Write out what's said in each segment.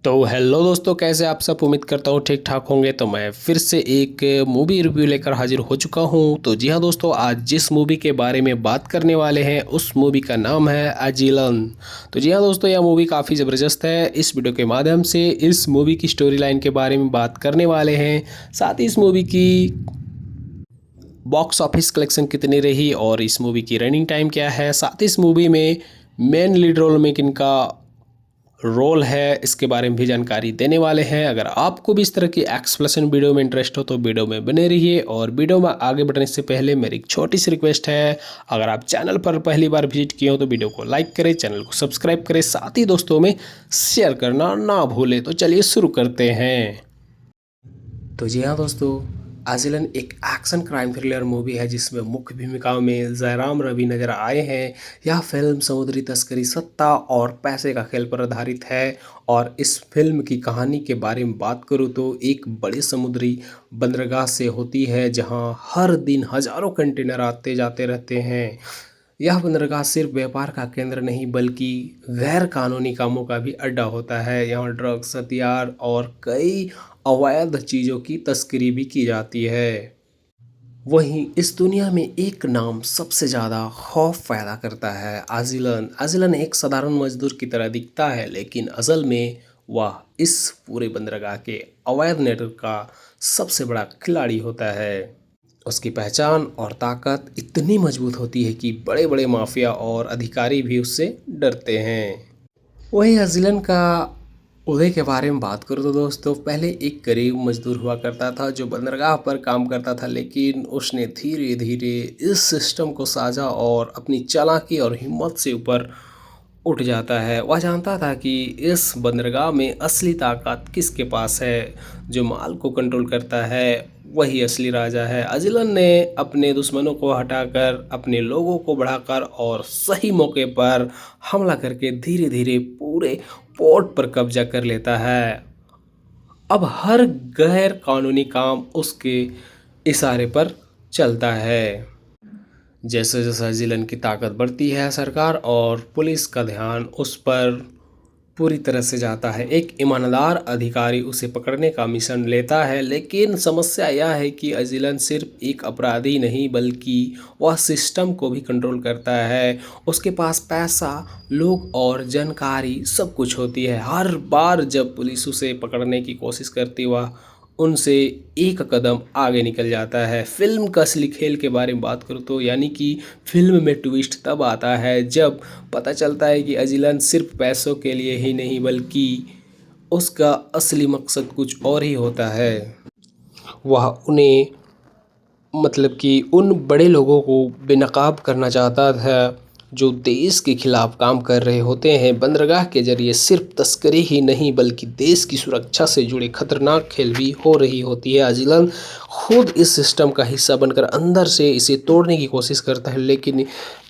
तो हेलो दोस्तों, कैसे आप सब। उम्मीद करता हूँ ठीक ठाक होंगे। तो मैं फिर से एक मूवी रिव्यू लेकर हाजिर हो चुका हूँ। तो जी हाँ दोस्तों, आज जिस मूवी के बारे में बात करने वाले हैं उस मूवी का नाम है अजीलन। तो जी हाँ दोस्तों, यह मूवी काफ़ी ज़बरदस्त है। इस वीडियो के माध्यम से इस मूवी की स्टोरी लाइन के बारे में बात करने वाले हैं, साथ ही इस मूवी की बॉक्स ऑफिस कलेक्शन कितनी रही और इस मूवी की रनिंग टाइम क्या है, साथ ही इस मूवी में मेन लीड रोल में किनका रोल है, इसके बारे में भी जानकारी देने वाले हैं। अगर आपको भी इस तरह की एक्सप्लेनेशन वीडियो में इंटरेस्ट हो तो वीडियो में बने रहिए। और वीडियो में आगे बढ़ने से पहले मेरी एक छोटी सी रिक्वेस्ट है, अगर आप चैनल पर पहली बार विजिट किए हो तो वीडियो को लाइक करें, चैनल को सब्सक्राइब करें, साथ ही दोस्तों में शेयर करना ना भूलें। तो चलिए शुरू करते हैं। तो जी हाँ दोस्तों, अजीलन एक एक्शन क्राइम थ्रिलर मूवी है जिसमें मुख्य भूमिकाओं में जयराम रवि नजर आए हैं। यह फिल्म समुद्री तस्करी, सत्ता और पैसे का खेल पर आधारित है। और इस फिल्म की कहानी के बारे में बात करूँ तो एक बड़े समुद्री बंदरगाह से होती है जहां हर दिन हजारों कंटेनर आते जाते रहते हैं। यह बंदरगाह सिर्फ व्यापार का केंद्र नहीं बल्कि गैर कानूनी कामों का भी अड्डा होता है। यहाँ ड्रग्स, हथियार और कई अवैध चीज़ों की तस्करी भी की जाती है। वहीं इस दुनिया में एक नाम सबसे ज़्यादा खौफ पैदा करता है, आजिलन। आजिलन एक साधारण मजदूर की तरह दिखता है, लेकिन असल में वह इस पूरे बंदरगाह के अवैध नेटवर्क का सबसे बड़ा खिलाड़ी होता है। उसकी पहचान और ताकत इतनी मजबूत होती है कि बड़े बड़े माफिया और अधिकारी भी उससे डरते हैं। वही हजीलन का उदय के बारे में बात करूँ तो दोस्तों, पहले एक गरीब मजदूर हुआ करता था जो बंदरगाह पर काम करता था, लेकिन उसने धीरे धीरे इस सिस्टम को साझा और अपनी चालाकी और हिम्मत से ऊपर उठ जाता है। वह जानता था कि इस बंदरगाह में असली ताकत किसके पास है। जो माल को कंट्रोल करता है वही असली राजा है। अजिलन ने अपने दुश्मनों को हटाकर, अपने लोगों को बढ़ाकर और सही मौके पर हमला करके धीरे धीरे पूरे पोर्ट पर कब्जा कर लेता है। अब हर गैर कानूनी काम उसके इशारे पर चलता है। जैसे जैसे जिलन की ताकत बढ़ती है, सरकार और पुलिस का ध्यान उस पर पूरी तरह से जाता है। एक ईमानदार अधिकारी उसे पकड़ने का मिशन लेता है, लेकिन समस्या यह है कि अजिलन सिर्फ एक अपराधी नहीं बल्कि वह सिस्टम को भी कंट्रोल करता है। उसके पास पैसा, लोग और जानकारी सब कुछ होती है। हर बार जब पुलिस उसे पकड़ने की कोशिश करती वह उनसे एक कदम आगे निकल जाता है। फिल्म का असली खेल के बारे में बात करूँ तो यानी कि फिल्म में ट्विस्ट तब आता है जब पता चलता है कि अजिलन सिर्फ पैसों के लिए ही नहीं बल्कि उसका असली मकसद कुछ और ही होता है। वह उन्हें मतलब कि उन बड़े लोगों को बेनकाब करना चाहता था जो देश के खिलाफ काम कर रहे होते हैं। बंदरगाह के जरिए सिर्फ तस्करी ही नहीं बल्कि देश की सुरक्षा से जुड़े खतरनाक खेल भी हो रही होती है। अजिलन खुद इस सिस्टम का हिस्सा बनकर अंदर से इसे तोड़ने की कोशिश करता है, लेकिन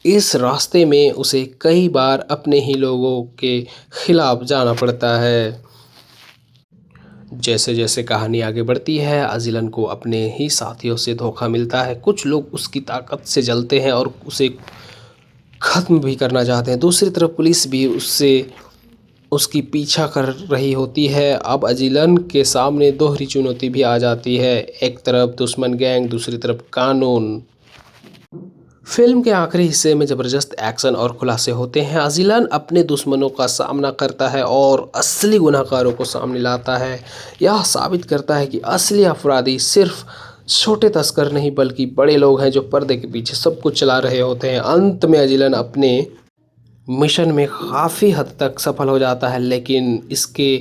इस रास्ते में उसे कई बार अपने ही लोगों के खिलाफ जाना पड़ता है। जैसे जैसे कहानी आगे बढ़ती है, अजिलन को अपने ही साथियों से धोखा मिलता है। कुछ लोग उसकी ताकत से जलते हैं और उसे ख़त्म भी करना चाहते हैं। दूसरी तरफ पुलिस भी उसकी पीछा कर रही होती है। अब अजिलन के सामने दोहरी चुनौती भी आ जाती है, एक तरफ दुश्मन गैंग, दूसरी तरफ कानून। फिल्म के आखिरी हिस्से में ज़बरदस्त एक्शन और खुलासे होते हैं। अजिलन अपने दुश्मनों का सामना करता है और असली गुनहगारों को सामने लाता है। यह साबित करता है कि असली अपराधी सिर्फ छोटे तस्कर नहीं बल्कि बड़े लोग हैं जो पर्दे के पीछे सब कुछ चला रहे होते हैं। अंत में अजिलन अपने मिशन में काफ़ी हद तक सफल हो जाता है, लेकिन इसके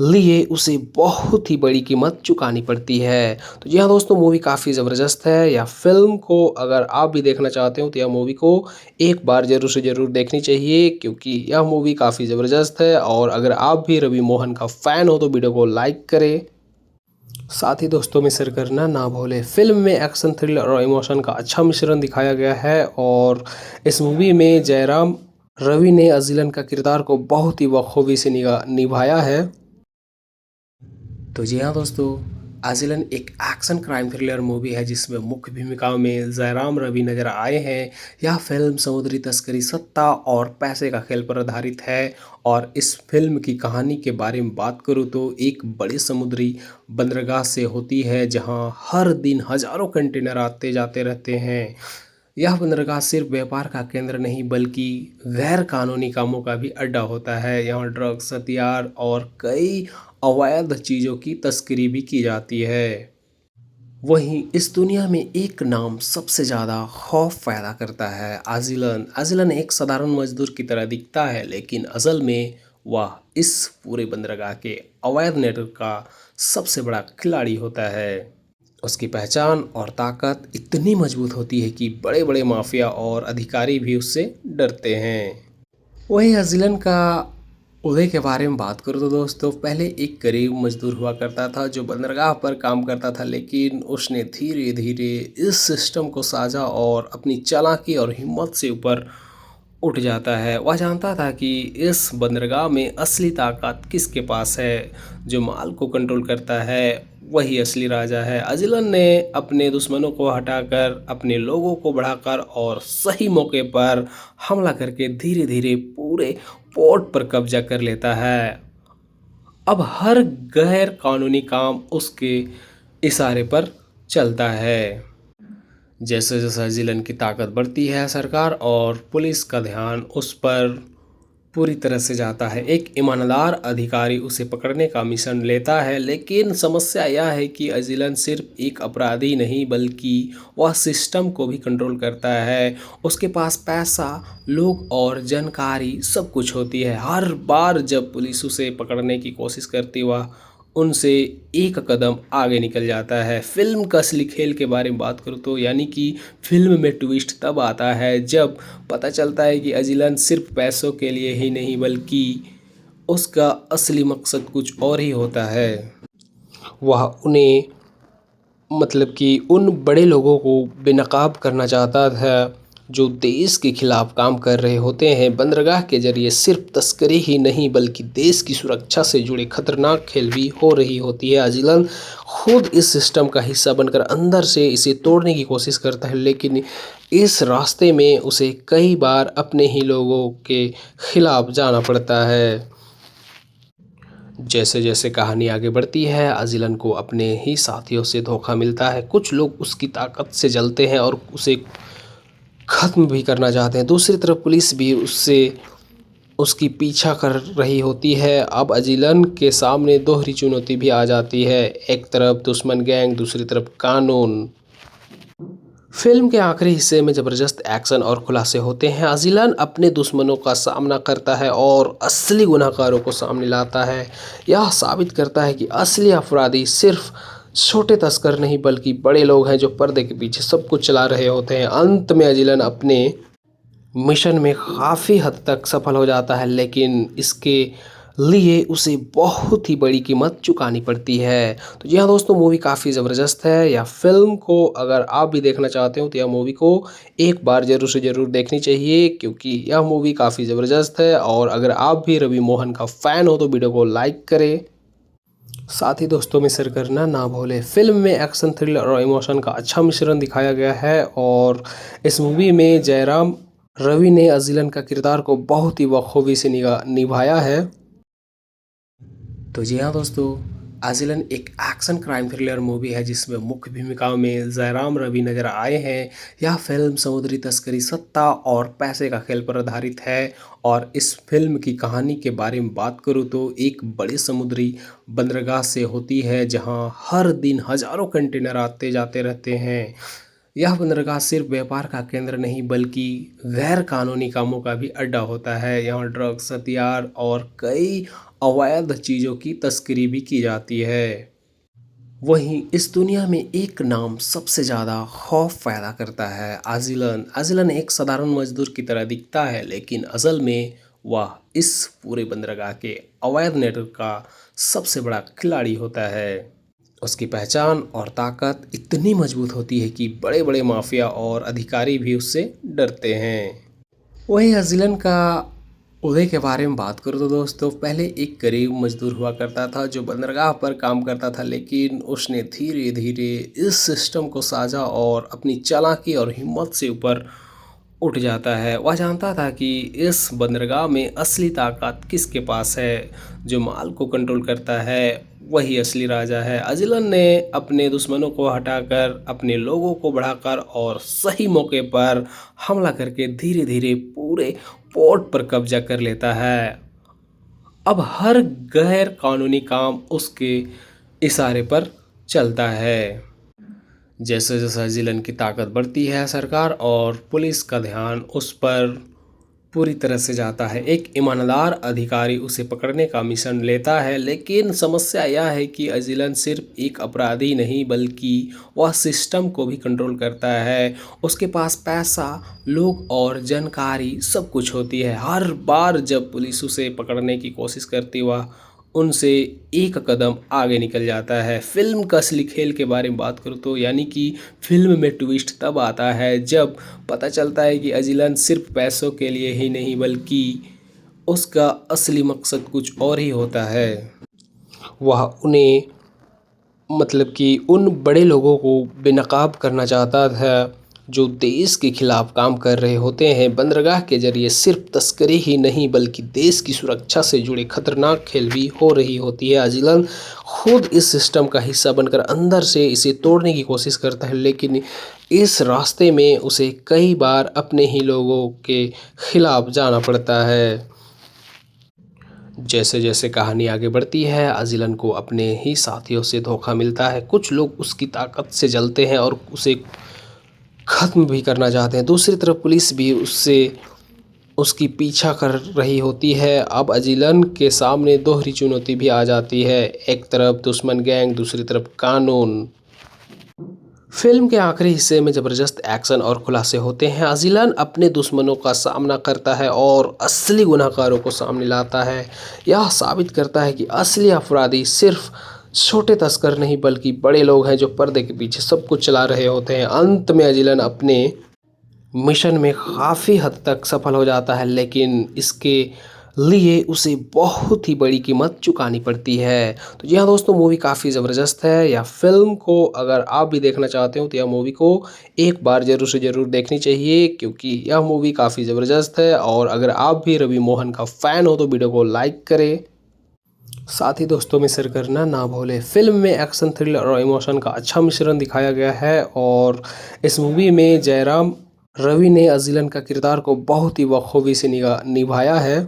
लिए उसे बहुत ही बड़ी कीमत चुकानी पड़ती है। तो जी हाँ दोस्तों, मूवी काफ़ी ज़बरदस्त है। या फिल्म को अगर आप भी देखना चाहते हो तो यह मूवी को एक बार ज़रूर से ज़रूर देखनी चाहिए, क्योंकि यह मूवी काफ़ी ज़बरदस्त है। और अगर आप भी रवि मोहन का फ़ैन हो तो वीडियो को लाइक करें, साथ ही दोस्तों में शेयर करना ना भूलें। फिल्म में एक्शन, थ्रिलर और इमोशन का अच्छा मिश्रण दिखाया गया है और इस मूवी में जयराम रवि ने अजिलन का किरदार को बहुत ही बखूबी से निभाया है। तो जी हाँ दोस्तों, आजिलन एक एक्शन क्राइम थ्रिलर मूवी है जिसमें मुख्य भूमिकाओं में जयराम रवि नजर आए हैं। यह फिल्म समुद्री तस्करी, सत्ता और पैसे का खेल पर आधारित है। और इस फिल्म की कहानी के बारे में बात करूँ तो एक बड़ी समुद्री बंदरगाह से होती है जहां हर दिन हजारों कंटेनर आते जाते रहते हैं। यह बंदरगाह सिर्फ व्यापार का केंद्र नहीं बल्कि गैर कानूनी कामों का भी अड्डा होता है। यहाँ ड्रग्स, हथियार और कई अवैध चीज़ों की तस्करी भी की जाती है। वहीं इस दुनिया में एक नाम सबसे ज़्यादा खौफ पैदा करता है, आजिलन। आजिलन एक साधारण मजदूर की तरह दिखता है लेकिन असल में वह इस पूरे बंदरगाह के अवैध नेटवर्क का सबसे बड़ा खिलाड़ी होता है। उसकी पहचान और ताकत इतनी मजबूत होती है कि बड़े बड़े माफिया और अधिकारी भी उससे डरते हैं। वहीं अजलन का उदय के बारे में बात करूँ तो दोस्तों, पहले एक गरीब मजदूर हुआ करता था जो बंदरगाह पर काम करता था, लेकिन उसने धीरे धीरे इस सिस्टम को साझा और अपनी चालाकी और हिम्मत से ऊपर उठ जाता है। वह जानता था कि इस बंदरगाह में असली ताकत किसके पास है। जो माल को कंट्रोल करता है वही असली राजा है। अजलन ने अपने दुश्मनों को हटाकर, अपने लोगों को बढ़ाकर और सही मौके पर हमला करके धीरे धीरे पूरे पोर्ट पर कब्जा कर लेता है। अब हर गैर कानूनी काम उसके इशारे पर चलता है। जैसे जैसे जिलन की ताकत बढ़ती है, सरकार और पुलिस का ध्यान उस पर पूरी तरह से जाता है। एक ईमानदार अधिकारी उसे पकड़ने का मिशन लेता है, लेकिन समस्या यह है कि अजिलन सिर्फ एक अपराधी नहीं बल्कि वह सिस्टम को भी कंट्रोल करता है। उसके पास पैसा, लोग और जानकारी सब कुछ होती है। हर बार जब पुलिस उसे पकड़ने की कोशिश करती वह उनसे एक कदम आगे निकल जाता है। फिल्म का असली खेल के बारे में बात करूँ तो यानी कि फिल्म में ट्विस्ट तब आता है जब पता चलता है कि अजिलन सिर्फ पैसों के लिए ही नहीं बल्कि उसका असली मकसद कुछ और ही होता है। वह उन्हें मतलब कि उन बड़े लोगों को बेनकाब करना चाहता था जो देश के खिलाफ काम कर रहे होते हैं। बंदरगाह के जरिए सिर्फ तस्करी ही नहीं बल्कि देश की सुरक्षा से जुड़े खतरनाक खेल भी हो रही होती है। अजिलन खुद इस सिस्टम का हिस्सा बनकर अंदर से इसे तोड़ने की कोशिश करता है, लेकिन इस रास्ते में उसे कई बार अपने ही लोगों के खिलाफ जाना पड़ता है। जैसे जैसे कहानी आगे बढ़ती है, अजिलन को अपने ही साथियों से धोखा मिलता है। कुछ लोग उसकी ताकत से जलते हैं और उसे ख़त्म भी करना चाहते हैं। दूसरी तरफ पुलिस भी उसकी पीछा कर रही होती है। अब अजिलन के सामने दोहरी चुनौती भी आ जाती है, एक तरफ दुश्मन गैंग, दूसरी तरफ कानून। फिल्म के आखिरी हिस्से में ज़बरदस्त एक्शन और खुलासे होते हैं। अजिलन अपने दुश्मनों का सामना करता है और असली गुनहगारों को सामने लाता है। यह साबित करता है कि असली अपराधी सिर्फ छोटे तस्कर नहीं बल्कि बड़े लोग हैं जो पर्दे के पीछे सब कुछ चला रहे होते हैं। अंत में अजिलन अपने मिशन में काफ़ी हद तक सफल हो जाता है, लेकिन इसके लिए उसे बहुत ही बड़ी कीमत चुकानी पड़ती है। तो जी हाँ दोस्तों, मूवी काफ़ी ज़बरदस्त है। या फिल्म को अगर आप भी देखना चाहते हो तो यह मूवी को एक बार ज़रूर से ज़रूर देखनी चाहिए, क्योंकि यह मूवी काफ़ी ज़बरदस्त है। और अगर आप भी रवि मोहन का फ़ैन हो तो वीडियो को लाइक करें, साथ ही दोस्तों में शेयर करना ना भूलें। फिल्म में एक्शन, थ्रिलर और इमोशन का अच्छा मिश्रण दिखाया गया है और इस मूवी में जयराम रवि ने अजिलन का किरदार को बहुत ही बखूबी से निभाया है। तो जी हाँ दोस्तों, आजिलन एक एक्शन क्राइम थ्रिलर मूवी है जिसमें मुख्य भूमिकाओं में जयराम रवि नजर आए हैं। यह फिल्म समुद्री तस्करी, सत्ता और पैसे का खेल पर आधारित है। और इस फिल्म की कहानी के बारे में बात करूँ तो एक बड़ी समुद्री बंदरगाह से होती है जहां हर दिन हजारों कंटेनर आते जाते रहते हैं। यह बंदरगाह सिर्फ व्यापार का केंद्र नहीं बल्कि गैर कानूनी कामों का भी अड्डा होता है। यहाँ ड्रग्स, हथियार और कई अवैध चीज़ों की तस्करी भी की जाती है। वहीं इस दुनिया में एक नाम सबसे ज़्यादा खौफ पैदा करता है, आजिलन। आजिलन एक साधारण मजदूर की तरह दिखता है लेकिन असल में वह इस पूरे बंदरगाह के अवैध नेटवर्क का सबसे बड़ा खिलाड़ी होता है। उसकी पहचान और ताकत इतनी मजबूत होती है कि बड़े बड़े माफिया और अधिकारी भी उससे डरते हैं। वहीं अजिलन का उदय के बारे में बात करूँ तो दोस्तों पहले एक गरीब मजदूर हुआ करता था जो बंदरगाह पर काम करता था, लेकिन उसने धीरे धीरे इस सिस्टम को साझा और अपनी चालाकी और हिम्मत से ऊपर उठ जाता है। वह जानता था कि इस बंदरगाह में असली ताकत किसके पास है, जो माल को कंट्रोल करता है वही असली राजा है। अजलन ने अपने दुश्मनों को हटाकर, अपने लोगों को बढ़ाकर और सही मौके पर हमला करके धीरे धीरे पूरे पोर्ट पर कब्जा कर लेता है। अब हर गैर कानूनी काम उसके इशारे पर चलता है। जैसे जैसे जिलन की ताकत बढ़ती है, सरकार और पुलिस का ध्यान उस पर पूरी तरह से जाता है। एक ईमानदार अधिकारी उसे पकड़ने का मिशन लेता है, लेकिन समस्या यह है कि अजिलन सिर्फ एक अपराधी नहीं बल्कि वह सिस्टम को भी कंट्रोल करता है। उसके पास पैसा, लोग और जानकारी सब कुछ होती है। हर बार जब पुलिस उसे पकड़ने की कोशिश करती वह उनसे एक कदम आगे निकल जाता है। फिल्म का असली खेल के बारे में बात करूँ तो यानी कि फिल्म में ट्विस्ट तब आता है जब पता चलता है कि अजिलन सिर्फ पैसों के लिए ही नहीं बल्कि उसका असली मकसद कुछ और ही होता है। वह उन्हें मतलब कि उन बड़े लोगों को बेनकाब करना चाहता था जो देश के खिलाफ काम कर रहे होते हैं। बंदरगाह के जरिए सिर्फ तस्करी ही नहीं बल्कि देश की सुरक्षा से जुड़े खतरनाक खेल भी हो रही होती है। अजिलन खुद इस सिस्टम का हिस्सा बनकर अंदर से इसे तोड़ने की कोशिश करता है, लेकिन इस रास्ते में उसे कई बार अपने ही लोगों के खिलाफ जाना पड़ता है। जैसे जैसे कहानी आगे बढ़ती है, अजिलन को अपने ही साथियों से धोखा मिलता है। कुछ लोग उसकी ताकत से जलते हैं और उसे ख़त्म भी करना चाहते हैं। दूसरी तरफ पुलिस भी उसकी पीछा कर रही होती है। अब अजिलन के सामने दोहरी चुनौती भी आ जाती है, एक तरफ दुश्मन गैंग, दूसरी तरफ कानून। फिल्म के आखिरी हिस्से में ज़बरदस्त एक्शन और खुलासे होते हैं। अजिलन अपने दुश्मनों का सामना करता है और असली गुनहगारों को सामने लाता है। यह साबित करता है कि असली अपराधी सिर्फ छोटे तस्कर नहीं बल्कि बड़े लोग हैं जो पर्दे के पीछे सब कुछ चला रहे होते हैं। अंत में अजिलन अपने मिशन में काफ़ी हद तक सफल हो जाता है, लेकिन इसके लिए उसे बहुत ही बड़ी कीमत चुकानी पड़ती है। तो जी हाँ दोस्तों, मूवी काफ़ी ज़बरदस्त है। या फिल्म को अगर आप भी देखना चाहते हो तो यह मूवी को एक बार ज़रूर से ज़रूर देखनी चाहिए, क्योंकि यह मूवी काफ़ी ज़बरदस्त है। और अगर आप भी रवि मोहन का फ़ैन हो तो वीडियो को लाइक करें, साथ ही दोस्तों में शेयर करना ना भूलें। फिल्म में एक्शन, थ्रिलर और इमोशन का अच्छा मिश्रण दिखाया गया है और इस मूवी में जयराम रवि ने अजिलन का किरदार को बहुत ही बखूबी से निभाया है।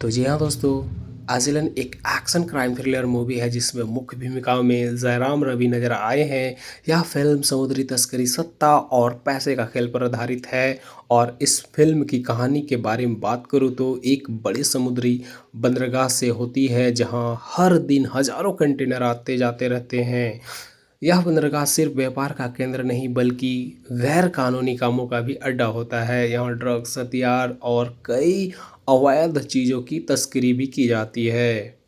तो जी हाँ दोस्तों, अजिलन एक एक्शन क्राइम थ्रिलर मूवी है जिसमें मुख्य भूमिकाओं में जयराम रवि नजर आए हैं। यह फिल्म समुद्री तस्करी, सत्ता और पैसे का खेल पर आधारित है। और इस फिल्म की कहानी के बारे में बात करूँ तो एक बड़े समुद्री बंदरगाह से होती है जहां हर दिन हजारों कंटेनर आते जाते रहते हैं। यह बंदरगाह सिर्फ व्यापार का केंद्र नहीं बल्कि गैर कानूनी कामों का भी अड्डा होता है। यहाँ ड्रग्स, हथियार और कई अवैध चीज़ों की तस्करी भी की जाती है।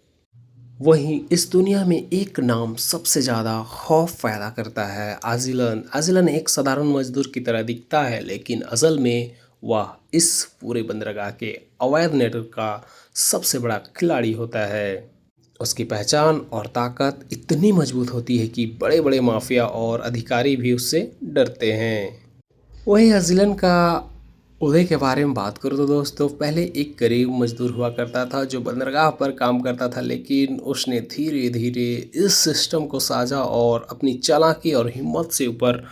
वहीं इस दुनिया में एक नाम सबसे ज़्यादा खौफ पैदा करता है, अजिलन। अजिलन एक साधारण मजदूर की तरह दिखता है, लेकिन असल में वह इस पूरे बंदरगाह के अवैध नेटवर्क का सबसे बड़ा खिलाड़ी होता है। उसकी पहचान और ताकत इतनी मजबूत होती है कि बड़े बड़े माफिया और अधिकारी भी उससे डरते हैं। वहीं अजिलन का उदय के बारे में बात करूँ तो दोस्तों पहले एक गरीब मजदूर हुआ करता था जो बंदरगाह पर काम करता था, लेकिन उसने धीरे धीरे इस सिस्टम को साझा और अपनी चालाकी और हिम्मत से ऊपर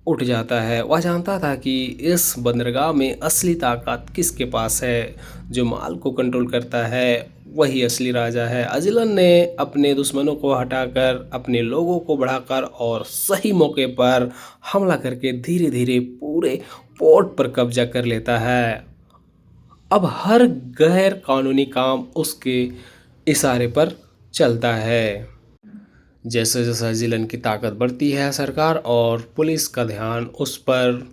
उठ जाता है। वह जानता था कि इस बंदरगाह में असली ताकत किसके पास है, जो माल को कंट्रोल करता है वही असली राजा है। अजिलन ने अपने दुश्मनों को हटाकर, अपने लोगों को बढ़ाकर और सही मौके पर हमला करके धीरे धीरे पूरे पोर्ट पर कब्जा कर लेता है। अब हर गैर कानूनी काम उसके इशारे पर चलता है। जैसे जैसे जिलन की ताकत बढ़ती है, सरकार और पुलिस का ध्यान उस पर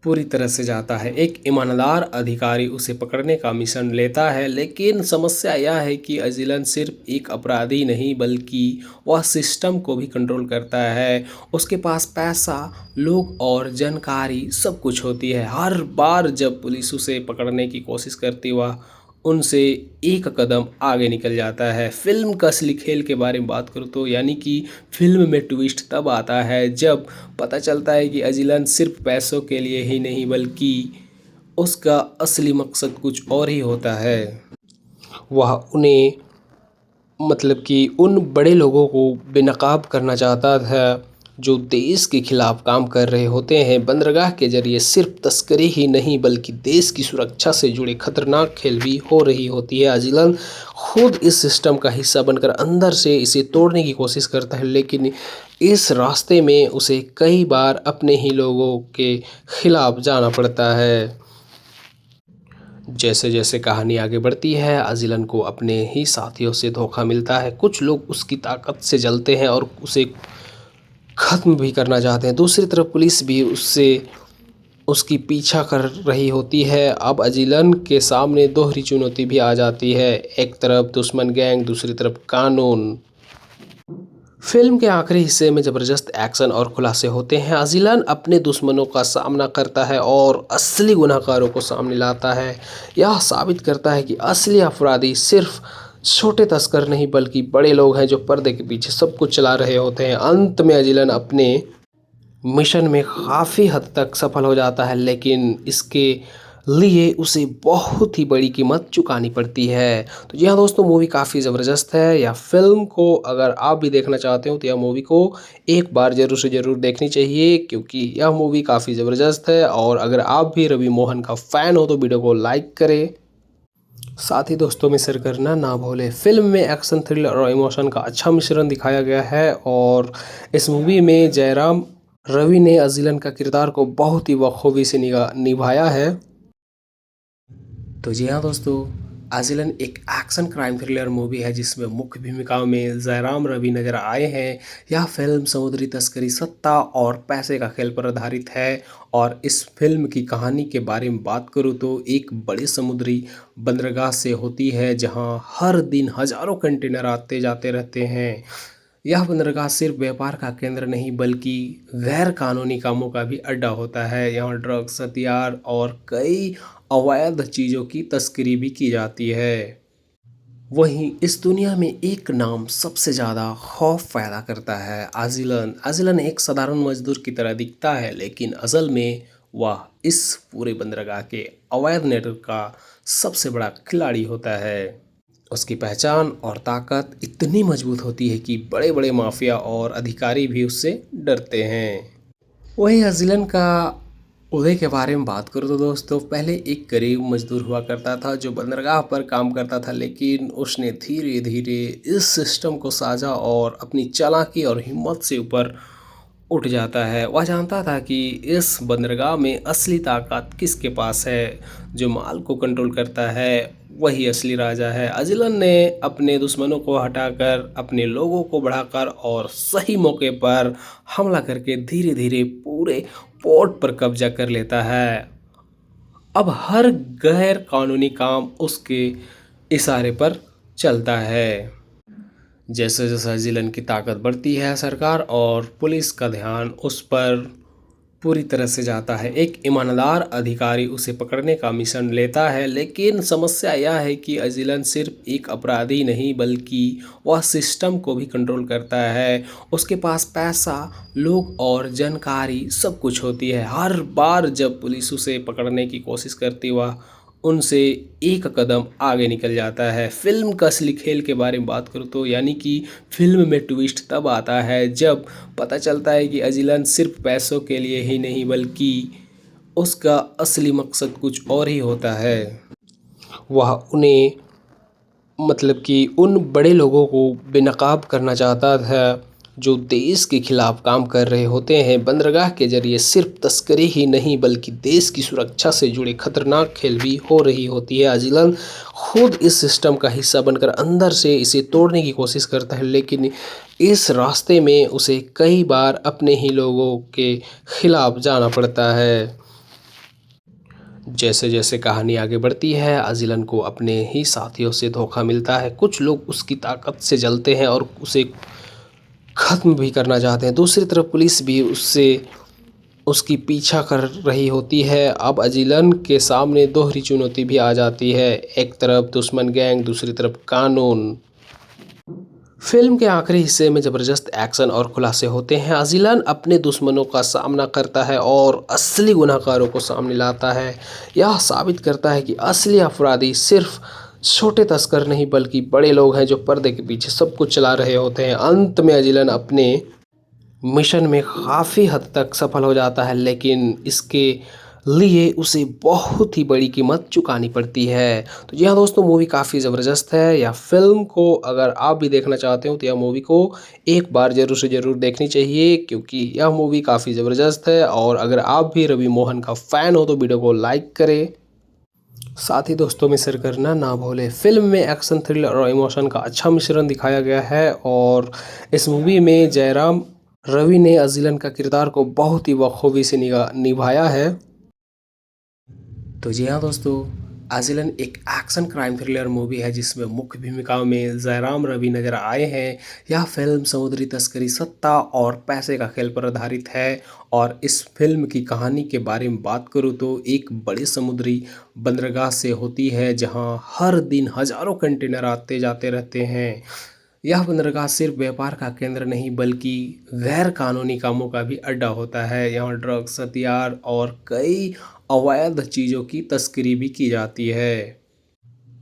पूरी तरह से जाता है। एक ईमानदार अधिकारी उसे पकड़ने का मिशन लेता है, लेकिन समस्या यह है कि अजिलन सिर्फ एक अपराधी नहीं बल्कि वह सिस्टम को भी कंट्रोल करता है। उसके पास पैसा, लोग और जानकारी सब कुछ होती है। हर बार जब पुलिस उसे पकड़ने की कोशिश करती वह उनसे एक कदम आगे निकल जाता है। फिल्म का असली खेल के बारे में बात करूँ तो यानी कि फिल्म में ट्विस्ट तब आता है जब पता चलता है कि अजिलन सिर्फ पैसों के लिए ही नहीं बल्कि उसका असली मकसद कुछ और ही होता है। वह उन्हें कि उन बड़े लोगों को बेनकाब करना चाहता था जो देश के खिलाफ काम कर रहे होते हैं। बंदरगाह के जरिए सिर्फ तस्करी ही नहीं बल्कि देश की सुरक्षा से जुड़े खतरनाक खेल भी हो रही होती है। अजिलन खुद इस सिस्टम का हिस्सा बनकर अंदर से इसे तोड़ने की कोशिश करता है, लेकिन इस रास्ते में उसे कई बार अपने ही लोगों के खिलाफ जाना पड़ता है। जैसे जैसे कहानी आगे बढ़ती है अजिलन को अपने ही साथियों से धोखा मिलता है। कुछ लोग उसकी ताकत से जलते हैं और उसे ख़त्म भी करना चाहते हैं। दूसरी तरफ पुलिस भी उसकी पीछा कर रही होती है। अब अजिलन के सामने दोहरी चुनौती भी आ जाती है, एक तरफ दुश्मन गैंग, दूसरी तरफ कानून। फिल्म के आखिरी हिस्से में ज़बरदस्त एक्शन और खुलासे होते हैं। अजिलन अपने दुश्मनों का सामना करता है और असली गुनहगारों को सामने लाता है। यह साबित करता है कि असली अपराधी सिर्फ छोटे तस्कर नहीं बल्कि बड़े लोग हैं जो पर्दे के पीछे सब कुछ चला रहे होते हैं। अंत में अजिलन अपने मिशन में काफ़ी हद तक सफल हो जाता है, लेकिन इसके लिए उसे बहुत ही बड़ी कीमत चुकानी पड़ती है। तो जी हाँ दोस्तों, मूवी काफ़ी ज़बरदस्त है। या फिल्म को अगर आप भी देखना चाहते हो तो यह मूवी को एक बार ज़रूर से ज़रूर देखनी चाहिए, क्योंकि यह मूवी काफ़ी ज़बरदस्त है। और अगर आप भी रवि मोहन का फ़ैन हो तो वीडियो को लाइक करें, साथ ही दोस्तों में शेयर करना ना भूलें। फिल्म में एक्शन, थ्रिलर और इमोशन का अच्छा मिश्रण दिखाया गया है और इस मूवी में जयराम रवि ने अजिलन का किरदार को बहुत ही बखूबी से निभाया है। तो जी हाँ दोस्तों, अजिलन एक एक्शन क्राइम थ्रिलर मूवी है जिसमें मुख्य भूमिकाओं में जयराम रवि नजर आए हैं। यह फिल्म समुद्री तस्करी, सत्ता और पैसे का खेल पर आधारित है। और इस फिल्म की कहानी के बारे में बात करूँ तो एक बड़े समुद्री बंदरगाह से होती है जहां हर दिन हजारों कंटेनर आते जाते रहते हैं। यह बंदरगाह सिर्फ व्यापार का केंद्र नहीं बल्कि गैर कानूनी कामों का भी अड्डा होता है। यहाँ ड्रग्स, हथियार और कई अवैध चीज़ों की तस्करी भी की जाती है। वहीं इस दुनिया में एक नाम सबसे ज़्यादा खौफ पैदा करता है, अजिलन। अजिलन एक साधारण मजदूर की तरह दिखता है, लेकिन असल में वह इस पूरे बंदरगाह के अवैध नेटवर्क का सबसे बड़ा खिलाड़ी होता है। उसकी पहचान और ताकत इतनी मजबूत होती है कि बड़े बड़े माफिया और अधिकारी भी उससे डरते हैं। वहीं अजिलन का उदय के बारे में बात करूँ तो दोस्तों, पहले एक गरीब मजदूर हुआ करता था जो बंदरगाह पर काम करता था, लेकिन उसने धीरे धीरे इस सिस्टम को साझा और अपनी चालाकी और हिम्मत से ऊपर उठ जाता है। वह जानता था कि इस बंदरगाह में असली ताकत किसके पास है, जो माल को कंट्रोल करता है वही असली राजा है। अजिलन ने अपने दुश्मनों को हटाकर अपने लोगों को बढ़ाकर और सही मौके पर हमला करके धीरे धीरे पूरे पोर्ट पर कब्जा कर लेता है। अब हर गैर कानूनी काम उसके इशारे पर चलता है। जैसे जैसे अजिलन की ताकत बढ़ती है, सरकार और पुलिस का ध्यान उस पर पूरी तरह से जाता है। एक ईमानदार अधिकारी उसे पकड़ने का मिशन लेता है, लेकिन समस्या यह है कि अजिलन सिर्फ एक अपराधी नहीं बल्कि वह सिस्टम को भी कंट्रोल करता है। उसके पास पैसा, लोग और जानकारी सब कुछ होती है। हर बार जब पुलिस उसे पकड़ने की कोशिश करती वह उनसे एक कदम आगे निकल जाता है। फिल्म का असली खेल के बारे में बात करूँ तो यानी कि फिल्म में ट्विस्ट तब आता है जब पता चलता है कि अजिलन सिर्फ पैसों के लिए ही नहीं बल्कि उसका असली मकसद कुछ और ही होता है। वह उन्हें उन बड़े लोगों को बेनकाब करना चाहता था जो देश के खिलाफ काम कर रहे होते हैं। बंदरगाह के जरिए सिर्फ तस्करी ही नहीं बल्कि देश की सुरक्षा से जुड़े खतरनाक खेल भी हो रही होती है। अजिलन खुद इस सिस्टम का हिस्सा बनकर अंदर से इसे तोड़ने की कोशिश करता है, लेकिन इस रास्ते में उसे कई बार अपने ही लोगों के खिलाफ जाना पड़ता है। जैसे जैसे कहानी आगे बढ़ती है अजिलन को अपने ही साथियों से धोखा मिलता है। कुछ लोग उसकी ताकत से जलते हैं और उसे ख़त्म भी करना चाहते हैं। दूसरी तरफ पुलिस भी उससे उसकी पीछा कर रही होती है। अब अजिलन के सामने दोहरी चुनौती भी आ जाती है, एक तरफ दुश्मन गैंग, दूसरी तरफ कानून। फिल्म के आखिरी हिस्से में ज़बरदस्त एक्शन और खुलासे होते हैं। अजिलन अपने दुश्मनों का सामना करता है और असली गुनहगारों को सामने लाता है। यह साबित करता है कि असली अपराधी सिर्फ छोटे तस्कर नहीं बल्कि बड़े लोग हैं जो पर्दे के पीछे सब कुछ चला रहे होते हैं। अंत में अजिलन अपने मिशन में काफ़ी हद तक सफल हो जाता है, लेकिन इसके लिए उसे बहुत ही बड़ी कीमत चुकानी पड़ती है। तो जी हाँ दोस्तों, मूवी काफ़ी ज़बरदस्त है। या फिल्म को अगर आप भी देखना चाहते हो तो यह मूवी को एक बार ज़रूर से ज़रूर देखनी चाहिए, क्योंकि यह मूवी काफ़ी ज़बरदस्त है। और अगर आप भी रवि मोहन का फ़ैन हो तो वीडियो को लाइक करें, साथ ही दोस्तों में शेयर करना ना भूलें। फिल्म में एक्शन, थ्रिलर और इमोशन का अच्छा मिश्रण दिखाया गया है और इस मूवी में जयराम रवि ने अजिलन का किरदार को बहुत ही बखूबी से निभाया है। तो जी हाँ दोस्तों, अजिलन एक एक्शन क्राइम थ्रिलर मूवी है जिसमें मुख्य भूमिकाओं में जयराम रवि नजर आए हैं। यह फिल्म समुद्री तस्करी, सत्ता और पैसे का खेल पर आधारित है। और इस फिल्म की कहानी के बारे में बात करूँ तो एक बड़े समुद्री बंदरगाह से होती है जहां हर दिन हजारों कंटेनर आते जाते रहते हैं। यह बंदरगाह सिर्फ व्यापार का केंद्र नहीं बल्कि गैर कानूनी कामों का भी अड्डा होता है। यहाँ ड्रग्स, हथियार और कई अवैध चीज़ों की तस्करी भी की जाती है।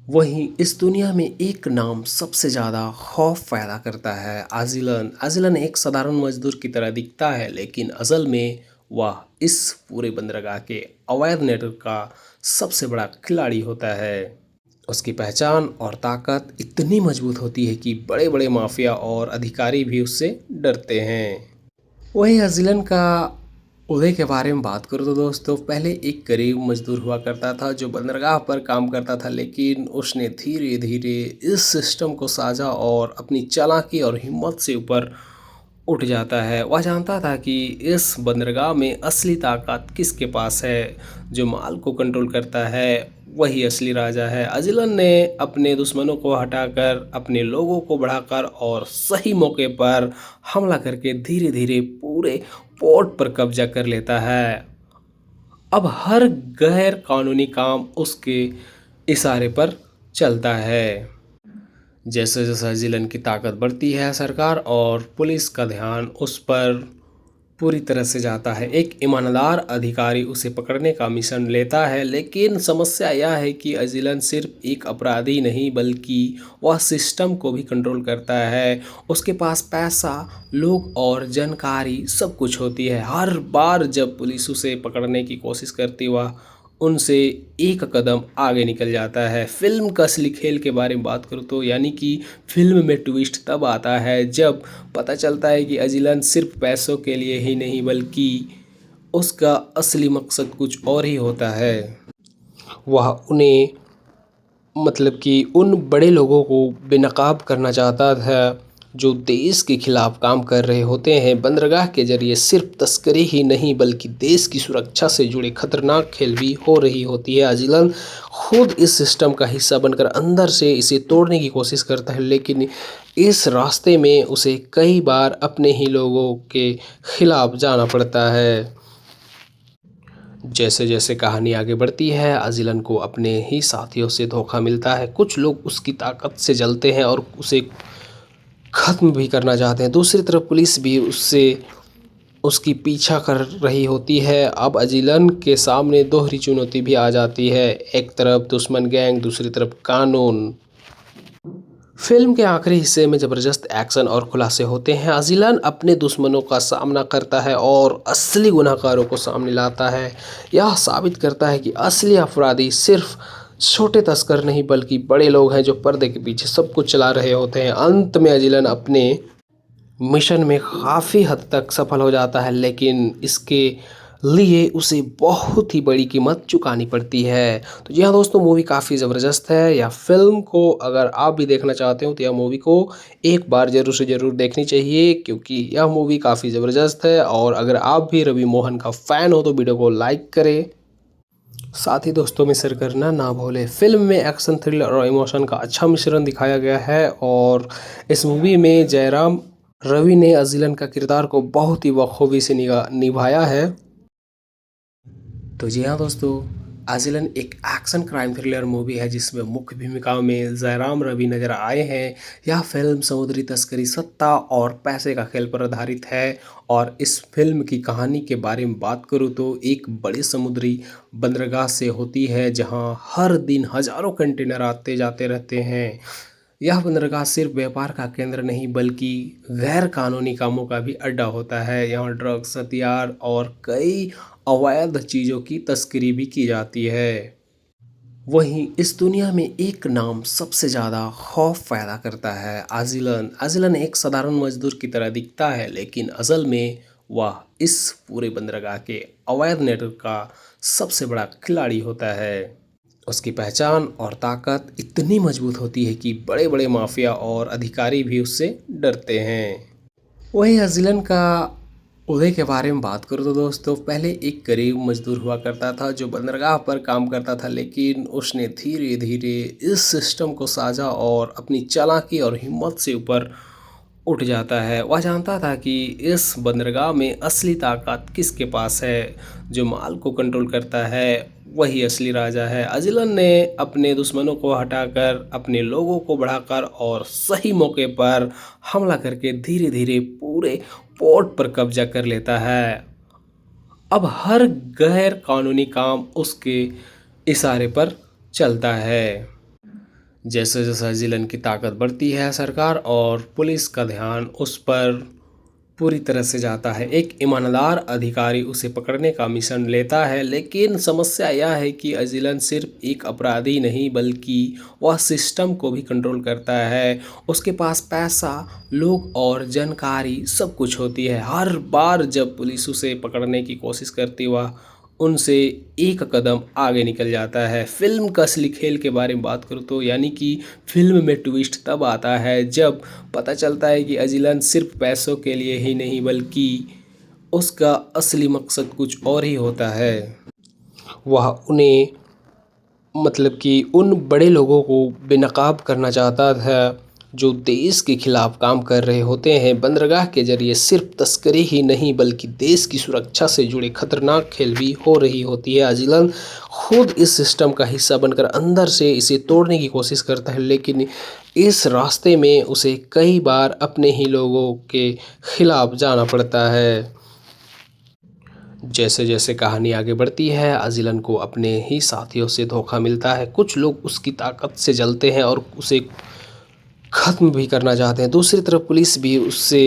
वहीं इस दुनिया में एक नाम सबसे ज़्यादा खौफ पैदा करता है, अजिलन। अजिलन एक साधारण मजदूर की तरह दिखता है, लेकिन असल में वह इस पूरे बंदरगाह के अवैध नेटवर्क का सबसे बड़ा खिलाड़ी होता है। उसकी पहचान और ताकत इतनी मजबूत होती है कि बड़े बड़े माफिया और अधिकारी भी उससे डरते हैं। वहीं अजिलन का उदय के बारे में बात करूँ तो दोस्तों, पहले एक गरीब मजदूर हुआ करता था जो बंदरगाह पर काम करता था, लेकिन उसने धीरे धीरे इस सिस्टम को साझा और अपनी चालाकी और हिम्मत से ऊपर उठ जाता है। वह जानता था कि इस बंदरगाह में असली ताकत किसके पास है। जो माल को कंट्रोल करता है वही असली राजा है। अजिलन ने अपने दुश्मनों को हटाकर, अपने लोगों को बढ़ाकर और सही मौके पर हमला करके धीरे धीरे पूरे पोर्ट पर कब्जा कर लेता है। अब हर गैर कानूनी काम उसके इशारे पर चलता है। जैसे जैसे जिलन की ताकत बढ़ती है, सरकार और पुलिस का ध्यान उस पर पूरी तरह से जाता है। एक ईमानदार अधिकारी उसे पकड़ने का मिशन लेता है, लेकिन समस्या यह है कि अजिलन सिर्फ एक अपराधी नहीं बल्कि वह सिस्टम को भी कंट्रोल करता है। उसके पास पैसा, लोग और जानकारी सब कुछ होती है। हर बार जब पुलिस उसे पकड़ने की कोशिश करती वह उनसे एक कदम आगे निकल जाता है। फिल्म का असली खेल के बारे में बात करूँ तो यानी कि फिल्म में ट्विस्ट तब आता है जब पता चलता है कि अजिलन सिर्फ पैसों के लिए ही नहीं बल्कि उसका असली मकसद कुछ और ही होता है। वह उन्हें मतलब कि उन बड़े लोगों को बेनकाब करना चाहता था जो देश के खिलाफ काम कर रहे होते हैं। बंदरगाह के जरिए सिर्फ तस्करी ही नहीं बल्कि देश की सुरक्षा से जुड़े खतरनाक खेल भी हो रही होती है। अजिलन खुद इस सिस्टम का हिस्सा बनकर अंदर से इसे तोड़ने की कोशिश करता है, लेकिन इस रास्ते में उसे कई बार अपने ही लोगों के खिलाफ जाना पड़ता है। जैसे जैसे कहानी आगे बढ़ती है अजिलन को अपने ही साथियों से धोखा मिलता है। कुछ लोग उसकी ताकत से जलते हैं और उसे ख़त्म भी करना चाहते हैं। दूसरी तरफ पुलिस भी उसकी पीछा कर रही होती है। अब अजिलन के सामने दोहरी चुनौती भी आ जाती है, एक तरफ दुश्मन गैंग, दूसरी तरफ कानून। फिल्म के आखिरी हिस्से में ज़बरदस्त एक्शन और खुलासे होते हैं। अजिलन अपने दुश्मनों का सामना करता है और असली गुनहगारों को सामने लाता है। यह साबित करता है कि असली अपराधी सिर्फ छोटे तस्कर नहीं बल्कि बड़े लोग हैं जो पर्दे के पीछे सब कुछ चला रहे होते हैं। अंत में अजिलन अपने मिशन में काफ़ी हद तक सफल हो जाता है, लेकिन इसके लिए उसे बहुत ही बड़ी कीमत चुकानी पड़ती है। तो जी हाँ दोस्तों, मूवी काफ़ी ज़बरदस्त है। या फिल्म को अगर आप भी देखना चाहते हो तो यह मूवी को एक बार ज़रूर से ज़रूर देखनी चाहिए, क्योंकि यह मूवी काफ़ी ज़बरदस्त है। और अगर आप भी रवि मोहन का फ़ैन हो तो वीडियो को लाइक करें, साथ ही दोस्तों में शेयर करना ना भूलें। फिल्म में एक्शन, थ्रिलर और इमोशन का अच्छा मिश्रण दिखाया गया है और इस मूवी में जयराम रवि ने अजिलन का किरदार को बहुत ही बखूबी से निभाया है। तो जी हाँ दोस्तों, आजिलन एक एक्शन क्राइम थ्रिलर मूवी है जिसमें मुख्य भूमिकाओं में जयराम रवि नजर आए हैं। यह फिल्म समुद्री तस्करी, सत्ता और पैसे का खेल पर आधारित है। और इस फिल्म की कहानी के बारे में बात करूँ तो एक बड़ी समुद्री बंदरगाह से होती है जहां हर दिन हजारों कंटेनर आते जाते रहते हैं। यह बंदरगाह सिर्फ व्यापार का केंद्र नहीं बल्कि गैर कानूनी कामों का भी अड्डा होता है। यहाँ ड्रग्स, हथियार और कई अवैध चीज़ों की तस्करी भी की जाती है। वहीं इस दुनिया में एक नाम सबसे ज़्यादा खौफ पैदा करता है, आजिलन। आजिलन एक साधारण मजदूर की तरह दिखता है लेकिन असल में वह इस पूरे बंदरगाह के अवैध नेटवर्क का सबसे बड़ा खिलाड़ी होता है। उसकी पहचान और ताकत इतनी मजबूत होती है कि बड़े बड़े माफिया और अधिकारी भी उससे डरते हैं। वही अज़िलन का उदय के बारे में बात करूँ तो दोस्तों, पहले एक गरीब मजदूर हुआ करता था जो बंदरगाह पर काम करता था, लेकिन उसने धीरे धीरे इस सिस्टम को साझा और अपनी चालाकी और हिम्मत से ऊपर उठ जाता है। वह जानता था कि इस बंदरगाह में असली ताकत किसके पास है। जो माल को कंट्रोल करता है वही असली राजा है। अजिलन ने अपने दुश्मनों को हटाकर, अपने लोगों को बढ़ाकर और सही मौके पर हमला करके धीरे धीरे पूरे पोर्ट पर कब्जा कर लेता है। अब हर गैर कानूनी काम उसके इशारे पर चलता है। जैसे जैसे जिलन की ताकत बढ़ती है, सरकार और पुलिस का ध्यान उस पर पूरी तरह से जाता है। एक ईमानदार अधिकारी उसे पकड़ने का मिशन लेता है, लेकिन समस्या यह है कि अजिलन सिर्फ एक अपराधी नहीं बल्कि वह सिस्टम को भी कंट्रोल करता है। उसके पास पैसा, लोग और जानकारी सब कुछ होती है। हर बार जब पुलिस उसे पकड़ने की कोशिश करती वह उनसे एक कदम आगे निकल जाता है। फिल्म का असली खेल के बारे में बात करूँ तो यानी कि फिल्म में ट्विस्ट तब आता है जब पता चलता है कि अजिलन सिर्फ पैसों के लिए ही नहीं बल्कि उसका असली मकसद कुछ और ही होता है। वह उन्हें मतलब कि उन बड़े लोगों को बेनकाब करना चाहता था जो देश के खिलाफ काम कर रहे होते हैं। बंदरगाह के जरिए सिर्फ तस्करी ही नहीं बल्कि देश की सुरक्षा से जुड़े खतरनाक खेल भी हो रही होती है। अजिलन खुद इस सिस्टम का हिस्सा बनकर अंदर से इसे तोड़ने की कोशिश करता है, लेकिन इस रास्ते में उसे कई बार अपने ही लोगों के खिलाफ जाना पड़ता है। जैसे जैसे कहानी आगे बढ़ती है, अजिलन को अपने ही साथियों से धोखा मिलता है। कुछ लोग उसकी ताकत से जलते हैं और उसे ख़त्म भी करना चाहते हैं। दूसरी तरफ पुलिस भी उससे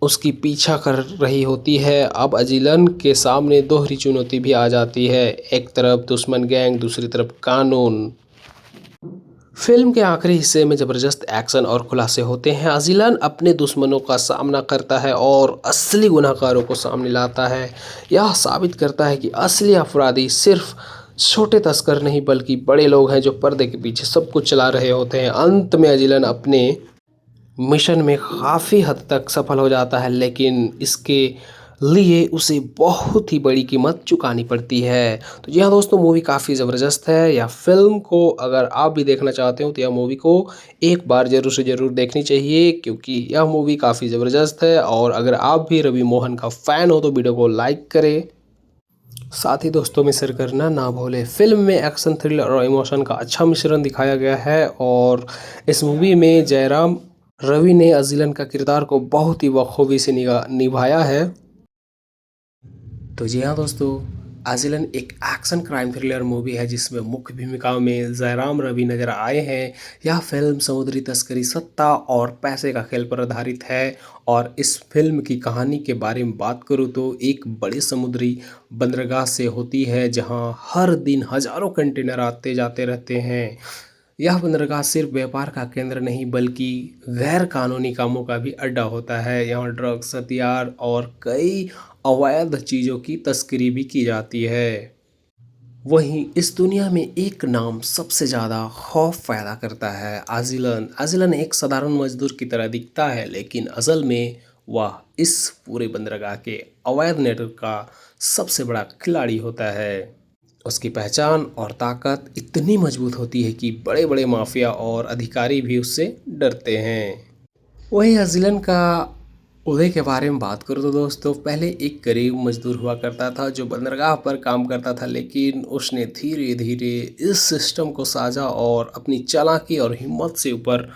उसकी पीछा कर रही होती है। अब अजिलन के सामने दोहरी चुनौती भी आ जाती है, एक तरफ दुश्मन गैंग, दूसरी तरफ कानून। फिल्म के आखिरी हिस्से में ज़बरदस्त एक्शन और खुलासे होते हैं। अजिलन अपने दुश्मनों का सामना करता है और असली गुनहगारों को सामने लाता है। यह साबित करता है कि असली अपराधी सिर्फ छोटे तस्कर नहीं बल्कि बड़े लोग हैं जो पर्दे के पीछे सब कुछ चला रहे होते हैं। अंत में अजिलन अपने मिशन में काफ़ी हद तक सफल हो जाता है, लेकिन इसके लिए उसे बहुत ही बड़ी कीमत चुकानी पड़ती है। तो जी हाँ दोस्तों, मूवी काफ़ी ज़बरदस्त है। या फिल्म को अगर आप भी देखना चाहते हो तो यह मूवी को एक बार ज़रूर से ज़रूर देखनी चाहिए, क्योंकि यह मूवी काफ़ी ज़बरदस्त है। और अगर आप भी रवि मोहन का फ़ैन हो तो वीडियो को लाइक करें, साथ ही दोस्तों में शेयर करना ना भूलें। फिल्म में एक्शन, थ्रिलर और इमोशन का अच्छा मिश्रण दिखाया गया है और इस मूवी में जयराम रवि ने अजिलन का किरदार को बहुत ही बखूबी से निभाया है। तो जी हाँ दोस्तों, आजिलन एक एक्शन क्राइम थ्रिलर मूवी है जिसमें मुख्य भूमिकाओं में जयराम रवि नजर आए हैं। यह फिल्म समुद्री तस्करी, सत्ता और पैसे का खेल पर आधारित है। और इस फिल्म की कहानी के बारे में बात करूँ तो एक बड़ी समुद्री बंदरगाह से होती है जहां हर दिन हजारों कंटेनर आते जाते रहते हैं। यह बंदरगाह सिर्फ व्यापार का केंद्र नहीं बल्कि गैर कानूनी कामों का भी अड्डा होता है। यहाँ ड्रग्स, हथियार और कई अवैध चीज़ों की तस्करी भी की जाती है। वहीं इस दुनिया में एक नाम सबसे ज़्यादा खौफ पैदा करता है, आजिलन। आजिलन एक साधारण मजदूर की तरह दिखता है लेकिन असल में वह इस पूरे बंदरगाह के अवैध नेटवर्क का सबसे बड़ा खिलाड़ी होता है। उसकी पहचान और ताकत इतनी मजबूत होती है कि बड़े बड़े माफिया और अधिकारी भी उससे डरते हैं। वही अजिलन का उदय के बारे में बात करूँ तो दोस्तों, पहले एक गरीब मजदूर हुआ करता था जो बंदरगाह पर काम करता था, लेकिन उसने धीरे धीरे इस सिस्टम को साझा और अपनी चालाकी और हिम्मत से ऊपर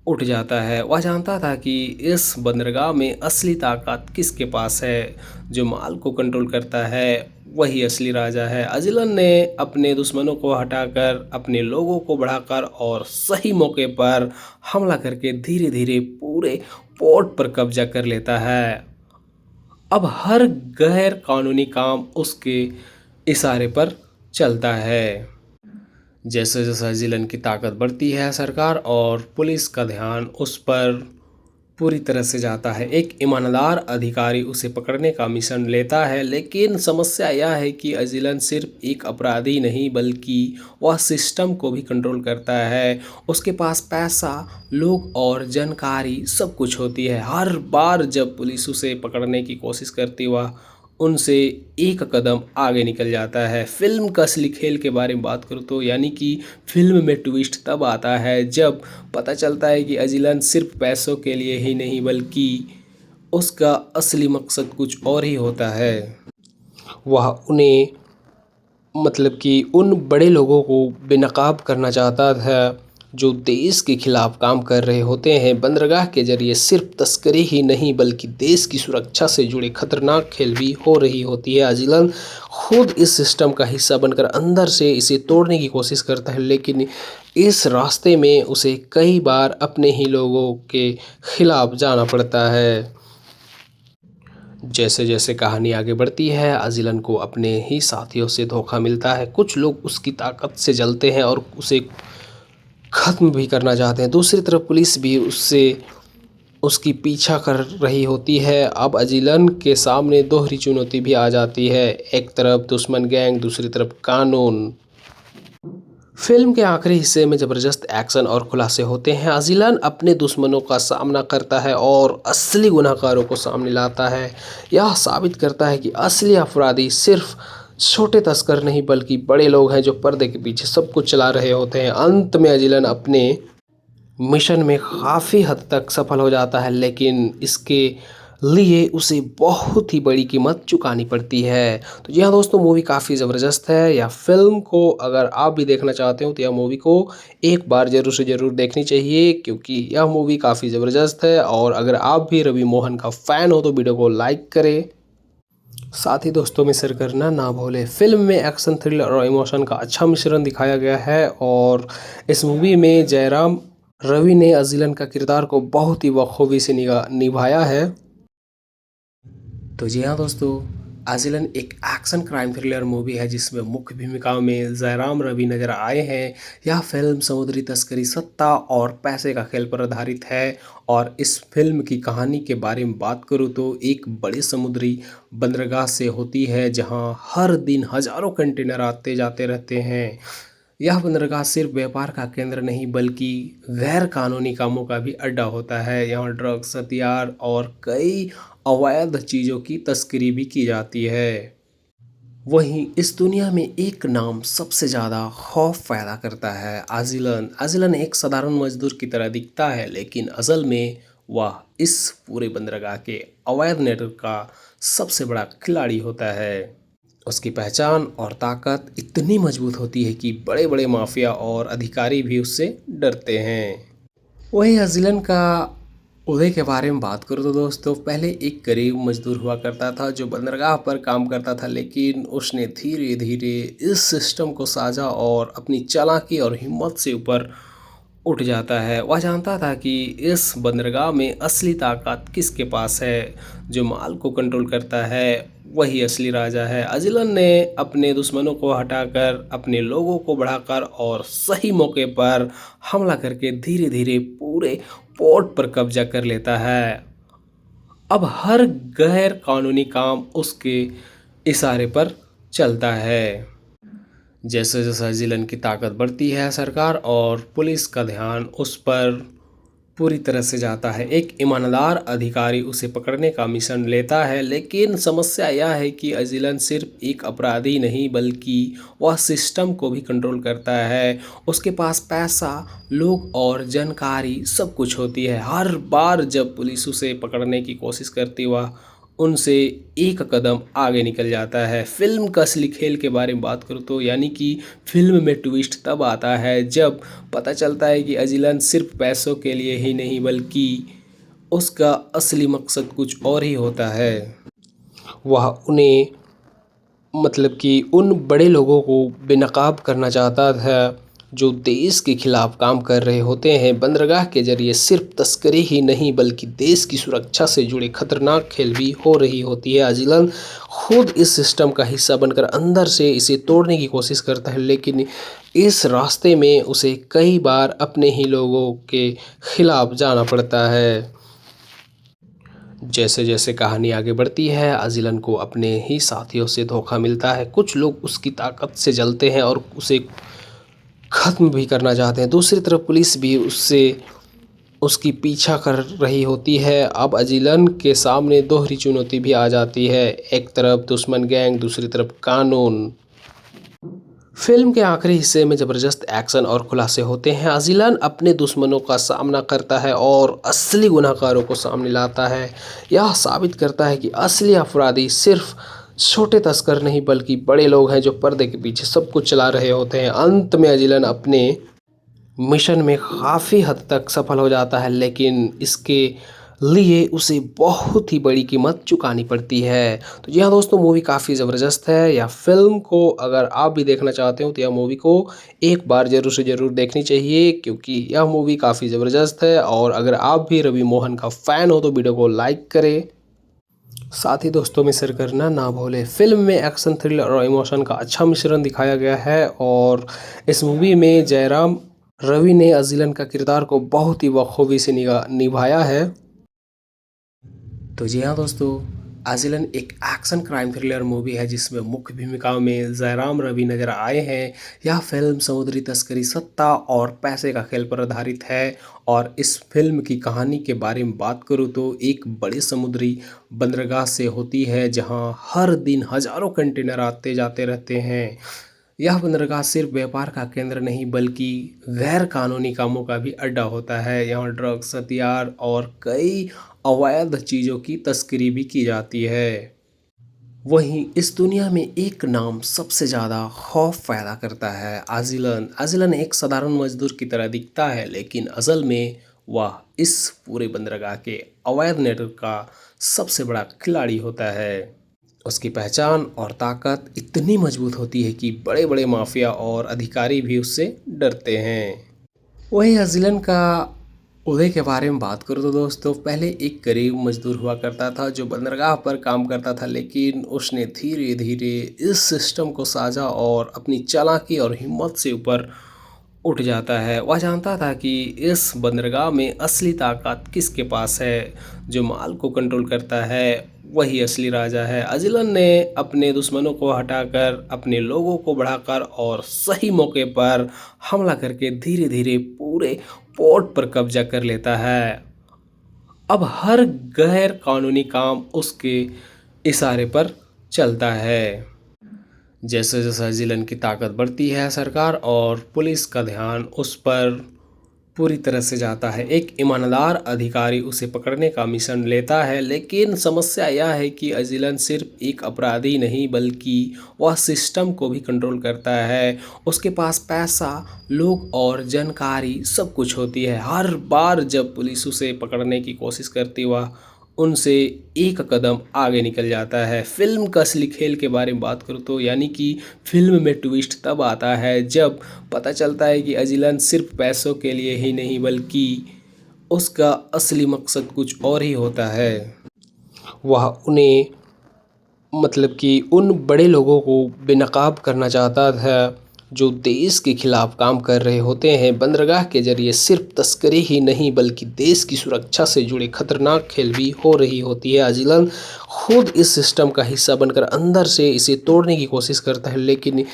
उठ जाता है। वह जानता था कि इस बंदरगाह में असली ताकत किसके पास है, जो माल को कंट्रोल करता है वही असली राजा है। अजिलन ने अपने दुश्मनों को हटाकर अपने लोगों को बढ़ाकर और सही मौके पर हमला करके धीरे धीरे पूरे पोर्ट पर कब्जा कर लेता है। अब हर गैर कानूनी काम उसके इशारे पर चलता है। जैसे जैसे जिलन की ताकत बढ़ती है, सरकार और पुलिस का ध्यान उस पर पूरी तरह से जाता है। एक ईमानदार अधिकारी उसे पकड़ने का मिशन लेता है, लेकिन समस्या यह है कि अजिलन सिर्फ एक अपराधी नहीं बल्कि वह सिस्टम को भी कंट्रोल करता है। उसके पास पैसा, लोग और जानकारी सब कुछ होती है। हर बार जब पुलिस उसे पकड़ने की कोशिश करती वह उनसे एक कदम आगे निकल जाता है। फिल्म का असली खेल के बारे में बात करूँ तो यानी कि फिल्म में ट्विस्ट तब आता है जब पता चलता है कि अजिलन सिर्फ पैसों के लिए ही नहीं बल्कि उसका असली मकसद कुछ और ही होता है। वह उन्हें मतलब कि उन बड़े लोगों को बेनकाब करना चाहता था जो देश के खिलाफ काम कर रहे होते हैं। बंदरगाह के जरिए सिर्फ तस्करी ही नहीं बल्कि देश की सुरक्षा से जुड़े खतरनाक खेल भी हो रही होती है। अजिलन खुद इस सिस्टम का हिस्सा बनकर अंदर से इसे तोड़ने की कोशिश करता है, लेकिन इस रास्ते में उसे कई बार अपने ही लोगों के खिलाफ जाना पड़ता है। जैसे जैसे कहानी आगे बढ़ती है, अजिलन को अपने ही साथियों से धोखा मिलता है। कुछ लोग उसकी ताकत से जलते हैं और उसे ख़त्म भी करना चाहते हैं। दूसरी तरफ पुलिस भी उससे उसकी पीछा कर रही होती है। अब अजिलन के सामने दोहरी चुनौती भी आ जाती है, एक तरफ दुश्मन गैंग, दूसरी तरफ कानून। फिल्म के आखिरी हिस्से में ज़बरदस्त एक्शन और खुलासे होते हैं। अजिलन अपने दुश्मनों का सामना करता है और असली गुनहगारों को सामने लाता है। यह साबित करता है कि असली अपराधी सिर्फ छोटे तस्कर नहीं बल्कि बड़े लोग हैं जो पर्दे के पीछे सब कुछ चला रहे होते हैं। अंत में अजिलन अपने मिशन में काफ़ी हद तक सफल हो जाता है, लेकिन इसके लिए उसे बहुत ही बड़ी कीमत चुकानी पड़ती है। तो जी हाँ दोस्तों, मूवी काफ़ी ज़बरदस्त है। या फिल्म को अगर आप भी देखना चाहते हो तो यह मूवी को एक बार ज़रूर से ज़रूर देखनी चाहिए, क्योंकि यह मूवी काफ़ी ज़बरदस्त है। और अगर आप भी रवि मोहन का फ़ैन हो तो वीडियो को लाइक करें, साथ ही दोस्तों में शेयर करना ना भूलें। फिल्म में एक्शन, थ्रिलर और इमोशन का अच्छा मिश्रण दिखाया गया है और इस मूवी में जयराम रवि ने अजिलन का किरदार को बहुत ही बखूबी से निभाया है। तो जी हाँ दोस्तों, अजिलन एक एक्शन क्राइम थ्रिलर मूवी है जिसमें मुख्य भूमिकाओं में जयराम रवि नजर आए हैं। यह फिल्म समुद्री तस्करी, सत्ता और पैसे का खेल पर आधारित है। और इस फिल्म की कहानी के बारे में बात करूँ तो एक बड़ी समुद्री बंदरगाह से होती है जहां हर दिन हजारों कंटेनर आते जाते रहते हैं। यह बंदरगाह सिर्फ व्यापार का केंद्र नहीं बल्कि गैर कानूनी कामों का भी अड्डा होता है। यहाँ ड्रग्स, हथियार और कई अवैध चीज़ों की तस्करी भी की जाती है। वहीं इस दुनिया में एक नाम सबसे ज़्यादा खौफ पैदा करता है, अजिलन। अजिलन एक साधारण मजदूर की तरह दिखता है, लेकिन असल में वह इस पूरे बंदरगाह के अवैध नेटवर्क का सबसे बड़ा खिलाड़ी होता है। उसकी पहचान और ताकत इतनी मजबूत होती है कि बड़े बड़े माफिया और अधिकारी भी उससे डरते हैं। वही अजिलन का उदय के बारे में बात करूँ तो दोस्तों, पहले एक गरीब मजदूर हुआ करता था जो बंदरगाह पर काम करता था, लेकिन उसने धीरे धीरे इस सिस्टम को साझा और अपनी चालाकी और हिम्मत से ऊपर उठ जाता है। वह जानता था कि इस बंदरगाह में असली ताकत किसके पास है, जो माल को कंट्रोल करता है वही असली राजा है। अजिलन ने अपने दुश्मनों को हटाकर अपने लोगों को बढ़ाकर और सही मौके पर हमला करके धीरे धीरे पूरे पोर्ट पर कब्जा कर लेता है। अब हर गैर कानूनी काम उसके इशारे पर चलता है। जैसे जैसे जिलन की ताकत बढ़ती है, सरकार और पुलिस का ध्यान उस पर पूरी तरह से जाता है। एक ईमानदार अधिकारी उसे पकड़ने का मिशन लेता है, लेकिन समस्या यह है कि अजिलन सिर्फ एक अपराधी नहीं बल्कि वह सिस्टम को भी कंट्रोल करता है। उसके पास पैसा, लोग और जानकारी सब कुछ होती है। हर बार जब पुलिस उसे पकड़ने की कोशिश करती वह उनसे एक कदम आगे निकल जाता है। फिल्म का असली खेल के बारे में बात करूँ तो यानी कि फिल्म में ट्विस्ट तब आता है जब पता चलता है कि अजिलन सिर्फ पैसों के लिए ही नहीं बल्कि उसका असली मकसद कुछ और ही होता है। वह उन्हें मतलब कि उन बड़े लोगों को बेनकाब करना चाहता था जो देश के खिलाफ काम कर रहे होते हैं। बंदरगाह के जरिए सिर्फ तस्करी ही नहीं बल्कि देश की सुरक्षा से जुड़े खतरनाक खेल भी हो रही होती है। अजिलन खुद इस सिस्टम का हिस्सा बनकर अंदर से इसे तोड़ने की कोशिश करता है, लेकिन इस रास्ते में उसे कई बार अपने ही लोगों के खिलाफ जाना पड़ता है। जैसे जैसे कहानी आगे बढ़ती है अजिलन को अपने ही साथियों से धोखा मिलता है। कुछ लोग उसकी ताकत से जलते हैं और उसे ख़त्म भी करना चाहते हैं। दूसरी तरफ पुलिस भी उससे उसकी पीछा कर रही होती है। अब अजिलन के सामने दोहरी चुनौती भी आ जाती है, एक तरफ दुश्मन गैंग, दूसरी तरफ कानून। फिल्म के आखिरी हिस्से में ज़बरदस्त एक्शन और खुलासे होते हैं। अजिलन अपने दुश्मनों का सामना करता है और असली गुनहगारों को सामने लाता है। यह साबित करता है कि असली अपराधी सिर्फ छोटे तस्कर नहीं बल्कि बड़े लोग हैं जो पर्दे के पीछे सब कुछ चला रहे होते हैं। अंत में अजिलन अपने मिशन में काफ़ी हद तक सफल हो जाता है, लेकिन इसके लिए उसे बहुत ही बड़ी कीमत चुकानी पड़ती है। तो जी हाँ दोस्तों, मूवी काफ़ी ज़बरदस्त है। या फिल्म को अगर आप भी देखना चाहते हो तो यह मूवी को एक बार ज़रूर से ज़रूर देखनी चाहिए, क्योंकि यह मूवी काफ़ी ज़बरदस्त है। और अगर आप भी रवि मोहन का फ़ैन हो तो वीडियो को लाइक करें, साथ ही दोस्तों में शेयर करना ना भूलें। फिल्म में एक्शन, थ्रिलर और इमोशन का अच्छा मिश्रण दिखाया गया है और इस मूवी में जयराम रवि ने अजिलन का किरदार को बहुत ही बखूबी से निभाया है। तो जी हाँ दोस्तों, अजिलन एक एक्शन क्राइम थ्रिलर मूवी है जिसमें मुख्य भूमिकाओं में जयराम रवि नजर आए हैं। यह फिल्म समुद्री तस्करी, सत्ता और पैसे का खेल पर आधारित है। और इस फिल्म की कहानी के बारे में बात करूँ तो एक बड़े समुद्री बंदरगाह से होती है जहां हर दिन हजारों कंटेनर आते जाते रहते हैं। यह बंदरगाह सिर्फ व्यापार का केंद्र नहीं बल्कि गैर कानूनी कामों का भी अड्डा होता है। यहाँ ड्रग्स, हथियार और कई अवैध चीज़ों की तस्करी भी की जाती है। वहीं इस दुनिया में एक नाम सबसे ज़्यादा खौफ पैदा करता है, अजिलन। अजिलन एक साधारण मजदूर की तरह दिखता है, लेकिन असल में वह इस पूरे बंदरगाह के अवैध नेटवर्क का सबसे बड़ा खिलाड़ी होता है। उसकी पहचान और ताकत इतनी मजबूत होती है कि बड़े बड़े माफिया और अधिकारी भी उससे डरते हैं। वही अजिलन का उदय के बारे में बात करूँ तो दोस्तों, पहले एक गरीब मजदूर हुआ करता था जो बंदरगाह पर काम करता था, लेकिन उसने धीरे धीरे इस सिस्टम को साझा और अपनी चालाकी और हिम्मत से ऊपर उठ जाता है। वह जानता था कि इस बंदरगाह में असली ताकत किसके पास है। जो माल को कंट्रोल करता है वही असली राजा है। अजिलन ने अपने दुश्मनों को हटाकर, अपने लोगों को बढ़ाकर और सही मौके पर हमला करके धीरे धीरे पूरे पोर्ट पर कब्जा कर लेता है। अब हर गैर कानूनी काम उसके इशारे पर चलता है। जैसे जैसे जिलन की ताकत बढ़ती है, सरकार और पुलिस का ध्यान उस पर पूरी तरह से जाता है। एक ईमानदार अधिकारी उसे पकड़ने का मिशन लेता है, लेकिन समस्या यह है कि अजिलन सिर्फ एक अपराधी नहीं बल्कि वह सिस्टम को भी कंट्रोल करता है। उसके पास पैसा, लोग और जानकारी सब कुछ होती है। हर बार जब पुलिस उसे पकड़ने की कोशिश करती वह उनसे एक कदम आगे निकल जाता है। फिल्म का असली खेल के बारे में बात करूँ तो यानी कि फिल्म में ट्विस्ट तब आता है जब पता चलता है कि अजिलन सिर्फ पैसों के लिए ही नहीं बल्कि उसका असली मकसद कुछ और ही होता है। वह उन्हें मतलब कि उन बड़े लोगों को बेनकाब करना चाहता था जो देश के खिलाफ काम कर रहे होते हैं। बंदरगाह के जरिए सिर्फ तस्करी ही नहीं बल्कि देश की सुरक्षा से जुड़े खतरनाक खेल भी हो रही होती है। अजिलन खुद इस सिस्टम का हिस्सा बनकर अंदर से इसे तोड़ने की कोशिश करता है, लेकिन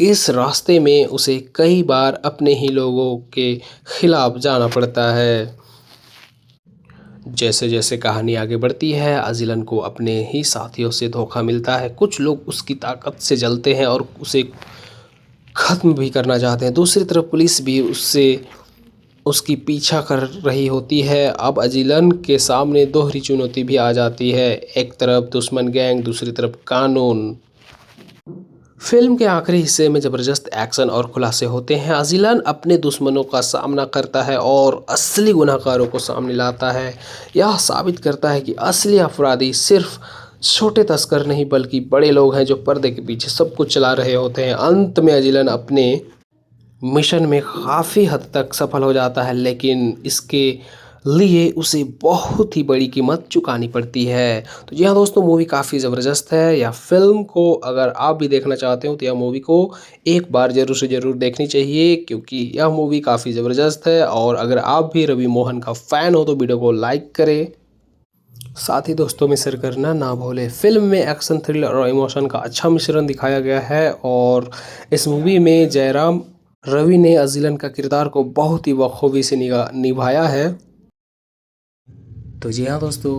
इस रास्ते में उसे कई बार अपने ही लोगों के खिलाफ जाना पड़ता है। जैसे जैसे कहानी आगे बढ़ती है अजिलन को अपने ही साथियों से धोखा मिलता है। कुछ लोग उसकी ताकत से जलते हैं और उसे ख़त्म भी करना चाहते हैं। दूसरी तरफ पुलिस भी उससे उसकी पीछा कर रही होती है। अब अजिलन के सामने दोहरी चुनौती भी आ जाती है, एक तरफ दुश्मन गैंग, दूसरी तरफ कानून। फिल्म के आखिरी हिस्से में ज़बरदस्त एक्शन और खुलासे होते हैं। अजिलन अपने दुश्मनों का सामना करता है और असली गुनहगारों को सामने लाता है। यह साबित करता है कि असली अपराधी सिर्फ छोटे तस्कर नहीं बल्कि बड़े लोग हैं जो पर्दे के पीछे सब कुछ चला रहे होते हैं। अंत में अजिलन अपने मिशन में काफ़ी हद तक सफल हो जाता है, लेकिन इसके लिए उसे बहुत ही बड़ी कीमत चुकानी पड़ती है। तो जी हाँ दोस्तों, मूवी काफ़ी ज़बरदस्त है। या फिल्म को अगर आप भी देखना चाहते हो तो यह मूवी को एक बार ज़रूर से ज़रूर देखनी चाहिए, क्योंकि यह मूवी काफ़ी ज़बरदस्त है। और अगर आप भी रवि मोहन का फ़ैन हो तो वीडियो को लाइक करें, साथ ही दोस्तों में शेयर करना ना भूलें। फिल्म में एक्शन, थ्रिलर और इमोशन का अच्छा मिश्रण दिखाया गया है और इस मूवी में जयराम रवि ने अजिलन का किरदार को बहुत ही बखूबी से निभाया है। तो जी हाँ दोस्तों,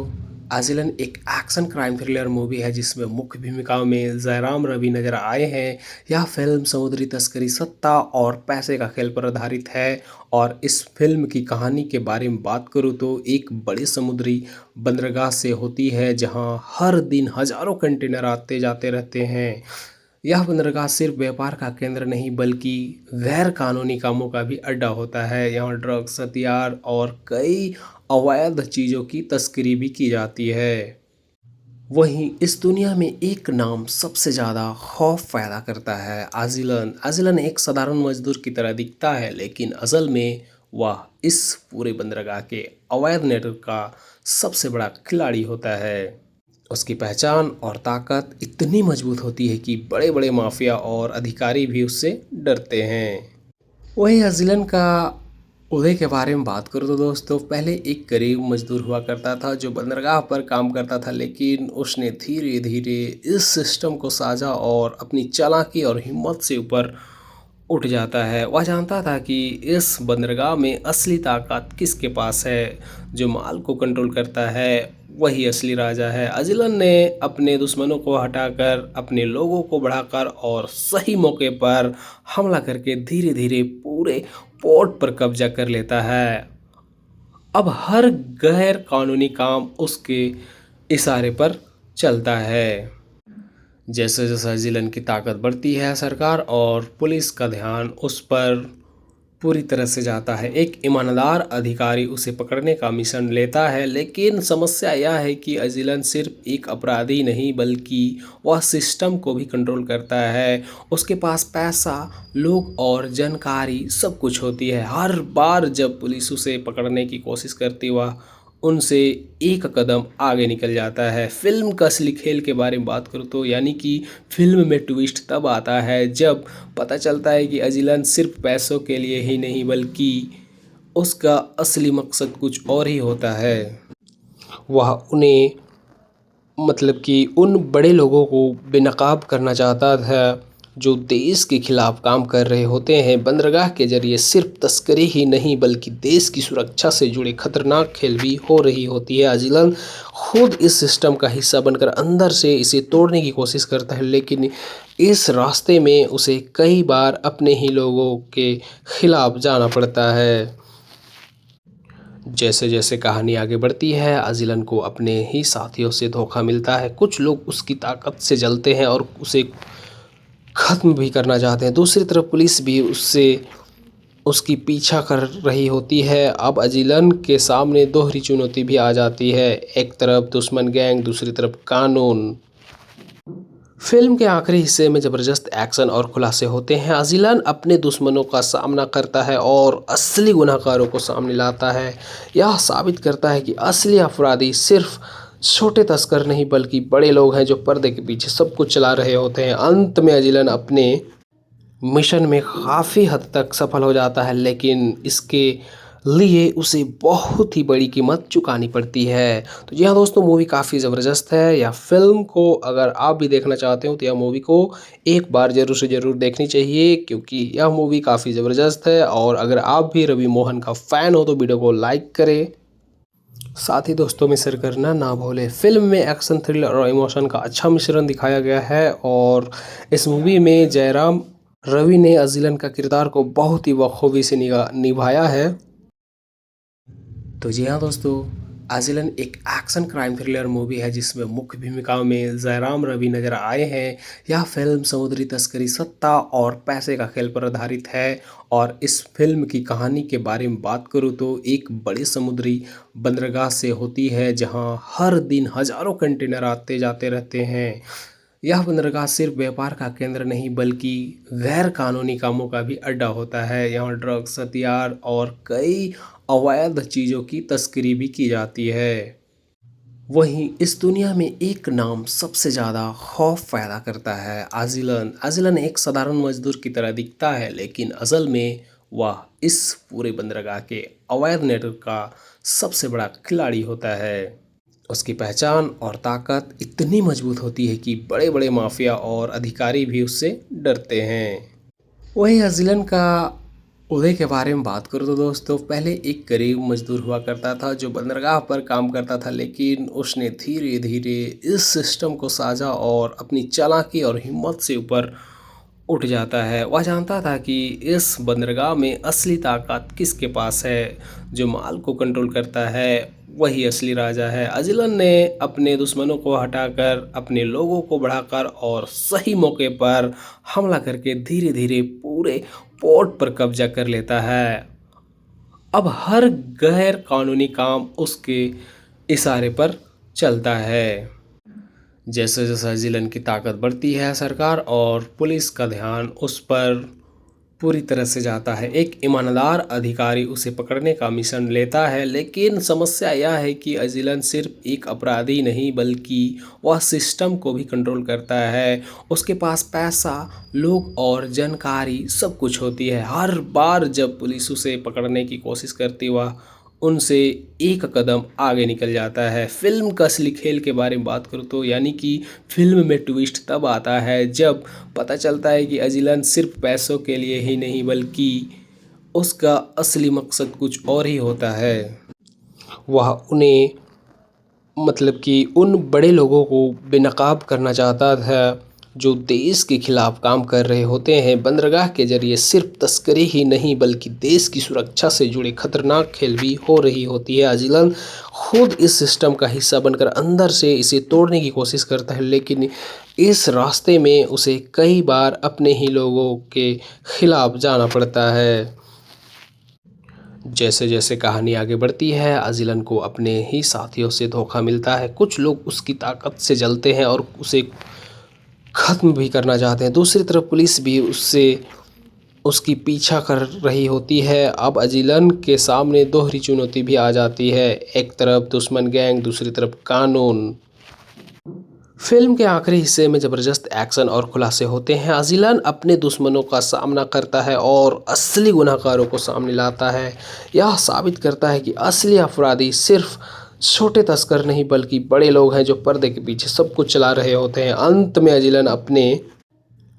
आजिलन एक एक्शन क्राइम थ्रिलर मूवी है जिसमें मुख्य भूमिकाओं में जयराम रवि नजर आए हैं। यह फिल्म समुद्री तस्करी, सत्ता और पैसे का खेल पर आधारित है। और इस फिल्म की कहानी के बारे में बात करूँ तो एक बड़ी समुद्री बंदरगाह से होती है जहां हर दिन हजारों कंटेनर आते जाते रहते हैं। यह बंदरगाह सिर्फ व्यापार का केंद्र नहीं बल्कि गैर कानूनी कामों का भी अड्डा होता है। यहाँ ड्रग्स, हथियार और कई अवैध चीज़ों की तस्करी भी की जाती है। वहीं इस दुनिया में एक नाम सबसे ज़्यादा खौफ पैदा करता है, आजिलन। आजिलन एक साधारण मजदूर की तरह दिखता है, लेकिन असल में वह इस पूरे बंदरगाह के अवैध नेटवर्क का सबसे बड़ा खिलाड़ी होता है। उसकी पहचान और ताकत इतनी मजबूत होती है कि बड़े बड़े माफिया और अधिकारी भी उससे डरते हैं। वही अजिलन का उदय के बारे में बात करूँ तो दोस्तों, पहले एक गरीब मजदूर हुआ करता था जो बंदरगाह पर काम करता था, लेकिन उसने धीरे धीरे इस सिस्टम को साझा और अपनी चालाकी और हिम्मत से ऊपर उठ जाता है। वह जानता था कि इस बंदरगाह में असली ताकत किसके पास है। जो माल को कंट्रोल करता है वही असली राजा है। अजिलन ने अपने दुश्मनों को हटाकर, अपने लोगों को बढ़ाकर और सही मौके पर हमला करके धीरे धीरे पूरे पोर्ट पर कब्जा कर लेता है। अब हर गैर कानूनी काम उसके इशारे पर चलता है। जैसे जैसे जिलन की ताकत बढ़ती है, सरकार और पुलिस का ध्यान उस पर पूरी तरह से जाता है। एक ईमानदार अधिकारी उसे पकड़ने का मिशन लेता है, लेकिन समस्या यह है कि अजिलन सिर्फ एक अपराधी नहीं बल्कि वह सिस्टम को भी कंट्रोल करता है। उसके पास पैसा, लोग और जानकारी सब कुछ होती है। हर बार जब पुलिस उसे पकड़ने की कोशिश करती वह उनसे एक कदम आगे निकल जाता है। फिल्म का असली खेल के बारे में बात करूँ तो यानी कि फिल्म में ट्विस्ट तब आता है जब पता चलता है कि अजिलन सिर्फ पैसों के लिए ही नहीं बल्कि उसका असली मकसद कुछ और ही होता है। वह उन्हें मतलब कि उन बड़े लोगों को बेनकाब करना चाहता था जो देश के खिलाफ काम कर रहे होते हैं। बंदरगाह के जरिए सिर्फ तस्करी ही नहीं बल्कि देश की सुरक्षा से जुड़े खतरनाक खेल भी हो रही होती है। अजिलन खुद इस सिस्टम का हिस्सा बनकर अंदर से इसे तोड़ने की कोशिश करता है, लेकिन इस रास्ते में उसे कई बार अपने ही लोगों के खिलाफ जाना पड़ता है। जैसे जैसे कहानी आगे बढ़ती है अजिलन को अपने ही साथियों से धोखा मिलता है। कुछ लोग उसकी ताकत से जलते हैं और उसे ख़त्म भी करना चाहते हैं। दूसरी तरफ पुलिस भी उसकी पीछा कर रही होती है। अब अजिलन के सामने दोहरी चुनौती भी आ जाती है, एक तरफ दुश्मन गैंग, दूसरी तरफ कानून। फिल्म के आखिरी हिस्से में ज़बरदस्त एक्शन और खुलासे होते हैं। अजिलन अपने दुश्मनों का सामना करता है और असली गुनहगारों को सामने लाता है। यह साबित करता है कि असली अपराधी सिर्फ छोटे तस्कर नहीं बल्कि बड़े लोग हैं जो पर्दे के पीछे सब कुछ चला रहे होते हैं। अंत में अजिलन अपने मिशन में काफ़ी हद तक सफल हो जाता है, लेकिन इसके लिए उसे बहुत ही बड़ी कीमत चुकानी पड़ती है। तो जी हाँ दोस्तों, मूवी काफ़ी ज़बरदस्त है। या फिल्म को अगर आप भी देखना चाहते हो तो यह मूवी को एक बार ज़रूर से ज़रूर देखनी चाहिए, क्योंकि यह मूवी काफ़ी ज़बरदस्त है। और अगर आप भी रवि मोहन का फ़ैन हो तो वीडियो को लाइक करें, साथ ही दोस्तों में शेयर करना ना भूलें। फिल्म में एक्शन, थ्रिलर और इमोशन का अच्छा मिश्रण दिखाया गया है और इस मूवी में जयराम रवि ने अजिलन का किरदार को बहुत ही बखूबी से निभाया है। तो जी हाँ दोस्तों, आजिलन एक एक्शन क्राइम थ्रिलर मूवी है जिसमें मुख्य भूमिकाओं में जयराम रवि नजर आए हैं। यह फिल्म समुद्री तस्करी, सत्ता और पैसे का खेल पर आधारित है। और इस फिल्म की कहानी के बारे में बात करूँ तो एक बड़ी समुद्री बंदरगाह से होती है जहां हर दिन हजारों कंटेनर आते जाते रहते हैं। यह बंदरगाह सिर्फ व्यापार का केंद्र नहीं बल्कि गैर कानूनी कामों का भी अड्डा होता है। यहाँ ड्रग्स, हथियार और कई अवैध चीज़ों की तस्करी भी की जाती है। वहीं इस दुनिया में एक नाम सबसे ज़्यादा खौफ पैदा करता है, आजिलन। आजिलन एक साधारण मजदूर की तरह दिखता है लेकिन असल में वह इस पूरे बंदरगाह के अवैध नेटवर्क का सबसे बड़ा खिलाड़ी होता है। उसकी पहचान और ताकत इतनी मजबूत होती है कि बड़े बड़े माफिया और अधिकारी भी उससे डरते हैं। वही हज़िलन का उदय के बारे में बात करूँ तो दोस्तों, पहले एक गरीब मजदूर हुआ करता था जो बंदरगाह पर काम करता था, लेकिन उसने धीरे धीरे इस सिस्टम को साझा और अपनी चालाकी और हिम्मत से ऊपर उठ जाता है। वह जानता था कि इस बंदरगाह में असली ताकत किसके पास है। जो माल को कंट्रोल करता है वही असली राजा है। अजिलन ने अपने दुश्मनों को हटाकर, अपने लोगों को बढ़ाकर और सही मौके पर हमला करके धीरे धीरे पूरे पोर्ट पर कब्जा कर लेता है। अब हर गैर कानूनी काम उसके इशारे पर चलता है। जैसे जैसे जिलन की ताकत बढ़ती है, सरकार और पुलिस का ध्यान उस पर पूरी तरह से जाता है। एक ईमानदार अधिकारी उसे पकड़ने का मिशन लेता है, लेकिन समस्या यह है कि अजिलन सिर्फ एक अपराधी नहीं बल्कि वह सिस्टम को भी कंट्रोल करता है। उसके पास पैसा, लोग और जानकारी सब कुछ होती है। हर बार जब पुलिस उसे पकड़ने की कोशिश करती वह उनसे एक कदम आगे निकल जाता है। फिल्म का असली खेल के बारे में बात करूँ तो यानी कि फिल्म में ट्विस्ट तब आता है जब पता चलता है कि अजिलन सिर्फ पैसों के लिए ही नहीं बल्कि उसका असली मकसद कुछ और ही होता है। वह उन्हें मतलब कि उन बड़े लोगों को बेनकाब करना चाहता था जो देश के खिलाफ काम कर रहे होते हैं। बंदरगाह के जरिए सिर्फ तस्करी ही नहीं बल्कि देश की सुरक्षा से जुड़े खतरनाक खेल भी हो रही होती है। अजिलन खुद इस सिस्टम का हिस्सा बनकर अंदर से इसे तोड़ने की कोशिश करता है, लेकिन इस रास्ते में उसे कई बार अपने ही लोगों के खिलाफ जाना पड़ता है। जैसे जैसे कहानी आगे बढ़ती है, अजिलन को अपने ही साथियों से धोखा मिलता है। कुछ लोग उसकी ताकत से जलते हैं और उसे ख़त्म भी करना चाहते हैं। दूसरी तरफ पुलिस भी उससे उसकी पीछा कर रही होती है। अब अजिलन के सामने दोहरी चुनौती भी आ जाती है, एक तरफ दुश्मन गैंग, दूसरी तरफ कानून। फिल्म के आखिरी हिस्से में ज़बरदस्त एक्शन और खुलासे होते हैं। अजिलन अपने दुश्मनों का सामना करता है और असली गुनहगारों को सामने लाता है। यह साबित करता है कि असली अपराधी सिर्फ छोटे तस्कर नहीं बल्कि बड़े लोग हैं जो पर्दे के पीछे सब कुछ चला रहे होते हैं। अंत में अजिलन अपने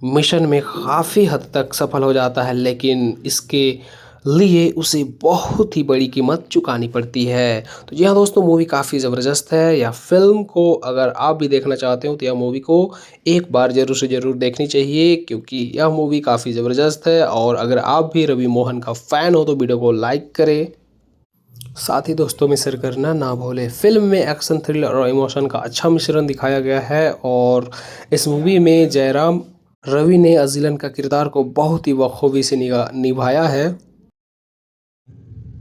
मिशन में काफ़ी हद तक सफल हो जाता है, लेकिन इसके लिए उसे बहुत ही बड़ी कीमत चुकानी पड़ती है। तो जी हाँ दोस्तों, मूवी काफ़ी ज़बरदस्त है। या फिल्म को अगर आप भी देखना चाहते हो तो यह मूवी को एक बार ज़रूर से ज़रूर देखनी चाहिए, क्योंकि यह मूवी काफ़ी ज़बरदस्त है। और अगर आप भी रवि मोहन का फ़ैन हो तो वीडियो को लाइक करें, साथ ही दोस्तों में शेयर करना ना भूलें। फिल्म में एक्शन, थ्रिलर और इमोशन का अच्छा मिश्रण दिखाया गया है और इस मूवी में जयराम रवि ने अजिलन का किरदार को बहुत ही बखूबी से निभाया है।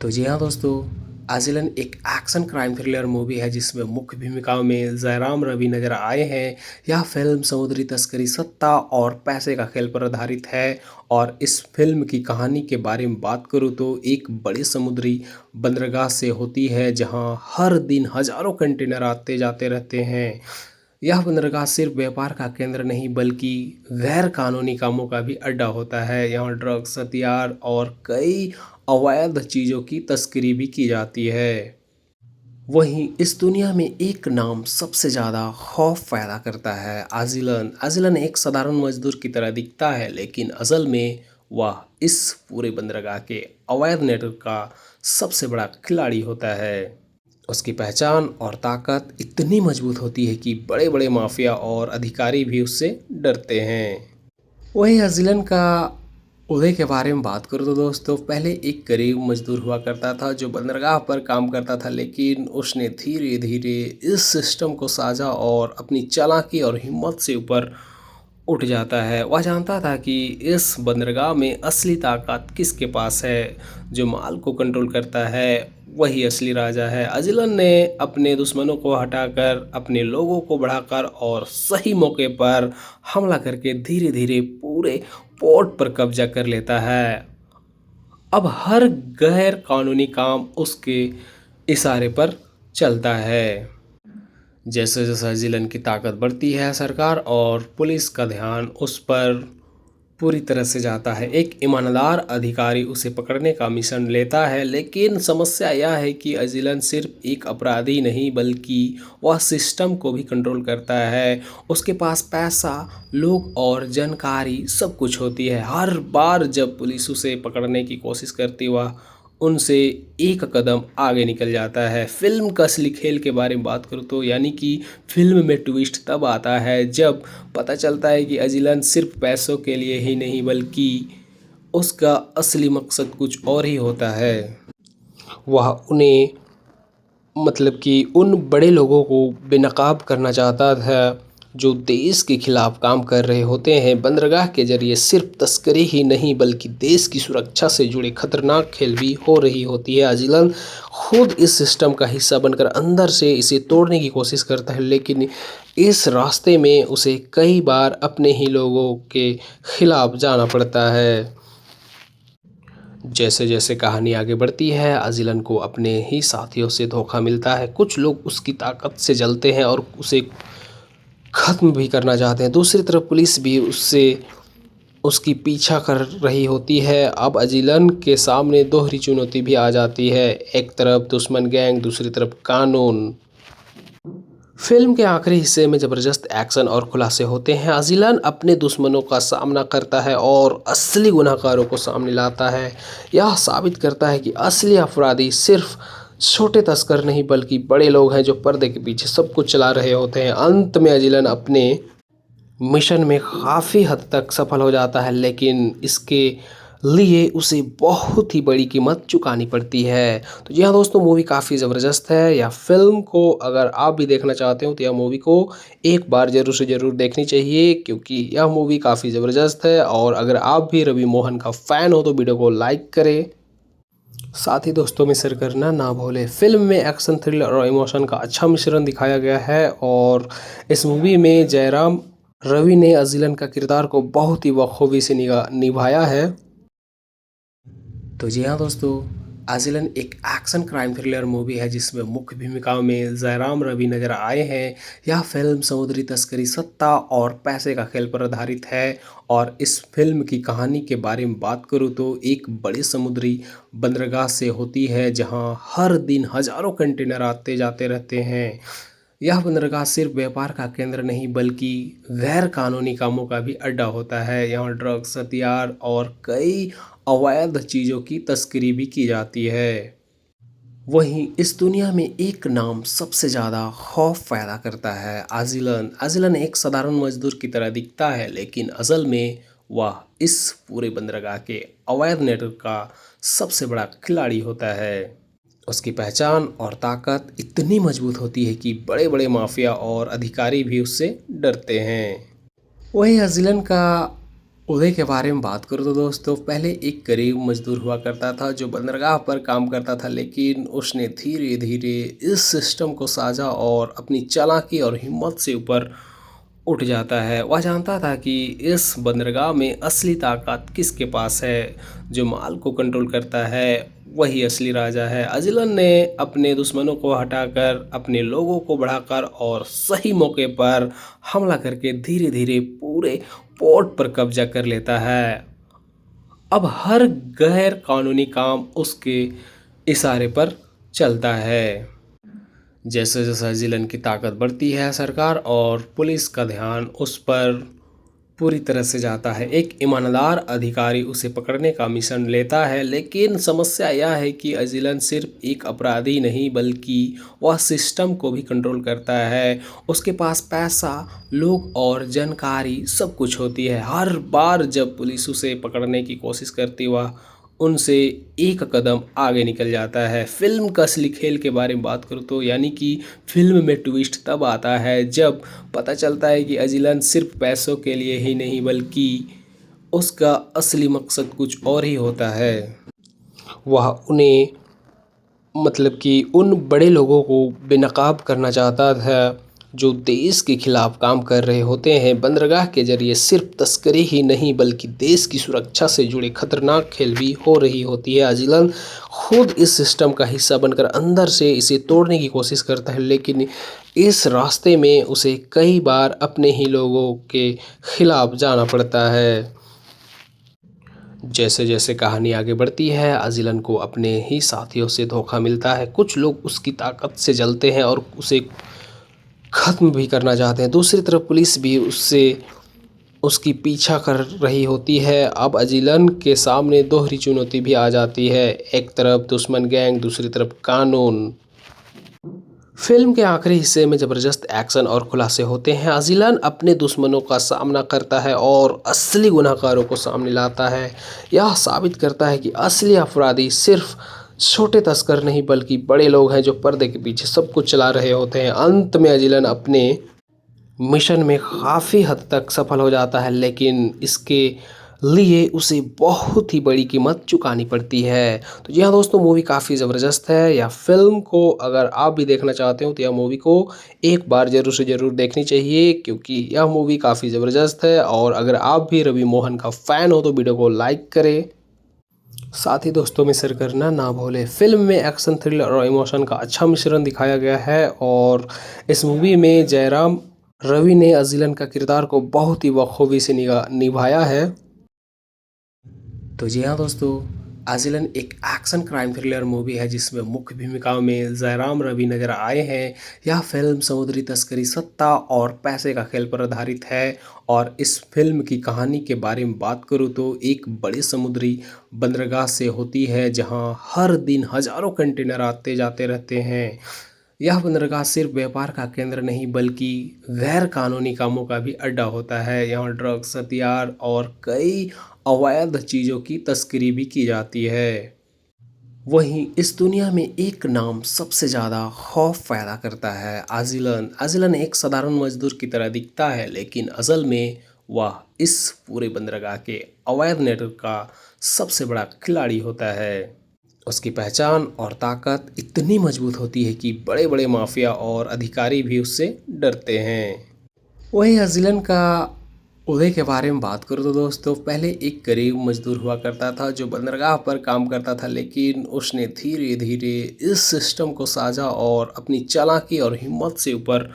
तो जी हाँ दोस्तों, आजिलन एक एक्शन क्राइम थ्रिलर मूवी है जिसमें मुख्य भूमिकाओं में जयराम रवि नजर आए हैं। यह फिल्म समुद्री तस्करी, सत्ता और पैसे का खेल पर आधारित है। और इस फिल्म की कहानी के बारे में बात करूँ तो एक बड़ी समुद्री बंदरगाह से होती है जहां हर दिन हजारों कंटेनर आते जाते रहते हैं। यह बंदरगाह सिर्फ व्यापार का केंद्र नहीं बल्कि गैर कानूनी कामों का भी अड्डा होता है। यहाँ ड्रग्स, हथियार और कई अवैध चीज़ों की तस्करी भी की जाती है। वहीं इस दुनिया में एक नाम सबसे ज़्यादा खौफ पैदा करता है, आजिलन। आजिलन एक साधारण मजदूर की तरह दिखता है लेकिन असल में वह इस पूरे बंदरगाह के अवैध नेटवर्क का सबसे बड़ा खिलाड़ी होता है। उसकी पहचान और ताकत इतनी मजबूत होती है कि बड़े बड़े माफिया और अधिकारी भी उससे डरते हैं। वही अजिलन का उदय के बारे में बात करूँ तो दोस्तों, पहले एक गरीब मजदूर हुआ करता था जो बंदरगाह पर काम करता था, लेकिन उसने धीरे धीरे इस सिस्टम को साझा और अपनी चालाकी और हिम्मत से ऊपर उठ जाता है। वह जानता था कि इस बंदरगाह में असली ताकत किसके पास है, जो माल को कंट्रोल करता है वही असली राजा है। अजिलन ने अपने दुश्मनों को हटाकर, अपने लोगों को बढ़ाकर और सही मौके पर हमला करके धीरे धीरे पूरे पोर्ट पर कब्जा कर लेता है। अब हर गैर कानूनी काम उसके इशारे पर चलता है। जैसे जैसे जिलन की ताकत बढ़ती है, सरकार और पुलिस का ध्यान उस पर पूरी तरह से जाता है। एक ईमानदार अधिकारी उसे पकड़ने का मिशन लेता है, लेकिन समस्या यह है कि अजिलन सिर्फ एक अपराधी नहीं बल्कि वह सिस्टम को भी कंट्रोल करता है। उसके पास पैसा, लोग और जानकारी सब कुछ होती है। हर बार जब पुलिस उसे पकड़ने की कोशिश करती, वह उनसे एक कदम आगे निकल जाता है। फिल्म का असली खेल के बारे में बात करूँ तो, यानी कि फिल्म में ट्विस्ट तब आता है जब पता चलता है कि अजिलन सिर्फ पैसों के लिए ही नहीं बल्कि उसका असली मकसद कुछ और ही होता है। वह उन्हें, मतलब कि उन बड़े लोगों को बेनकाब करना चाहता था जो देश के खिलाफ काम कर रहे होते हैं। बंदरगाह के जरिए सिर्फ तस्करी ही नहीं बल्कि देश की सुरक्षा से जुड़े खतरनाक खेल भी हो रही होती है। अजिलन खुद इस सिस्टम का हिस्सा बनकर अंदर से इसे तोड़ने की कोशिश करता है, लेकिन इस रास्ते में उसे कई बार अपने ही लोगों के खिलाफ जाना पड़ता है। जैसे जैसे कहानी आगे बढ़ती है, अजिलन को अपने ही साथियों से धोखा मिलता है। कुछ लोग उसकी ताकत से जलते हैं और उसे ख़त्म भी करना चाहते हैं। दूसरी तरफ पुलिस भी उसकी पीछा कर रही होती है। अब अजिलन के सामने दोहरी चुनौती भी आ जाती है, एक तरफ दुश्मन गैंग, दूसरी तरफ कानून। फिल्म के आखिरी हिस्से में ज़बरदस्त एक्शन और खुलासे होते हैं। अजिलन अपने दुश्मनों का सामना करता है और असली गुनहगारों को सामने लाता है। यह साबित करता है कि असली अपराधी सिर्फ छोटे तस्कर नहीं बल्कि बड़े लोग हैं जो पर्दे के पीछे सब कुछ चला रहे होते हैं। अंत में अजिलन अपने मिशन में काफ़ी हद तक सफल हो जाता है, लेकिन इसके लिए उसे बहुत ही बड़ी कीमत चुकानी पड़ती है। तो जी हाँ दोस्तों, मूवी काफ़ी ज़बरदस्त है। या फिल्म को अगर आप भी देखना चाहते हो तो यह मूवी को एक बार ज़रूर से ज़रूर देखनी चाहिए, क्योंकि यह मूवी काफ़ी ज़बरदस्त है। और अगर आप भी रवि मोहन का फ़ैन हो तो वीडियो को लाइक करें, साथ ही दोस्तों में शेयर करना ना भूलें। फिल्म में एक्शन, थ्रिलर और इमोशन का अच्छा मिश्रण दिखाया गया है और इस मूवी में जयराम रवि ने अजिलन का किरदार को बहुत ही बखूबी से निभाया है। तो जी हाँ दोस्तों, अजिलन एक एक्शन क्राइम थ्रिलर मूवी है जिसमें मुख्य भूमिकाओं में जयराम रवि नजर आए हैं। यह फिल्म समुद्री तस्करी, सत्ता और पैसे का खेल पर आधारित है। और इस फिल्म की कहानी के बारे में बात करूँ तो एक बड़ी समुद्री बंदरगाह से होती है जहां हर दिन हजारों कंटेनर आते जाते रहते हैं। यह बंदरगाह सिर्फ व्यापार का केंद्र नहीं बल्कि गैर कानूनी कामों का भी अड्डा होता है। यहाँ ड्रग्स, हथियार और कई अवैध चीज़ों की तस्करी भी की जाती है। वहीं इस दुनिया में एक नाम सबसे ज़्यादा खौफ पैदा करता है, अजिलन। अजिलन एक साधारण मजदूर की तरह दिखता है, लेकिन असल में वह इस पूरे बंदरगाह के अवैध नेटवर्क का सबसे बड़ा खिलाड़ी होता है। उसकी पहचान और ताकत इतनी मजबूत होती है कि बड़े बड़े माफिया और अधिकारी भी उससे डरते हैं। वही अजिलन का उदय के बारे में बात करूँ तो दोस्तों, पहले एक गरीब मजदूर हुआ करता था जो बंदरगाह पर काम करता था, लेकिन उसने धीरे धीरे इस सिस्टम को साझा और अपनी चालाकी और हिम्मत से ऊपर उठ जाता है। वह जानता था कि इस बंदरगाह में असली ताकत किसके पास है, जो माल को कंट्रोल करता है वही असली राजा है। अजिलन ने अपने दुश्मनों को हटाकर, अपने लोगों को बढ़ाकर और सही मौके पर हमला करके धीरे धीरे पूरे पोर्ट पर कब्जा कर लेता है। अब हर गैर कानूनी काम उसके इशारे पर चलता है। जैसे जैसे जिलन की ताकत बढ़ती है, सरकार और पुलिस का ध्यान उस पर पूरी तरह से जाता है। एक ईमानदार अधिकारी उसे पकड़ने का मिशन लेता है, लेकिन समस्या यह है कि अजिलन सिर्फ एक अपराधी नहीं बल्कि वह सिस्टम को भी कंट्रोल करता है। उसके पास पैसा, लोग और जानकारी सब कुछ होती है। हर बार जब पुलिस उसे पकड़ने की कोशिश करती वह उनसे एक कदम आगे निकल जाता है। फिल्म का असली खेल के बारे में बात करूँ तो यानी कि फिल्म में ट्विस्ट तब आता है जब पता चलता है कि अजिलन सिर्फ पैसों के लिए ही नहीं बल्कि उसका असली मकसद कुछ और ही होता है। वह उन्हें कि उन बड़े लोगों को बेनकाब करना चाहता था जो देश के खिलाफ काम कर रहे होते हैं। बंदरगाह के जरिए सिर्फ तस्करी ही नहीं बल्कि देश की सुरक्षा से जुड़े खतरनाक खेल भी हो रही होती है। अजिलन खुद इस सिस्टम का हिस्सा बनकर अंदर से इसे तोड़ने की कोशिश करता है, लेकिन इस रास्ते में उसे कई बार अपने ही लोगों के खिलाफ जाना पड़ता है। जैसे जैसे कहानी आगे बढ़ती है अजिलन को अपने ही साथियों से धोखा मिलता है। कुछ लोग उसकी ताकत से जलते हैं और उसे ख़त्म भी करना चाहते हैं। दूसरी तरफ पुलिस भी उसकी पीछा कर रही होती है। अब अजिलन के सामने दोहरी चुनौती भी आ जाती है, एक तरफ दुश्मन गैंग, दूसरी तरफ कानून। फिल्म के आखिरी हिस्से में ज़बरदस्त एक्शन और खुलासे होते हैं। अजिलन अपने दुश्मनों का सामना करता है और असली गुनहगारों को सामने लाता है। यह साबित करता है कि असली अपराधी सिर्फ छोटे तस्कर नहीं बल्कि बड़े लोग हैं जो पर्दे के पीछे सब कुछ चला रहे होते हैं। अंत में अजिलन अपने मिशन में काफ़ी हद तक सफल हो जाता है, लेकिन इसके लिए उसे बहुत ही बड़ी कीमत चुकानी पड़ती है। तो जी हाँ दोस्तों, मूवी काफ़ी ज़बरदस्त है। यह फिल्म को अगर आप भी देखना चाहते हो तो यह मूवी को एक बार ज़रूर से ज़रूर देखनी चाहिए, क्योंकि यह मूवी काफ़ी ज़बरदस्त है। और अगर आप भी रवि मोहन का फ़ैन हो तो वीडियो को लाइक करें, साथ ही दोस्तों में शेयर करना ना भूलें। फिल्म में एक्शन, थ्रिलर और इमोशन का अच्छा मिश्रण दिखाया गया है और इस मूवी में जयराम रवि ने अजिलन का किरदार को बहुत ही बखूबी से निभाया है। तो जी हाँ दोस्तों, अजिलन एक एक्शन क्राइम थ्रिलर मूवी है जिसमें मुख्य भूमिकाओं में जयराम रवि नजर आए हैं। यह फिल्म समुद्री तस्करी, सत्ता और पैसे का खेल पर आधारित है। और इस फिल्म की कहानी के बारे में बात करूँ तो एक बड़े समुद्री बंदरगाह से होती है जहां हर दिन हजारों कंटेनर आते जाते रहते हैं। यह बंदरगाह सिर्फ व्यापार का केंद्र नहीं बल्कि गैर कानूनी कामों का भी अड्डा होता है। यहाँ ड्रग्स, हथियार और कई अवैध चीज़ों की तस्करी भी की जाती है। वहीं इस दुनिया में एक नाम सबसे ज़्यादा खौफ पैदा करता है, अजिलन। अजिलन एक साधारण मजदूर की तरह दिखता है, लेकिन असल में वह इस पूरे बंदरगाह के अवैध नेटवर्क का सबसे बड़ा खिलाड़ी होता है। उसकी पहचान और ताकत इतनी मजबूत होती है कि बड़े बड़े माफिया और अधिकारी भी उससे डरते हैं। वही अजिलन का उदय के बारे में बात करूँ तो दोस्तों, पहले एक गरीब मजदूर हुआ करता था जो बंदरगाह पर काम करता था, लेकिन उसने धीरे धीरे इस सिस्टम को साझा और अपनी चालाकी और हिम्मत से ऊपर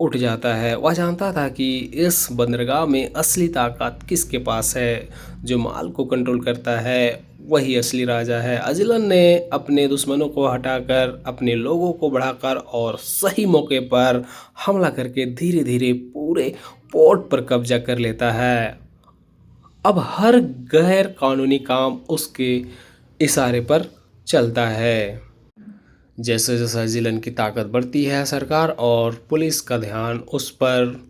उठ जाता है। वह जानता था कि इस बंदरगाह में असली ताकत किसके पास है। जो माल को कंट्रोल करता है वही असली राजा है। अजिलन ने अपने दुश्मनों को हटाकर, अपने लोगों को बढ़ाकर और सही मौके पर हमला करके धीरे धीरे पूरे पोर्ट पर कब्जा कर लेता है। अब हर गैर कानूनी काम उसके इशारे पर चलता है। जैसे जैसे अजिलन की ताकत बढ़ती है, सरकार और पुलिस का ध्यान उस पर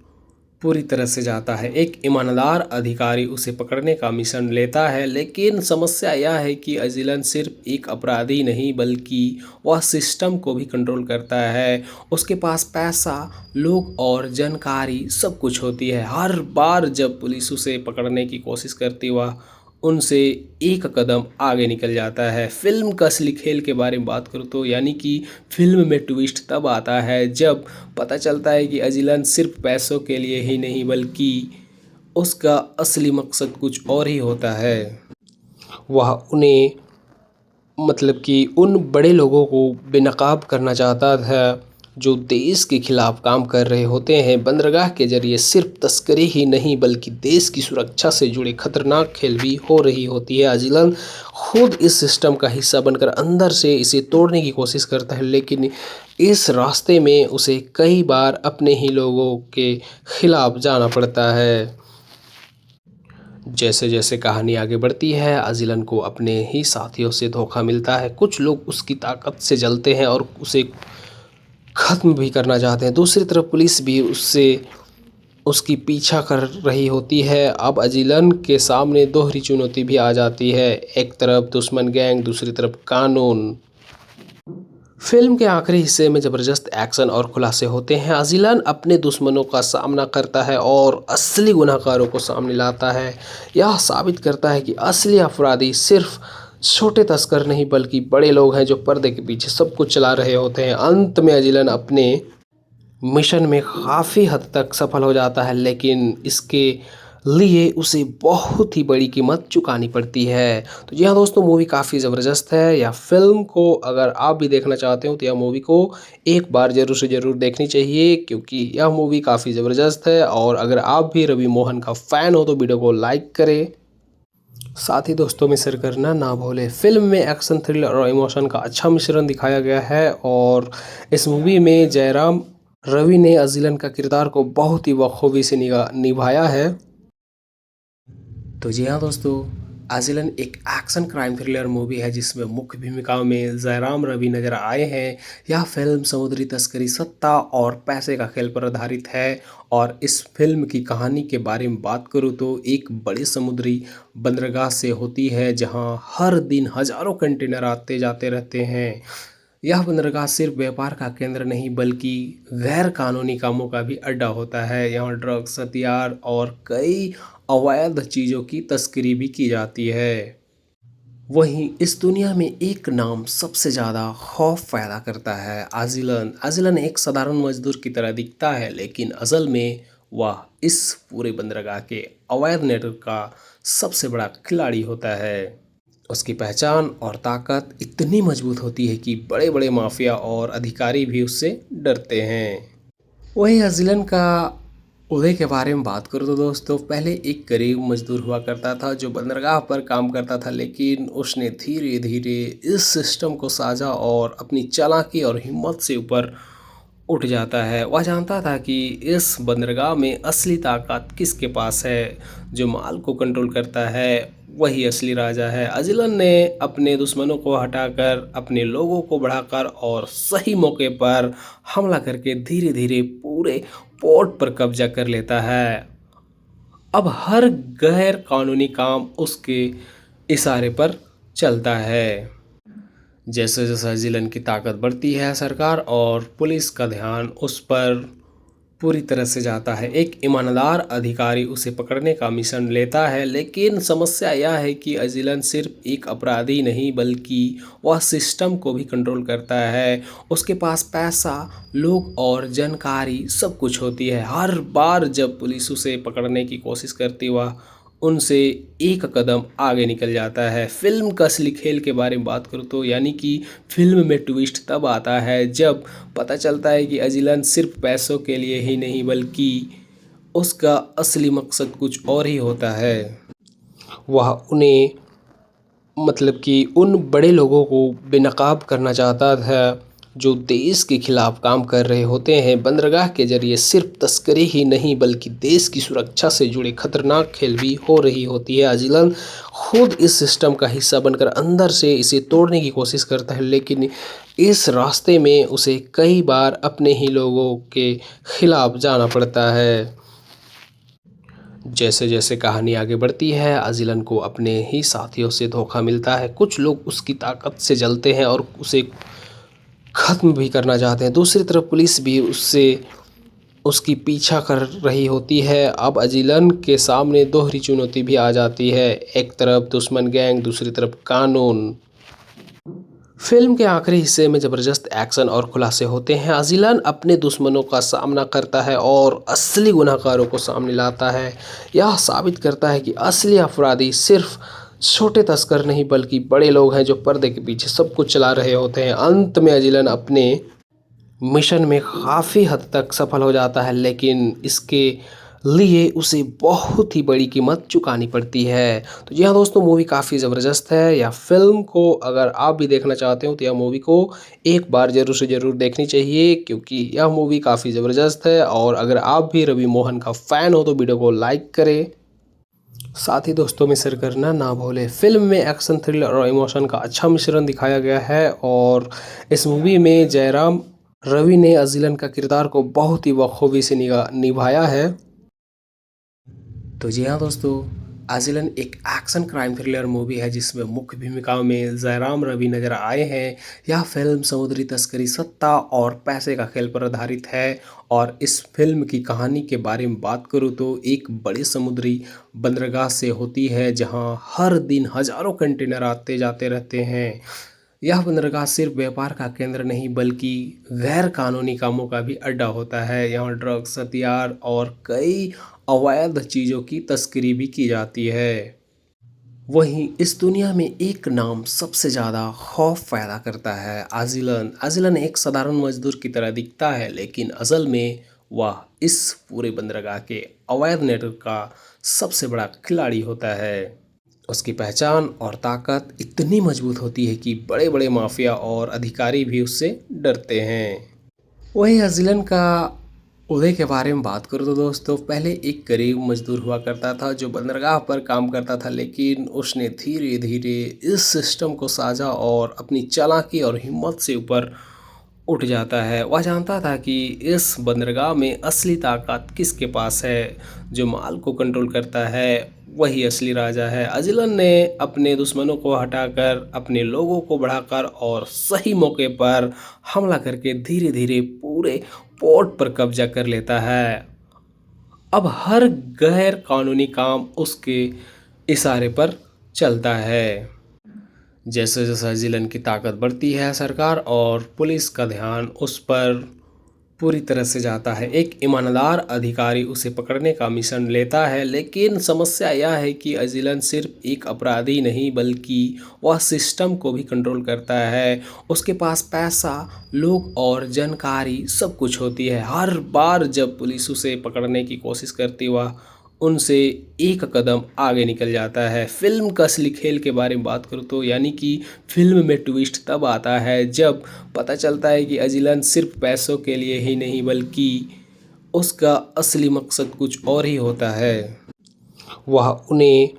पूरी तरह से जाता है। एक ईमानदार अधिकारी उसे पकड़ने का मिशन लेता है, लेकिन समस्या यह है कि अजिलन सिर्फ एक अपराधी नहीं बल्कि वह सिस्टम को भी कंट्रोल करता है। उसके पास पैसा, लोग और जानकारी सब कुछ होती है। हर बार जब पुलिस उसे पकड़ने की कोशिश करती वह उनसे एक कदम आगे निकल जाता है। फिल्म का असली खेल के बारे में बात करूँ तो यानी कि फिल्म में ट्विस्ट तब आता है जब पता चलता है कि अजिलन सिर्फ पैसों के लिए ही नहीं बल्कि उसका असली मकसद कुछ और ही होता है। वह उन्हें उन बड़े लोगों को बेनकाब करना चाहता था जो देश के खिलाफ काम कर रहे होते हैं। बंदरगाह के जरिए सिर्फ तस्करी ही नहीं बल्कि देश की सुरक्षा से जुड़े खतरनाक खेल भी हो रही होती है। अजिलन खुद इस सिस्टम का हिस्सा बनकर अंदर से इसे तोड़ने की कोशिश करता है, लेकिन इस रास्ते में उसे कई बार अपने ही लोगों के खिलाफ जाना पड़ता है। जैसे जैसे कहानी आगे बढ़ती है अजिलन को अपने ही साथियों से धोखा मिलता है। कुछ लोग उसकी ताकत से जलते हैं और उसे ख़त्म भी करना चाहते हैं। दूसरी तरफ पुलिस भी उससे उसकी पीछा कर रही होती है। अब अजिलन के सामने दोहरी चुनौती भी आ जाती है, एक तरफ दुश्मन गैंग, दूसरी तरफ कानून। फिल्म के आखिरी हिस्से में ज़बरदस्त एक्शन और खुलासे होते हैं। अजिलन अपने दुश्मनों का सामना करता है और असली गुनहगारों को सामने लाता है। यह साबित करता है कि असली अपराधी सिर्फ छोटे तस्कर नहीं बल्कि बड़े लोग हैं जो पर्दे के पीछे सब कुछ चला रहे होते हैं। अंत में अजिलन अपने मिशन में काफ़ी हद तक सफल हो जाता है, लेकिन इसके लिए उसे बहुत ही बड़ी कीमत चुकानी पड़ती है। तो जी हाँ दोस्तों, मूवी काफ़ी ज़बरदस्त है। या फिल्म को अगर आप भी देखना चाहते हो तो यह मूवी को एक बार ज़रूर से ज़रूर देखनी चाहिए, क्योंकि यह मूवी काफ़ी ज़बरदस्त है। और अगर आप भी रवि मोहन का फ़ैन हो तो वीडियो को लाइक करें, साथ ही दोस्तों में शेयर करना ना भूलें। फिल्म में एक्शन, थ्रिलर और इमोशन का अच्छा मिश्रण दिखाया गया है और इस मूवी में जयराम रवि ने अजिलन का किरदार को बहुत ही बखूबी से निभाया है। तो जी हाँ दोस्तों, आजिलन एक एक्शन क्राइम थ्रिलर मूवी है जिसमें मुख्य भूमिकाओं में जयराम रवि नजर आए हैं। यह फिल्म समुद्री तस्करी, सत्ता और पैसे का खेल पर आधारित है। और इस फिल्म की कहानी के बारे में बात करूँ तो एक बड़ी समुद्री बंदरगाह से होती है जहां हर दिन हजारों कंटेनर आते जाते रहते हैं। यह बंदरगाह सिर्फ व्यापार का केंद्र नहीं बल्कि गैर कानूनी कामों का भी अड्डा होता है। यहाँ ड्रग्स, हथियार और कई अवैध चीज़ों की तस्करी भी की जाती है। वहीं इस दुनिया में एक नाम सबसे ज़्यादा खौफ पैदा करता है, आजिलन। आजिलन एक साधारण मजदूर की तरह दिखता है, लेकिन असल में वह इस पूरे बंदरगाह के अवैध नेटवर्क का सबसे बड़ा खिलाड़ी होता है। उसकी पहचान और ताकत इतनी मजबूत होती है कि बड़े बड़े माफिया और अधिकारी भी उससे डरते हैं। वही अजिलन का उदय के बारे में बात करूँ तो दोस्तों, पहले एक गरीब मजदूर हुआ करता था जो बंदरगाह पर काम करता था, लेकिन उसने धीरे धीरे इस सिस्टम को साझा और अपनी चालाकी और हिम्मत से ऊपर उठ जाता है। वह जानता था कि इस बंदरगाह में असली ताकत किसके पास है। जो माल को कंट्रोल करता है वही असली राजा है। अजिलन ने अपने दुश्मनों को हटाकर, अपने लोगों को बढ़ाकर और सही मौके पर हमला करके धीरे धीरे पूरे पोर्ट पर कब्जा कर लेता है। अब हर गैर कानूनी काम उसके इशारे पर चलता है। जैसे जैसे जिलन की ताकत बढ़ती है, सरकार और पुलिस का ध्यान उस पर पूरी तरह से जाता है। एक ईमानदार अधिकारी उसे पकड़ने का मिशन लेता है, लेकिन समस्या यह है कि अजिलन सिर्फ एक अपराधी नहीं बल्कि वह सिस्टम को भी कंट्रोल करता है। उसके पास पैसा, लोग और जानकारी सब कुछ होती है। हर बार जब पुलिस उसे पकड़ने की कोशिश करती वह उनसे एक कदम आगे निकल जाता है। फिल्म का असली खेल के बारे में बात करूँ तो यानी कि फिल्म में ट्विस्ट तब आता है जब पता चलता है कि अजिलन सिर्फ पैसों के लिए ही नहीं बल्कि उसका असली मकसद कुछ और ही होता है। वह उन्हें मतलब कि उन बड़े लोगों को बेनकाब करना चाहता था जो देश के खिलाफ काम कर रहे होते हैं। बंदरगाह के जरिए सिर्फ तस्करी ही नहीं बल्कि देश की सुरक्षा से जुड़े खतरनाक खेल भी हो रही होती है। अजिलन खुद इस सिस्टम का हिस्सा बनकर अंदर से इसे तोड़ने की कोशिश करता है, लेकिन इस रास्ते में उसे कई बार अपने ही लोगों के खिलाफ जाना पड़ता है। जैसे जैसे कहानी आगे बढ़ती है अजिलन को अपने ही साथियों से धोखा मिलता है। कुछ लोग उसकी ताकत से जलते हैं और उसे ख़त्म भी करना चाहते हैं। दूसरी तरफ पुलिस भी उसकी पीछा कर रही होती है। अब अजिलन के सामने दोहरी चुनौती भी आ जाती है, एक तरफ दुश्मन गैंग, दूसरी तरफ कानून। फिल्म के आखिरी हिस्से में ज़बरदस्त एक्शन और खुलासे होते हैं। अजिलन अपने दुश्मनों का सामना करता है और असली गुनहगारों को सामने लाता है। यह साबित करता है कि असली अपराधी सिर्फ छोटे तस्कर नहीं बल्कि बड़े लोग हैं जो पर्दे के पीछे सब कुछ चला रहे होते हैं। अंत में अजिलन अपने मिशन में काफ़ी हद तक सफल हो जाता है, लेकिन इसके लिए उसे बहुत ही बड़ी कीमत चुकानी पड़ती है। तो जी हाँ दोस्तों, मूवी काफ़ी ज़बरदस्त है। या फिल्म को अगर आप भी देखना चाहते हो तो यह मूवी को एक बार ज़रूर से ज़रूर देखनी चाहिए, क्योंकि यह मूवी काफ़ी ज़बरदस्त है। और अगर आप भी रवि मोहन का फ़ैन हो तो वीडियो को लाइक करें, साथ ही दोस्तों में शेयर करना ना भूलें। फिल्म में एक्शन, थ्रिलर और इमोशन का अच्छा मिश्रण दिखाया गया है और इस मूवी में जयराम रवि ने अजिलन का किरदार को बहुत ही बखूबी से निभाया है। तो जी हाँ दोस्तों, आजिलन एक एक्शन क्राइम थ्रिलर मूवी है जिसमें मुख्य भूमिकाओं में जयराम रवि नजर आए हैं। यह फिल्म समुद्री तस्करी, सत्ता और पैसे का खेल पर आधारित है। और इस फिल्म की कहानी के बारे में बात करूँ तो एक बड़ी समुद्री बंदरगाह से होती है जहां हर दिन हजारों कंटेनर आते जाते रहते हैं। यह बंदरगाह सिर्फ व्यापार का केंद्र नहीं बल्कि गैर कानूनी कामों का भी अड्डा होता है। यहाँ ड्रग्स, हथियार और कई अवैध चीज़ों की तस्करी भी की जाती है। वहीं इस दुनिया में एक नाम सबसे ज़्यादा खौफ पैदा करता है, आजिलन। आजिलन एक साधारण मजदूर की तरह दिखता है लेकिन असल में वह इस पूरे बंदरगाह के अवैध नेटवर्क का सबसे बड़ा खिलाड़ी होता है। उसकी पहचान और ताकत इतनी मजबूत होती है कि बड़े बड़े माफिया और अधिकारी भी उससे डरते हैं। वही अज़िलन का उदय के बारे में बात करूँ तो दोस्तों, पहले एक गरीब मजदूर हुआ करता था जो बंदरगाह पर काम करता था, लेकिन उसने धीरे धीरे इस सिस्टम को साझा और अपनी चालाकी और हिम्मत से ऊपर उठ जाता है। वह जानता था कि इस बंदरगाह में असली ताकत किसके पास है। जो माल को कंट्रोल करता है वही असली राजा है। अजिलन ने अपने दुश्मनों को हटाकर, अपने लोगों को बढ़ाकर और सही मौके पर हमला करके धीरे धीरे पूरे पोर्ट पर कब्जा कर लेता है। अब हर गैर कानूनी काम उसके इशारे पर चलता है। जैसे जैसे जिलन की ताकत बढ़ती है, सरकार और पुलिस का ध्यान उस पर पूरी तरह से जाता है। एक ईमानदार अधिकारी उसे पकड़ने का मिशन लेता है, लेकिन समस्या यह है कि अजिलन सिर्फ एक अपराधी नहीं बल्कि वह सिस्टम को भी कंट्रोल करता है। उसके पास पैसा, लोग और जानकारी सब कुछ होती है। हर बार जब पुलिस उसे पकड़ने की कोशिश करती वह उनसे एक कदम आगे निकल जाता है। फिल्म का असली खेल के बारे में बात करूँ तो यानी कि फिल्म में ट्विस्ट तब आता है जब पता चलता है कि अजिलन सिर्फ पैसों के लिए ही नहीं बल्कि उसका असली मकसद कुछ और ही होता है। वह उन्हें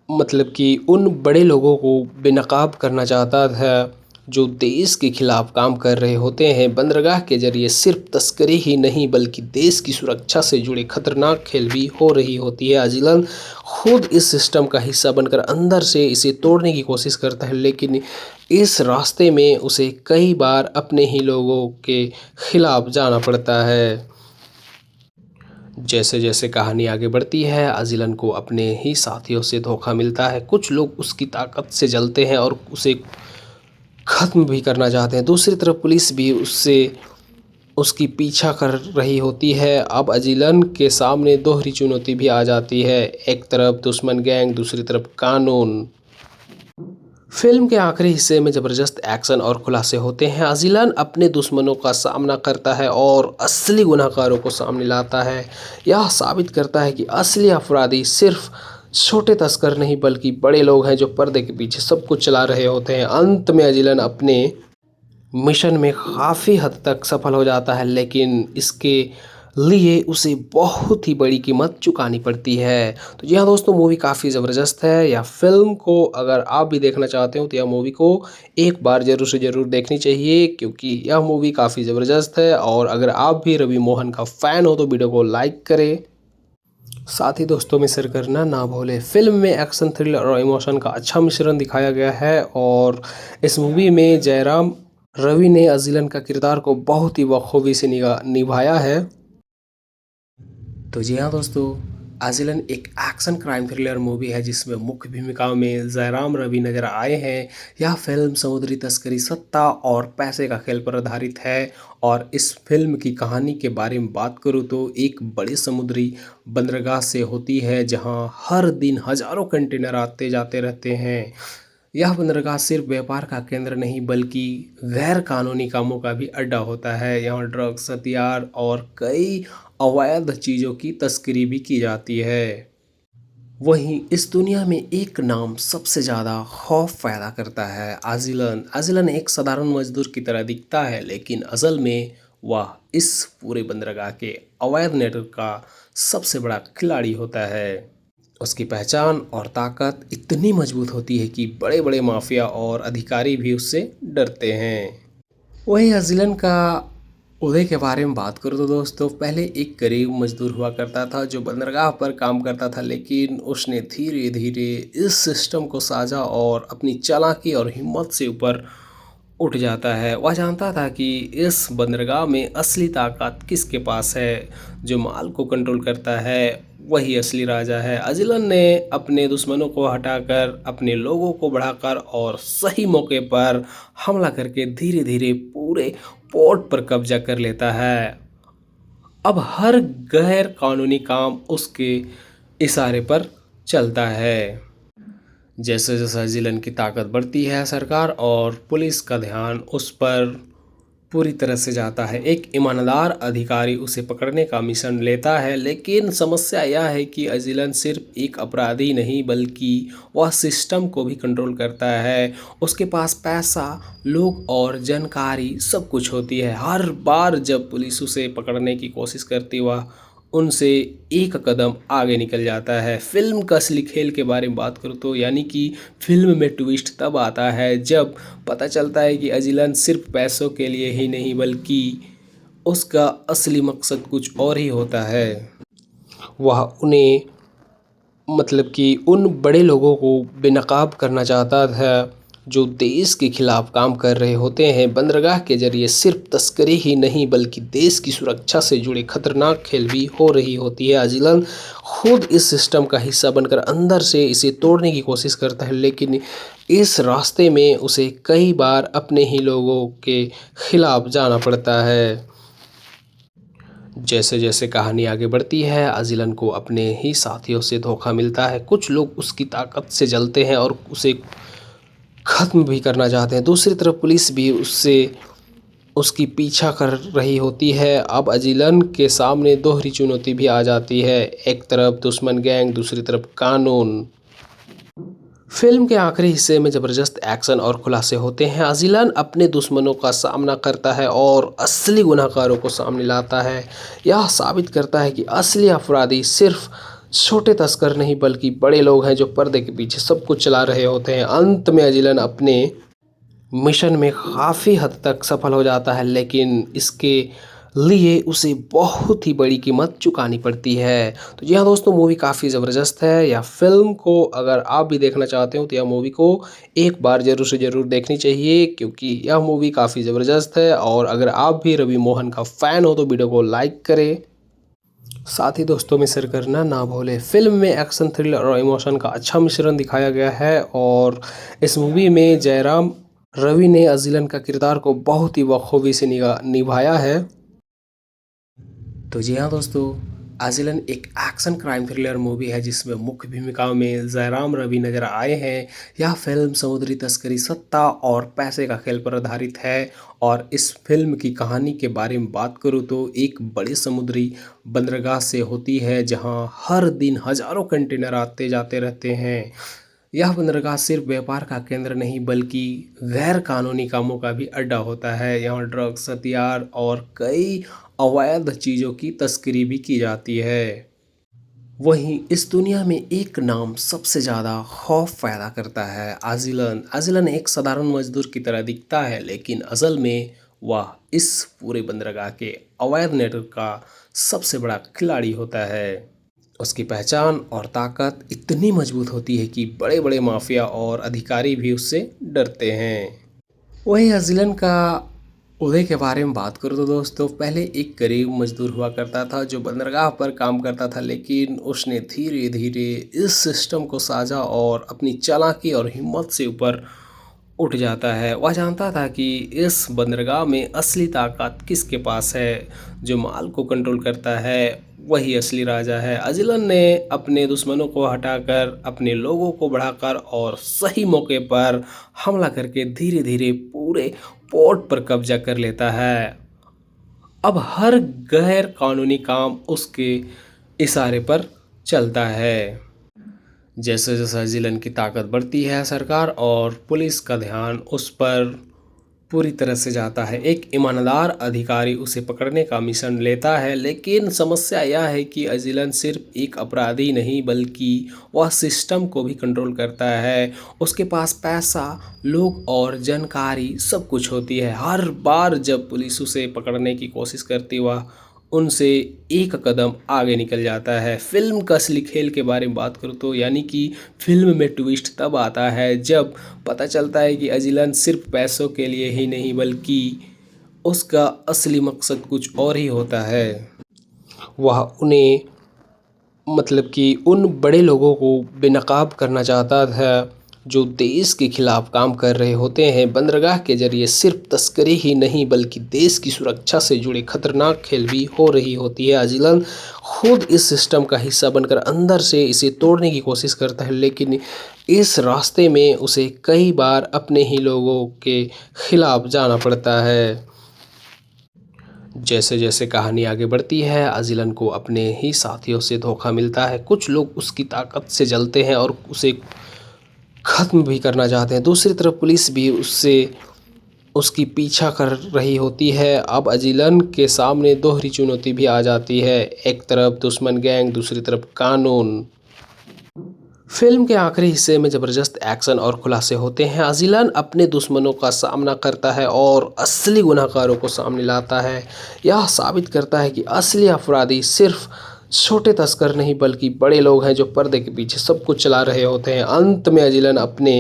मतलब कि उन बड़े लोगों को बेनकाब करना चाहता था जो देश के खिलाफ काम कर रहे होते हैं। बंदरगाह के जरिए सिर्फ तस्करी ही नहीं बल्कि देश की सुरक्षा से जुड़े खतरनाक खेल भी हो रही होती है। अजिलन खुद इस सिस्टम का हिस्सा बनकर अंदर से इसे तोड़ने की कोशिश करता है, लेकिन इस रास्ते में उसे कई बार अपने ही लोगों के खिलाफ जाना पड़ता है। जैसे जैसे कहानी आगे बढ़ती है, अजिलन को अपने ही साथियों से धोखा मिलता है। कुछ लोग उसकी ताकत से जलते हैं और उसे ख़त्म भी करना चाहते हैं। दूसरी तरफ पुलिस भी उसकी पीछा कर रही होती है। अब अजिलन के सामने दोहरी चुनौती भी आ जाती है, एक तरफ दुश्मन गैंग, दूसरी तरफ कानून। फिल्म के आखिरी हिस्से में ज़बरदस्त एक्शन और खुलासे होते हैं। अजिलन अपने दुश्मनों का सामना करता है और असली गुनहगारों को सामने लाता है। यह साबित करता है कि असली अपराधी सिर्फ छोटे तस्कर नहीं बल्कि बड़े लोग हैं जो पर्दे के पीछे सब कुछ चला रहे होते हैं। अंत में अजिलन अपने मिशन में काफ़ी हद तक सफल हो जाता है, लेकिन इसके लिए उसे बहुत ही बड़ी कीमत चुकानी पड़ती है। तो जी हाँ दोस्तों, मूवी काफ़ी ज़बरदस्त है। या फिल्म को अगर आप भी देखना चाहते हो तो यह मूवी को एक बार ज़रूर से ज़रूर देखनी चाहिए, क्योंकि यह मूवी काफ़ी ज़बरदस्त है। और अगर आप भी रवि मोहन का फ़ैन हो तो वीडियो को लाइक करें, साथ ही दोस्तों में शेयर करना ना भूलें। फिल्म में एक्शन, थ्रिलर और इमोशन का अच्छा मिश्रण दिखाया गया है और इस मूवी में जयराम रवि ने अजिलन का किरदार को बहुत ही बखूबी से निभाया है। तो जी हाँ दोस्तों, आजिलन एक एक्शन क्राइम थ्रिलर मूवी है जिसमें मुख्य भूमिकाओं में जयराम रवि नजर आए हैं। यह फिल्म समुद्री तस्करी, सत्ता और पैसे का खेल पर आधारित है। और इस फिल्म की कहानी के बारे में बात करूँ तो एक बड़ी समुद्री बंदरगाह से होती है जहां हर दिन हजारों कंटेनर आते जाते रहते हैं। यह बंदरगाह सिर्फ व्यापार का केंद्र नहीं बल्कि गैर कानूनी कामों का भी अड्डा होता है। यहाँ ड्रग्स, हथियार और कई अवैध चीज़ों की तस्करी भी की जाती है। वहीं इस दुनिया में एक नाम सबसे ज़्यादा खौफ पैदा करता है, आजिलन। आजिलन एक साधारण मजदूर की तरह दिखता है लेकिन असल में वह इस पूरे बंदरगाह के अवैध नेटवर्क का सबसे बड़ा खिलाड़ी होता है। उसकी पहचान और ताकत इतनी मजबूत होती है कि बड़े बड़े माफिया और अधिकारी भी उससे डरते हैं। वही अजिलन का उदय के बारे में बात करूँ तो दोस्तों, पहले एक गरीब मजदूर हुआ करता था जो बंदरगाह पर काम करता था, लेकिन उसने धीरे धीरे इस सिस्टम को साझा और अपनी चालाकी और हिम्मत से ऊपर उठ जाता है। वह जानता था कि इस बंदरगाह में असली ताकत किसके पास है, जो माल को कंट्रोल करता है वही असली राजा है। अजिलन ने अपने दुश्मनों को हटाकर अपने लोगों को बढ़ाकर और सही मौके पर हमला करके धीरे धीरे पूरे पोर्ट पर कब्जा कर लेता है। अब हर गैर कानूनी काम उसके इशारे पर चलता है। जैसे जैसे जिलन की ताकत बढ़ती है, सरकार और पुलिस का ध्यान उस पर पूरी तरह से जाता है। एक ईमानदार अधिकारी उसे पकड़ने का मिशन लेता है, लेकिन समस्या यह है कि अजिलन सिर्फ एक अपराधी नहीं बल्कि वह सिस्टम को भी कंट्रोल करता है। उसके पास पैसा, लोग और जानकारी सब कुछ होती है। हर बार जब पुलिस उसे पकड़ने की कोशिश करती, वह उनसे एक कदम आगे निकल जाता है। फिल्म का असली खेल के बारे में बात करूँ तो, यानी कि फिल्म में ट्विस्ट तब आता है जब पता चलता है कि अजिलन सिर्फ पैसों के लिए ही नहीं बल्कि उसका असली मकसद कुछ और ही होता है। वह उन्हें मतलब कि उन बड़े लोगों को बेनकाब करना चाहता था जो देश के खिलाफ काम कर रहे होते हैं। बंदरगाह के जरिए सिर्फ तस्करी ही नहीं बल्कि देश की सुरक्षा से जुड़े खतरनाक खेल भी हो रही होती है। अजिलन खुद इस सिस्टम का हिस्सा बनकर अंदर से इसे तोड़ने की कोशिश करता है, लेकिन इस रास्ते में उसे कई बार अपने ही लोगों के खिलाफ जाना पड़ता है। जैसे जैसे कहानी आगे बढ़ती है, अजिलन को अपने ही साथियों से धोखा मिलता है। कुछ लोग उसकी ताकत से जलते हैं और उसे ख़त्म भी करना चाहते हैं। दूसरी तरफ पुलिस भी उसकी पीछा कर रही होती है। अब अजिलन के सामने दोहरी चुनौती भी आ जाती है, एक तरफ दुश्मन गैंग, दूसरी तरफ कानून। फिल्म के आखिरी हिस्से में ज़बरदस्त एक्शन और खुलासे होते हैं। अजिलन अपने दुश्मनों का सामना करता है और असली गुनहगारों को सामने लाता है। यह साबित करता है कि असली अपराधी सिर्फ छोटे तस्कर नहीं बल्कि बड़े लोग हैं जो पर्दे के पीछे सब कुछ चला रहे होते हैं। अंत में अजिलन अपने मिशन में काफ़ी हद तक सफल हो जाता है, लेकिन इसके लिए उसे बहुत ही बड़ी कीमत चुकानी पड़ती है। तो जी हाँ दोस्तों, मूवी काफ़ी ज़बरदस्त है। या फिल्म को अगर आप भी देखना चाहते हो तो यह मूवी को एक बार ज़रूर से ज़रूर देखनी चाहिए, क्योंकि यह मूवी काफ़ी ज़बरदस्त है। और अगर आप भी रवि मोहन का फ़ैन हो तो वीडियो को लाइक करें, साथ ही दोस्तों में शेयर करना ना भूलें। फिल्म में एक्शन, थ्रिलर और इमोशन का अच्छा मिश्रण दिखाया गया है और इस मूवी में जयराम रवि ने अजिलन का किरदार को बहुत ही बखूबी से निभाया है। तो जी हाँ दोस्तों, अजिलन एक एक्शन क्राइम थ्रिलर मूवी है जिसमें मुख्य भूमिकाओं में जयराम रवि नजर आए हैं। यह फिल्म समुद्री तस्करी, सत्ता और पैसे का खेल पर आधारित है। और इस फिल्म की कहानी के बारे में बात करूँ तो एक बड़ी समुद्री बंदरगाह से होती है जहां हर दिन हजारों कंटेनर आते जाते रहते हैं। यह बंदरगाह सिर्फ व्यापार का केंद्र नहीं बल्कि गैर कानूनी कामों का भी अड्डा होता है। यहाँ ड्रग्स, हथियार और कई अवैध चीज़ों की तस्करी भी की जाती है। वहीं इस दुनिया में एक नाम सबसे ज़्यादा खौफ पैदा करता है, अजिलन। अजिलन एक साधारण मजदूर की तरह दिखता है, लेकिन असल में वह इस पूरे बंदरगाह के अवैध नेटवर्क का सबसे बड़ा खिलाड़ी होता है। उसकी पहचान और ताकत इतनी मजबूत होती है कि बड़े बड़े माफिया और अधिकारी भी उससे डरते हैं। वही अजिलन का उदय के बारे में बात करूँ तो दोस्तों, पहले एक गरीब मजदूर हुआ करता था जो बंदरगाह पर काम करता था, लेकिन उसने धीरे धीरे इस सिस्टम को साझा और अपनी चालाकी और हिम्मत से ऊपर उठ जाता है। वह जानता था कि इस बंदरगाह में असली ताकत किसके पास है, जो माल को कंट्रोल करता है वही असली राजा है। अजिलन ने अपने दुश्मनों को हटाकर अपने लोगों को बढ़ाकर और सही मौके पर हमला करके धीरे धीरे पूरे पोर्ट पर कब्जा कर लेता है। अब हर गैर कानूनी काम उसके इशारे पर चलता है। जैसे जैसे जिलन की ताकत बढ़ती है, सरकार और पुलिस का ध्यान उस पर पूरी तरह से जाता है। एक ईमानदार अधिकारी उसे पकड़ने का मिशन लेता है, लेकिन समस्या यह है कि अजिलन सिर्फ एक अपराधी नहीं बल्कि वह सिस्टम को भी कंट्रोल करता है। उसके पास पैसा, लोग और जानकारी सब कुछ होती है। हर बार जब पुलिस उसे पकड़ने की कोशिश करती वह उनसे एक कदम आगे निकल जाता है। फिल्म का असली खेल के बारे में बात करूँ तो यानी कि फिल्म में ट्विस्ट तब आता है जब पता चलता है कि अजिलन सिर्फ पैसों के लिए ही नहीं बल्कि उसका असली मकसद कुछ और ही होता है। वह उन्हें मतलब कि उन बड़े लोगों को बेनकाब करना चाहता था जो देश के खिलाफ काम कर रहे होते हैं। बंदरगाह के जरिए सिर्फ तस्करी ही नहीं बल्कि देश की सुरक्षा से जुड़े खतरनाक खेल भी हो रही होती है। अजिलन खुद इस सिस्टम का हिस्सा बनकर अंदर से इसे तोड़ने की कोशिश करता है, लेकिन इस रास्ते में उसे कई बार अपने ही लोगों के खिलाफ जाना पड़ता है। जैसे जैसे कहानी आगे बढ़ती है अजिलन को अपने ही साथियों से धोखा मिलता है। कुछ लोग उसकी ताकत से जलते हैं और उसे ख़त्म भी करना चाहते हैं। दूसरी तरफ पुलिस भी उससे उसकी पीछा कर रही होती है। अब अजिलन के सामने दोहरी चुनौती भी आ जाती है, एक तरफ दुश्मन गैंग, दूसरी तरफ कानून। फिल्म के आखिरी हिस्से में ज़बरदस्त एक्शन और खुलासे होते हैं। अजिलन अपने दुश्मनों का सामना करता है और असली गुनहगारों को सामने लाता है। यह साबित करता है कि असली अपराधी सिर्फ छोटे तस्कर नहीं बल्कि बड़े लोग हैं जो पर्दे के पीछे सब कुछ चला रहे होते हैं। अंत में अजिलन अपने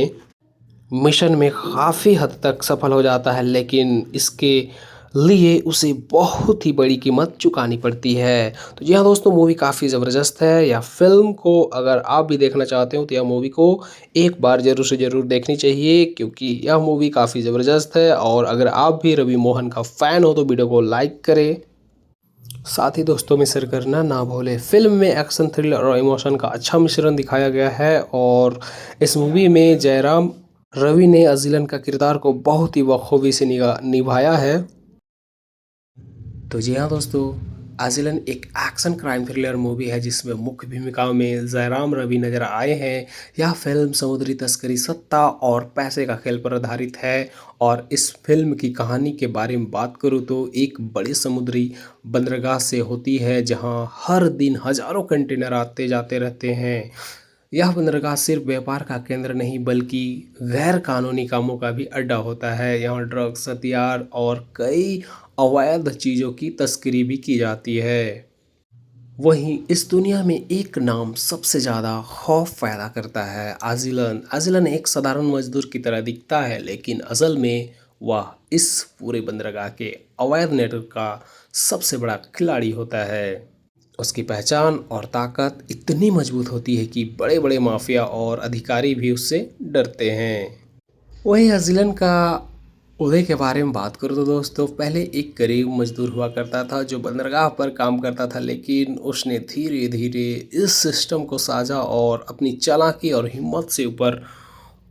मिशन में काफ़ी हद तक सफल हो जाता है, लेकिन इसके लिए उसे बहुत ही बड़ी कीमत चुकानी पड़ती है। तो जी हाँ दोस्तों, मूवी काफ़ी ज़बरदस्त है। या फिल्म को अगर आप भी देखना चाहते हो तो यह मूवी को एक बार ज़रूर से ज़रूर देखनी चाहिए, क्योंकि यह मूवी काफ़ी ज़बरदस्त है। और अगर आप भी रवि मोहन का फ़ैन हो तो वीडियो को लाइक करें, साथ ही दोस्तों में शेयर करना ना भूलें। फिल्म में एक्शन, थ्रिलर और इमोशन का अच्छा मिश्रण दिखाया गया है और इस मूवी में जयराम रवि ने अजिलन का किरदार को बहुत ही बखूबी से निभाया है। तो जी हाँ दोस्तों, अजिलन एक एक्शन क्राइम थ्रिलर मूवी है जिसमें मुख्य भूमिकाओं में जयराम रवि नजर आए हैं। यह फिल्म समुद्री तस्करी, सत्ता और पैसे का खेल पर आधारित है। और इस फिल्म की कहानी के बारे में बात करूँ तो एक बड़ी समुद्री बंदरगाह से होती है जहां हर दिन हजारों कंटेनर आते जाते रहते हैं। यह बंदरगाह सिर्फ व्यापार का केंद्र नहीं बल्कि गैर कानूनी कामों का भी अड्डा होता है। यहाँ ड्रग्स, हथियार और कई अवैध चीज़ों की तस्करी भी की जाती है। वहीं इस दुनिया में एक नाम सबसे ज़्यादा खौफ पैदा करता है, अजिलन। अजिलन एक साधारण मजदूर की तरह दिखता है, लेकिन असल में वह इस पूरे बंदरगाह के अवैध नेटवर्क का सबसे बड़ा खिलाड़ी होता है। उसकी पहचान और ताकत इतनी मजबूत होती है कि बड़े बड़े माफिया और अधिकारी भी उससे डरते हैं। वही अजिलन का उदय के बारे में बात करूँ तो दोस्तों, पहले एक गरीब मजदूर हुआ करता था जो बंदरगाह पर काम करता था, लेकिन उसने धीरे धीरे इस सिस्टम को साझा और अपनी चालाकी और हिम्मत से ऊपर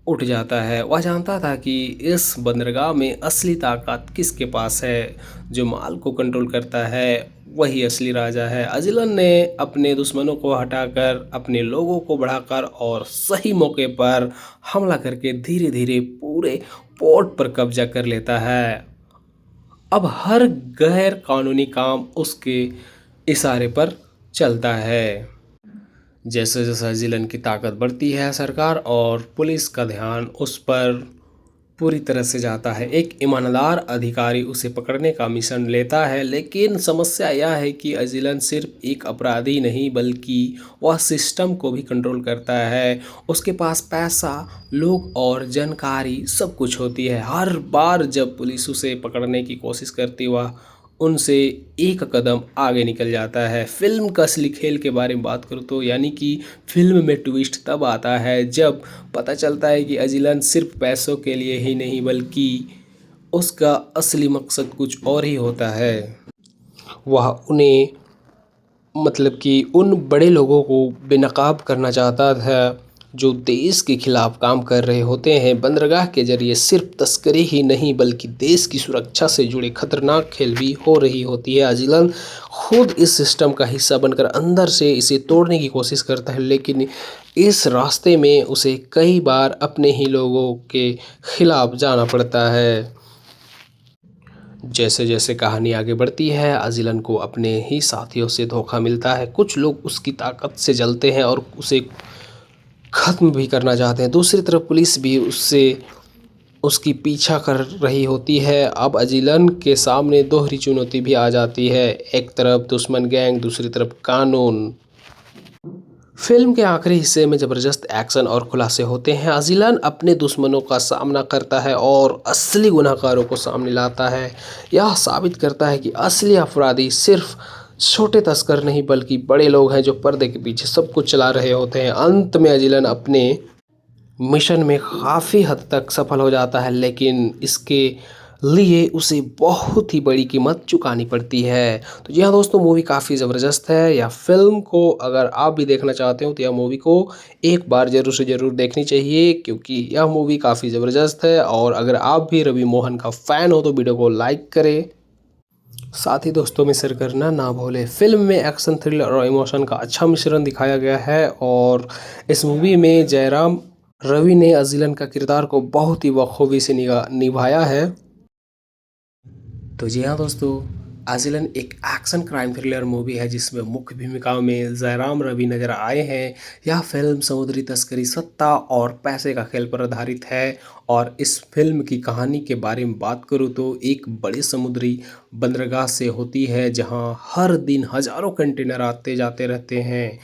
उठ जाता है। वह जानता था कि इस बंदरगाह में असली ताकत किसके पास है। जो माल को कंट्रोल करता है वही असली राजा है। अजिलन ने अपने दुश्मनों को हटाकर, अपने लोगों को बढ़ाकर और सही मौके पर हमला करके धीरे धीरे पूरे पोर्ट पर कब्जा कर लेता है। अब हर गैर कानूनी काम उसके इशारे पर चलता है। जैसे जैसे जिलन की ताकत बढ़ती है, सरकार और पुलिस का ध्यान उस पर पूरी तरह से जाता है। एक ईमानदार अधिकारी उसे पकड़ने का मिशन लेता है, लेकिन समस्या यह है कि अजिलन सिर्फ एक अपराधी नहीं बल्कि वह सिस्टम को भी कंट्रोल करता है। उसके पास पैसा, लोग और जानकारी सब कुछ होती है। हर बार जब पुलिस उसे पकड़ने की कोशिश करती वह उनसे एक कदम आगे निकल जाता है। फिल्म का असली खेल के बारे में बात करूँ तो यानी कि फिल्म में ट्विस्ट तब आता है जब पता चलता है कि अजिलन सिर्फ पैसों के लिए ही नहीं बल्कि उसका असली मकसद कुछ और ही होता है। वह उन्हें मतलब कि उन बड़े लोगों को बेनकाब करना चाहता था जो देश के खिलाफ काम कर रहे होते हैं। बंदरगाह के जरिए सिर्फ तस्करी ही नहीं बल्कि देश की सुरक्षा से जुड़े खतरनाक खेल भी हो रही होती है। अजिलन खुद इस सिस्टम का हिस्सा बनकर अंदर से इसे तोड़ने की कोशिश करता है, लेकिन इस रास्ते में उसे कई बार अपने ही लोगों के खिलाफ जाना पड़ता है। जैसे जैसे कहानी आगे बढ़ती है अजिलन को अपने ही साथियों से धोखा मिलता है। कुछ लोग उसकी ताकत से जलते हैं और उसे ख़त्म भी करना चाहते हैं। दूसरी तरफ पुलिस भी उससे उसकी पीछा कर रही होती है। अब अजिलन के सामने दोहरी चुनौती भी आ जाती है, एक तरफ दुश्मन गैंग, दूसरी तरफ कानून। फिल्म के आखिरी हिस्से में ज़बरदस्त एक्शन और खुलासे होते हैं। अजिलन अपने दुश्मनों का सामना करता है और असली गुनहगारों को सामने लाता है। यह साबित करता है कि असली अपराधी सिर्फ छोटे तस्कर नहीं बल्कि बड़े लोग हैं जो पर्दे के पीछे सब कुछ चला रहे होते हैं। अंत में अजिलन अपने मिशन में काफ़ी हद तक सफल हो जाता है, लेकिन इसके लिए उसे बहुत ही बड़ी कीमत चुकानी पड़ती है। तो जी हाँ दोस्तों, मूवी काफ़ी ज़बरदस्त है। या फिल्म को अगर आप भी देखना चाहते हो तो यह मूवी को एक बार ज़रूर से ज़रूर देखनी चाहिए, क्योंकि यह मूवी काफ़ी ज़बरदस्त है। और अगर आप भी रवि मोहन का फ़ैन हो तो वीडियो को लाइक करें, साथ ही दोस्तों में शेयर करना ना भूलें। फिल्म में एक्शन, थ्रिलर और इमोशन का अच्छा मिश्रण दिखाया गया है और इस मूवी में जयराम रवि ने अजिलन का किरदार को बहुत ही बखूबी से निभाया है। तो जी हाँ दोस्तों, आजिलन एक एक्शन क्राइम थ्रिलर मूवी है जिसमें मुख्य भूमिकाओं में जयराम रवि नजर आए हैं। यह फिल्म समुद्री तस्करी, सत्ता और पैसे का खेल पर आधारित है। और इस फिल्म की कहानी के बारे में बात करूँ तो एक बड़ी समुद्री बंदरगाह से होती है जहां हर दिन हजारों कंटेनर आते जाते रहते हैं।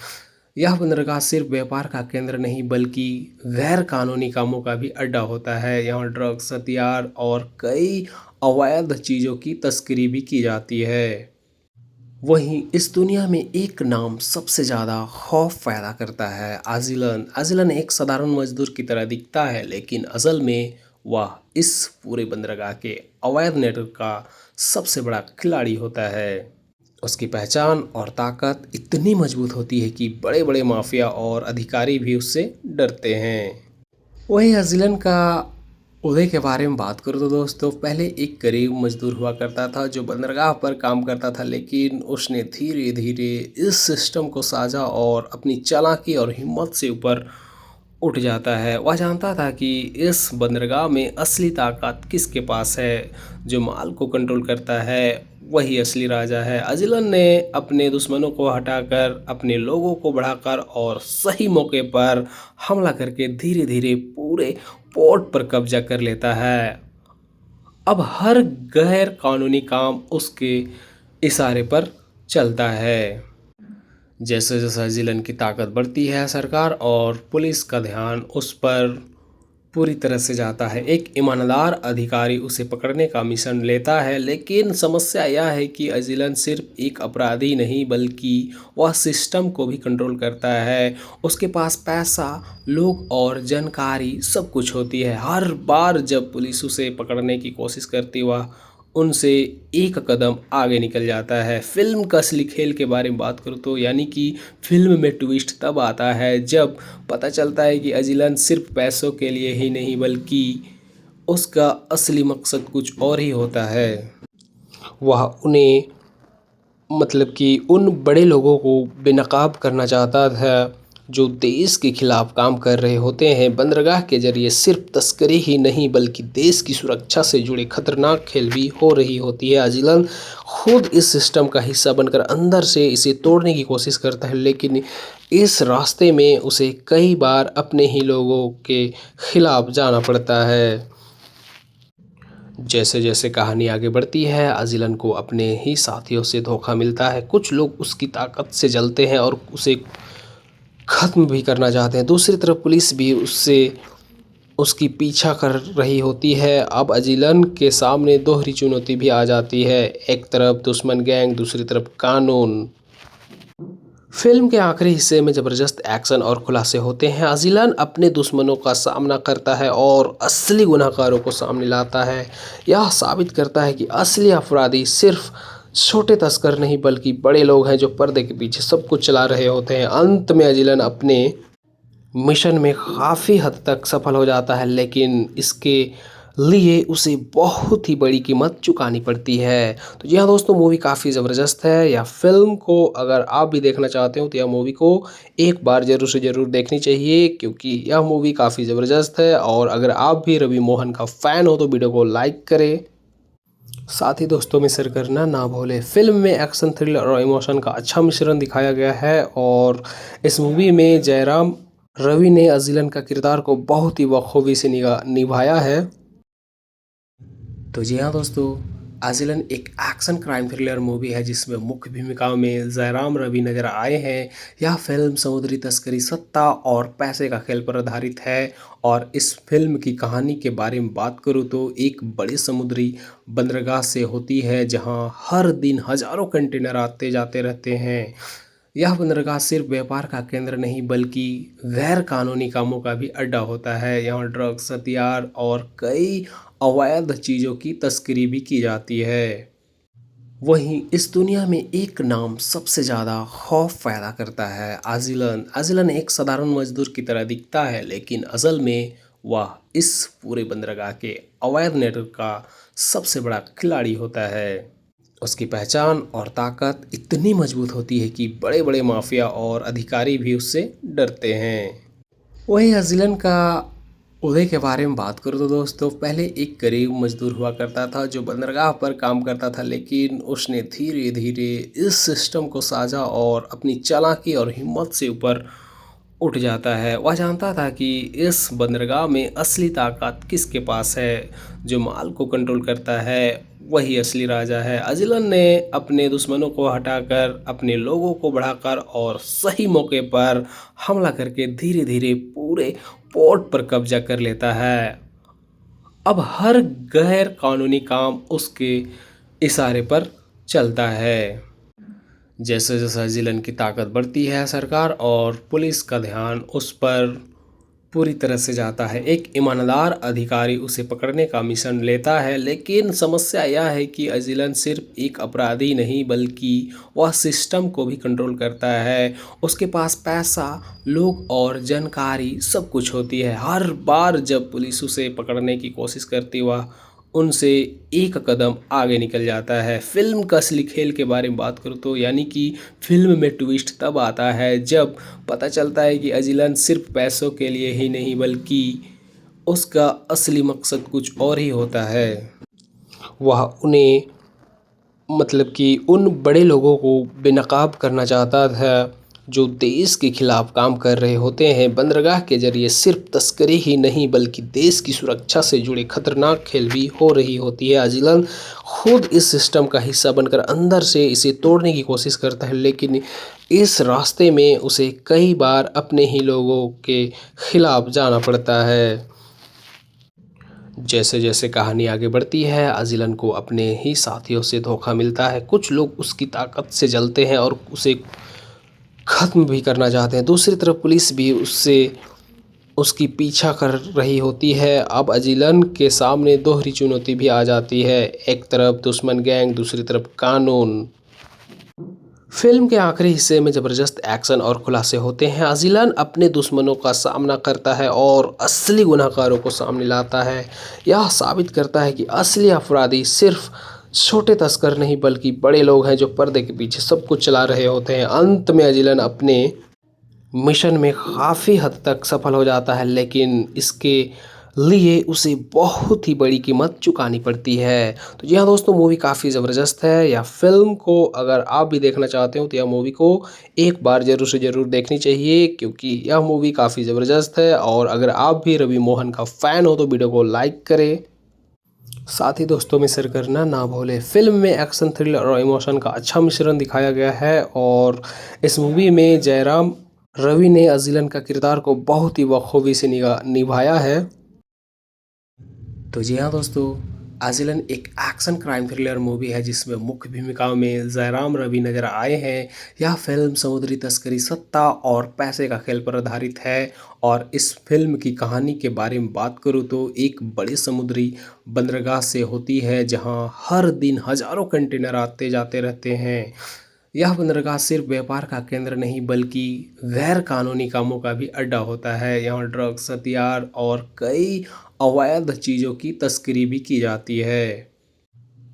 यह बंदरगाह सिर्फ व्यापार का केंद्र नहीं बल्कि गैर कानूनी कामों का भी अड्डा होता है। यहाँ ड्रग्स, हथियार और कई अवैध चीज़ों की तस्करी भी की जाती है। वहीं इस दुनिया में एक नाम सबसे ज़्यादा खौफ पैदा करता है, आजिलन। आजिलन एक साधारण मजदूर की तरह दिखता है, लेकिन असल में वह इस पूरे बंदरगाह के अवैध नेटवर्क का सबसे बड़ा खिलाड़ी होता है। उसकी पहचान और ताकत इतनी मजबूत होती है कि बड़े बड़े माफिया और अधिकारी भी उससे डरते हैं। वही अजिलन का उदय के बारे में बात करूँ तो दोस्तों, पहले एक गरीब मजदूर हुआ करता था जो बंदरगाह पर काम करता था, लेकिन उसने धीरे धीरे इस सिस्टम को साझा और अपनी चालाकी और हिम्मत से ऊपर उठ जाता है। वह जानता था कि इस बंदरगाह में असली ताकत किसके पास है। जो माल को कंट्रोल करता है वही असली राजा है। अजिलन ने अपने दुश्मनों को हटाकर, अपने लोगों को बढ़ाकर और सही मौके पर हमला करके धीरे धीरे पूरे पोर्ट पर कब्जा कर लेता है। अब हर गैर कानूनी काम उसके इशारे पर चलता है। जैसे जैसे जिलन की ताकत बढ़ती है, सरकार और पुलिस का ध्यान उस पर पूरी तरह से जाता है। एक ईमानदार अधिकारी उसे पकड़ने का मिशन लेता है, लेकिन समस्या यह है कि अजिलन सिर्फ एक अपराधी नहीं बल्कि वह सिस्टम को भी कंट्रोल करता है। उसके पास पैसा, लोग और जानकारी सब कुछ होती है। हर बार जब पुलिस उसे पकड़ने की कोशिश करती वह उनसे एक कदम आगे निकल जाता है। फिल्म का असली खेल के बारे में बात करूँ तो यानी कि फिल्म में ट्विस्ट तब आता है जब पता चलता है कि अजिलन सिर्फ पैसों के लिए ही नहीं बल्कि उसका असली मकसद कुछ और ही होता है। वह उन्हें मतलब कि उन बड़े लोगों को बेनकाब करना चाहता था जो देश के खिलाफ काम कर रहे होते हैं। बंदरगाह के जरिए सिर्फ तस्करी ही नहीं बल्कि देश की सुरक्षा से जुड़े खतरनाक खेल भी हो रही होती है। अजिलन खुद इस सिस्टम का हिस्सा बनकर अंदर से इसे तोड़ने की कोशिश करता है, लेकिन इस रास्ते में उसे कई बार अपने ही लोगों के खिलाफ जाना पड़ता है। जैसे जैसे कहानी आगे बढ़ती है अजिलन को अपने ही साथियों से धोखा मिलता है। कुछ लोग उसकी ताकत से जलते हैं और उसे ख़त्म भी करना चाहते हैं। दूसरी तरफ पुलिस भी उसकी पीछा कर रही होती है। अब अजिलन के सामने दोहरी चुनौती भी आ जाती है, एक तरफ दुश्मन गैंग, दूसरी तरफ कानून। फिल्म के आखिरी हिस्से में ज़बरदस्त एक्शन और खुलासे होते हैं। अजिलन अपने दुश्मनों का सामना करता है और असली गुनहगारों को सामने लाता है। यह साबित करता है कि असली अपराधी सिर्फ छोटे तस्कर नहीं बल्कि बड़े लोग हैं जो पर्दे के पीछे सब कुछ चला रहे होते हैं। अंत में अजिलन अपने मिशन में काफ़ी हद तक सफल हो जाता है, लेकिन इसके लिए उसे बहुत ही बड़ी कीमत चुकानी पड़ती है। तो जी हाँ दोस्तों, मूवी काफ़ी ज़बरदस्त है। या फिल्म को अगर आप भी देखना चाहते हो तो यह मूवी को एक बार ज़रूर से ज़रूर देखनी चाहिए, क्योंकि यह मूवी काफ़ी ज़बरदस्त है। और अगर आप भी रवि मोहन का फ़ैन हो तो वीडियो को लाइक करें, साथ ही दोस्तों में शेयर करना ना भूलें। फिल्म में एक्शन, थ्रिलर और इमोशन का अच्छा मिश्रण दिखाया गया है और इस मूवी में जयराम रवि ने अजिलन का किरदार को बहुत ही बखूबी से निभाया है। तो जी हाँ दोस्तों, आजिलन एक एक्शन क्राइम थ्रिलर मूवी है जिसमें मुख्य भूमिकाओं में जयराम रवि नजर आए हैं। यह फिल्म समुद्री तस्करी, सत्ता और पैसे का खेल पर आधारित है और इस फिल्म की कहानी के बारे में बात करूँ तो एक बड़ी समुद्री बंदरगाह से होती है जहां हर दिन हजारों कंटेनर आते जाते रहते हैं। यह बंदरगाह सिर्फ व्यापार का केंद्र नहीं बल्कि गैर कानूनी कामों का भी अड्डा होता है। यहाँ ड्रग्स, हथियार और कई अवैध चीज़ों की तस्करी भी की जाती है। वहीं इस दुनिया में एक नाम सबसे ज़्यादा खौफ पैदा करता है, आजिलन। आजिलन एक साधारण मजदूर की तरह दिखता है लेकिन असल में वह इस पूरे बंदरगाह के अवैध नेटवर्क का सबसे बड़ा खिलाड़ी होता है। उसकी पहचान और ताकत इतनी मजबूत होती है कि बड़े बड़े माफिया और अधिकारी भी उससे डरते हैं। वही हजीलन का उदय के बारे में बात करूँ तो दोस्तों, पहले एक गरीब मजदूर हुआ करता था जो बंदरगाह पर काम करता था, लेकिन उसने धीरे धीरे इस सिस्टम को साझा और अपनी चालाकी और हिम्मत से ऊपर उठ जाता है। वह जानता था कि इस बंदरगाह में असली ताकत किसके पास है। जो माल को कंट्रोल करता है वही असली राजा है। अजिलन ने अपने दुश्मनों को हटाकर, अपने लोगों को बढ़ाकर और सही मौके पर हमला करके धीरे धीरे पूरे पोर्ट पर कब्जा कर लेता है। अब हर गैर कानूनी काम उसके इशारे पर चलता है। जैसे जैसे जिलन की ताकत बढ़ती है, सरकार और पुलिस का ध्यान उस पर पूरी तरह से जाता है। एक ईमानदार अधिकारी उसे पकड़ने का मिशन लेता है, लेकिन समस्या यह है कि अजिलन सिर्फ एक अपराधी नहीं बल्कि वह सिस्टम को भी कंट्रोल करता है। उसके पास पैसा, लोग और जानकारी सब कुछ होती है। हर बार जब पुलिस उसे पकड़ने की कोशिश करती वह उनसे एक कदम आगे निकल जाता है। फिल्म का असली खेल के बारे में बात करूँ तो यानी कि फिल्म में ट्विस्ट तब आता है जब पता चलता है कि अजिलन सिर्फ पैसों के लिए ही नहीं बल्कि उसका असली मकसद कुछ और ही होता है। वह उन्हें मतलब कि उन बड़े लोगों को बेनकाब करना चाहता था जो देश के खिलाफ काम कर रहे होते हैं। बंदरगाह के जरिए सिर्फ तस्करी ही नहीं बल्कि देश की सुरक्षा से जुड़े खतरनाक खेल भी हो रही होती है। अजिलन खुद इस सिस्टम का हिस्सा बनकर अंदर से इसे तोड़ने की कोशिश करता है, लेकिन इस रास्ते में उसे कई बार अपने ही लोगों के खिलाफ जाना पड़ता है। जैसे जैसे कहानी आगे बढ़ती है, अजिलन को अपने ही साथियों से धोखा मिलता है। कुछ लोग उसकी ताकत से जलते हैं और उसे ख़त्म भी करना चाहते हैं। दूसरी तरफ पुलिस भी उससे उसकी पीछा कर रही होती है। अब अजिलन के सामने दोहरी चुनौती भी आ जाती है, एक तरफ दुश्मन गैंग, दूसरी तरफ कानून। फिल्म के आखिरी हिस्से में ज़बरदस्त एक्शन और खुलासे होते हैं। अजिलन अपने दुश्मनों का सामना करता है और असली गुनहगारों को सामने लाता है। यह साबित करता है कि असली अपराधी सिर्फ छोटे तस्कर नहीं बल्कि बड़े लोग हैं जो पर्दे के पीछे सब कुछ चला रहे होते हैं। अंत में अजिलन अपने मिशन में काफ़ी हद तक सफल हो जाता है, लेकिन इसके लिए उसे बहुत ही बड़ी कीमत चुकानी पड़ती है। तो जी हाँ दोस्तों, मूवी काफ़ी ज़बरदस्त है। या फिल्म को अगर आप भी देखना चाहते हो तो यह मूवी को एक बार ज़रूर से ज़रूर देखनी चाहिए, क्योंकि यह मूवी काफ़ी ज़बरदस्त है। और अगर आप भी रवि मोहन का फ़ैन हो तो वीडियो को लाइक करें, साथ ही दोस्तों में शेयर करना ना भूलें। फिल्म में एक्शन, थ्रिलर और इमोशन का अच्छा मिश्रण दिखाया गया है और इस मूवी में जयराम रवि ने अजिलन का किरदार को बहुत ही बखूबी से निभाया है। तो जी हाँ दोस्तों, आजिलन एक एक्शन क्राइम थ्रिलर मूवी है जिसमें मुख्य भूमिकाओं में जयराम रवि नजर आए हैं। यह फिल्म समुद्री तस्करी, सत्ता और पैसे का खेल पर आधारित है और इस फिल्म की कहानी के बारे में बात करूँ तो एक बड़ी समुद्री बंदरगाह से होती है जहां हर दिन हजारों कंटेनर आते जाते रहते हैं। यह बंदरगाह सिर्फ व्यापार का केंद्र नहीं बल्कि गैर कानूनी कामों का भी अड्डा होता है। यहाँ ड्रग्स, हथियार और कई अवैध चीज़ों की तस्करी भी की जाती है।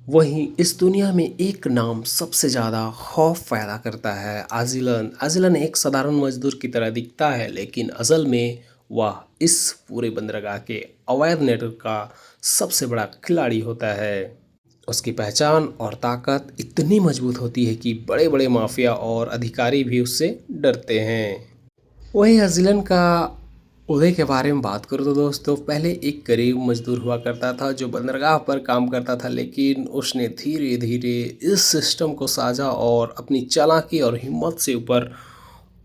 वहीं इस दुनिया में एक नाम सबसे ज़्यादा खौफ पैदा करता है, आजिलन। आजिलन एक साधारण मजदूर की तरह दिखता है लेकिन असल में वह इस पूरे बंदरगाह के अवैध नेटवर्क का सबसे बड़ा खिलाड़ी होता है। उसकी पहचान और ताकत इतनी मजबूत होती है कि बड़े बड़े माफिया और अधिकारी भी उससे डरते हैं। वही अजिलन का उदय के बारे में बात करूँ तो दोस्तों, पहले एक गरीब मजदूर हुआ करता था जो बंदरगाह पर काम करता था, लेकिन उसने धीरे धीरे इस सिस्टम को साझा और अपनी चालाकी और हिम्मत से ऊपर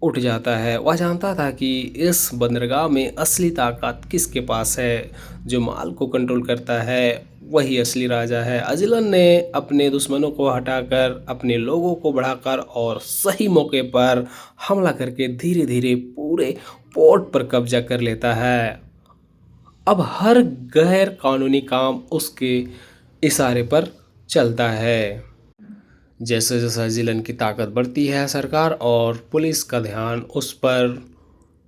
उठ जाता है। वह जानता था कि इस बंदरगाह में असली ताकत किसके पास है, जो माल को कंट्रोल करता है वही असली राजा है। अजिलन ने अपने दुश्मनों को हटाकर, अपने लोगों को बढ़ाकर और सही मौके पर हमला करके धीरे धीरे पूरे पोर्ट पर कब्जा कर लेता है। अब हर गैर कानूनी काम उसके इशारे पर चलता है। जैसे जैसे जिलन की ताकत बढ़ती है, सरकार और पुलिस का ध्यान उस पर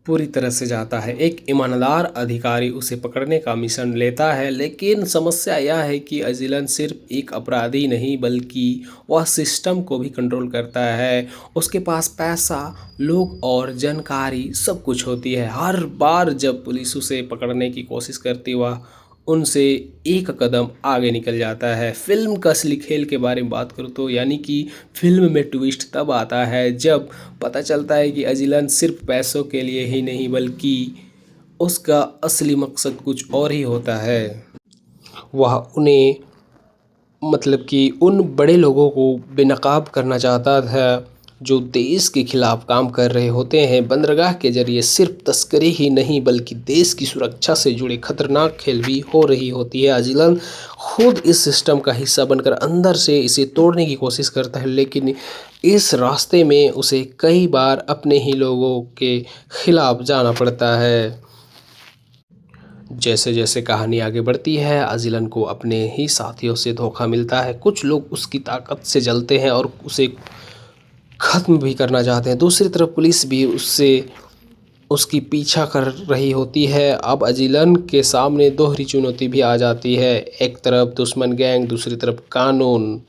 पूरी तरह से जाता है। एक ईमानदार अधिकारी उसे पकड़ने का मिशन लेता है, लेकिन समस्या यह है कि अजिलन सिर्फ एक अपराधी नहीं बल्कि वह सिस्टम को भी कंट्रोल करता है। उसके पास पैसा, लोग और जानकारी सब कुछ होती है। हर बार जब पुलिस उसे पकड़ने की कोशिश करती, वह उनसे एक कदम आगे निकल जाता है। फिल्म का असली खेल के बारे में बात करूँ तो, यानी कि फिल्म में ट्विस्ट तब आता है जब पता चलता है कि अजिलन सिर्फ पैसों के लिए ही नहीं बल्कि उसका असली मकसद कुछ और ही होता है। वह उन्हें, मतलब कि उन बड़े लोगों को बेनकाब करना चाहता था जो देश के खिलाफ काम कर रहे होते हैं। बंदरगाह के जरिए सिर्फ तस्करी ही नहीं बल्कि देश की सुरक्षा से जुड़े खतरनाक खेल भी हो रही होती है। अजिलन खुद इस सिस्टम का हिस्सा बनकर अंदर से इसे तोड़ने की कोशिश करता है, लेकिन इस रास्ते में उसे कई बार अपने ही लोगों के खिलाफ जाना पड़ता है। जैसे जैसे कहानी आगे बढ़ती है, अजिलन को अपने ही साथियों से धोखा मिलता है। कुछ लोग उसकी ताकत से जलते हैं और उसे ख़त्म भी करना चाहते हैं। दूसरी तरफ पुलिस भी उसकी पीछा कर रही होती है। अब अजिलन के सामने दोहरी चुनौती भी आ जाती है, एक तरफ दुश्मन गैंग, दूसरी तरफ कानून।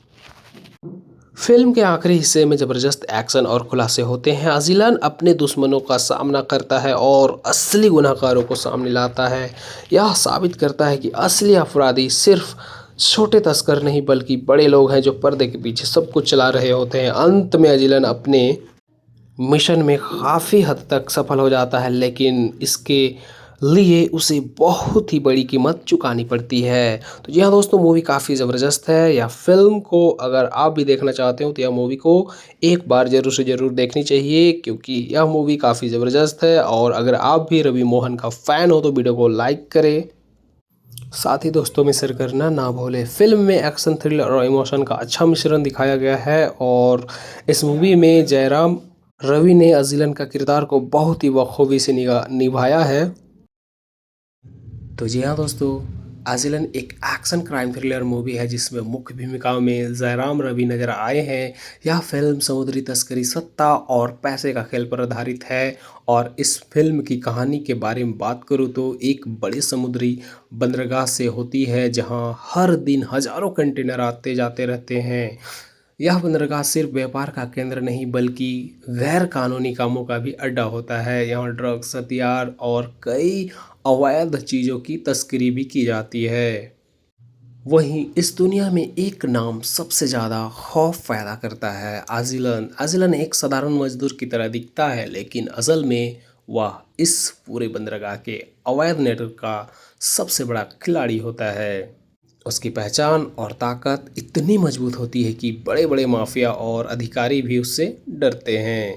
फिल्म के आखिरी हिस्से में ज़बरदस्त एक्शन और खुलासे होते हैं। अजिलन अपने दुश्मनों का सामना करता है और असली गुनहगारों को सामने लाता है। यह साबित करता है कि असली अपराधी सिर्फ छोटे तस्कर नहीं बल्कि बड़े लोग हैं जो पर्दे के पीछे सब कुछ चला रहे होते हैं। अंत में अजिलन अपने मिशन में काफ़ी हद तक सफल हो जाता है, लेकिन इसके लिए उसे बहुत ही बड़ी कीमत चुकानी पड़ती है। तो जी हाँ दोस्तों, मूवी काफ़ी ज़बरदस्त है। या फिल्म को अगर आप भी देखना चाहते हो तो यह मूवी को एक बार ज़रूर से ज़रूर देखनी चाहिए, क्योंकि यह मूवी काफ़ी ज़बरदस्त है। और अगर आप भी रवि मोहन का फ़ैन हो तो वीडियो को लाइक करें, साथ ही दोस्तों में शेयर करना ना भूलें। फिल्म में एक्शन, थ्रिलर और इमोशन का अच्छा मिश्रण दिखाया गया है और इस मूवी में जयराम रवि ने अजिलन का किरदार को बहुत ही बखूबी से निभाया है। तो जी हाँ दोस्तों, अजिलन एक एक्शन क्राइम थ्रिलर मूवी है जिसमें मुख्य भूमिकाओं में जयराम रवि नजर आए हैं। यह फिल्म समुद्री तस्करी, सत्ता और पैसे का खेल पर आधारित है। और इस फिल्म की कहानी के बारे में बात करूँ तो एक बड़ी समुद्री बंदरगाह से होती है जहां हर दिन हजारों कंटेनर आते जाते रहते हैं। यह बंदरगाह सिर्फ व्यापार का केंद्र नहीं बल्कि गैर कानूनी कामों का भी अड्डा होता है। यहाँ ड्रग्स, हथियार और कई अवैध चीज़ों की तस्करी भी की जाती है। वहीं इस दुनिया में एक नाम सबसे ज़्यादा खौफ पैदा करता है, अजिलन। अजिलन एक साधारण मजदूर की तरह दिखता है, लेकिन असल में वह इस पूरे बंदरगाह के अवैध नेटवर्क का सबसे बड़ा खिलाड़ी होता है। उसकी पहचान और ताकत इतनी मजबूत होती है कि बड़े बड़े माफिया और अधिकारी भी उससे डरते हैं।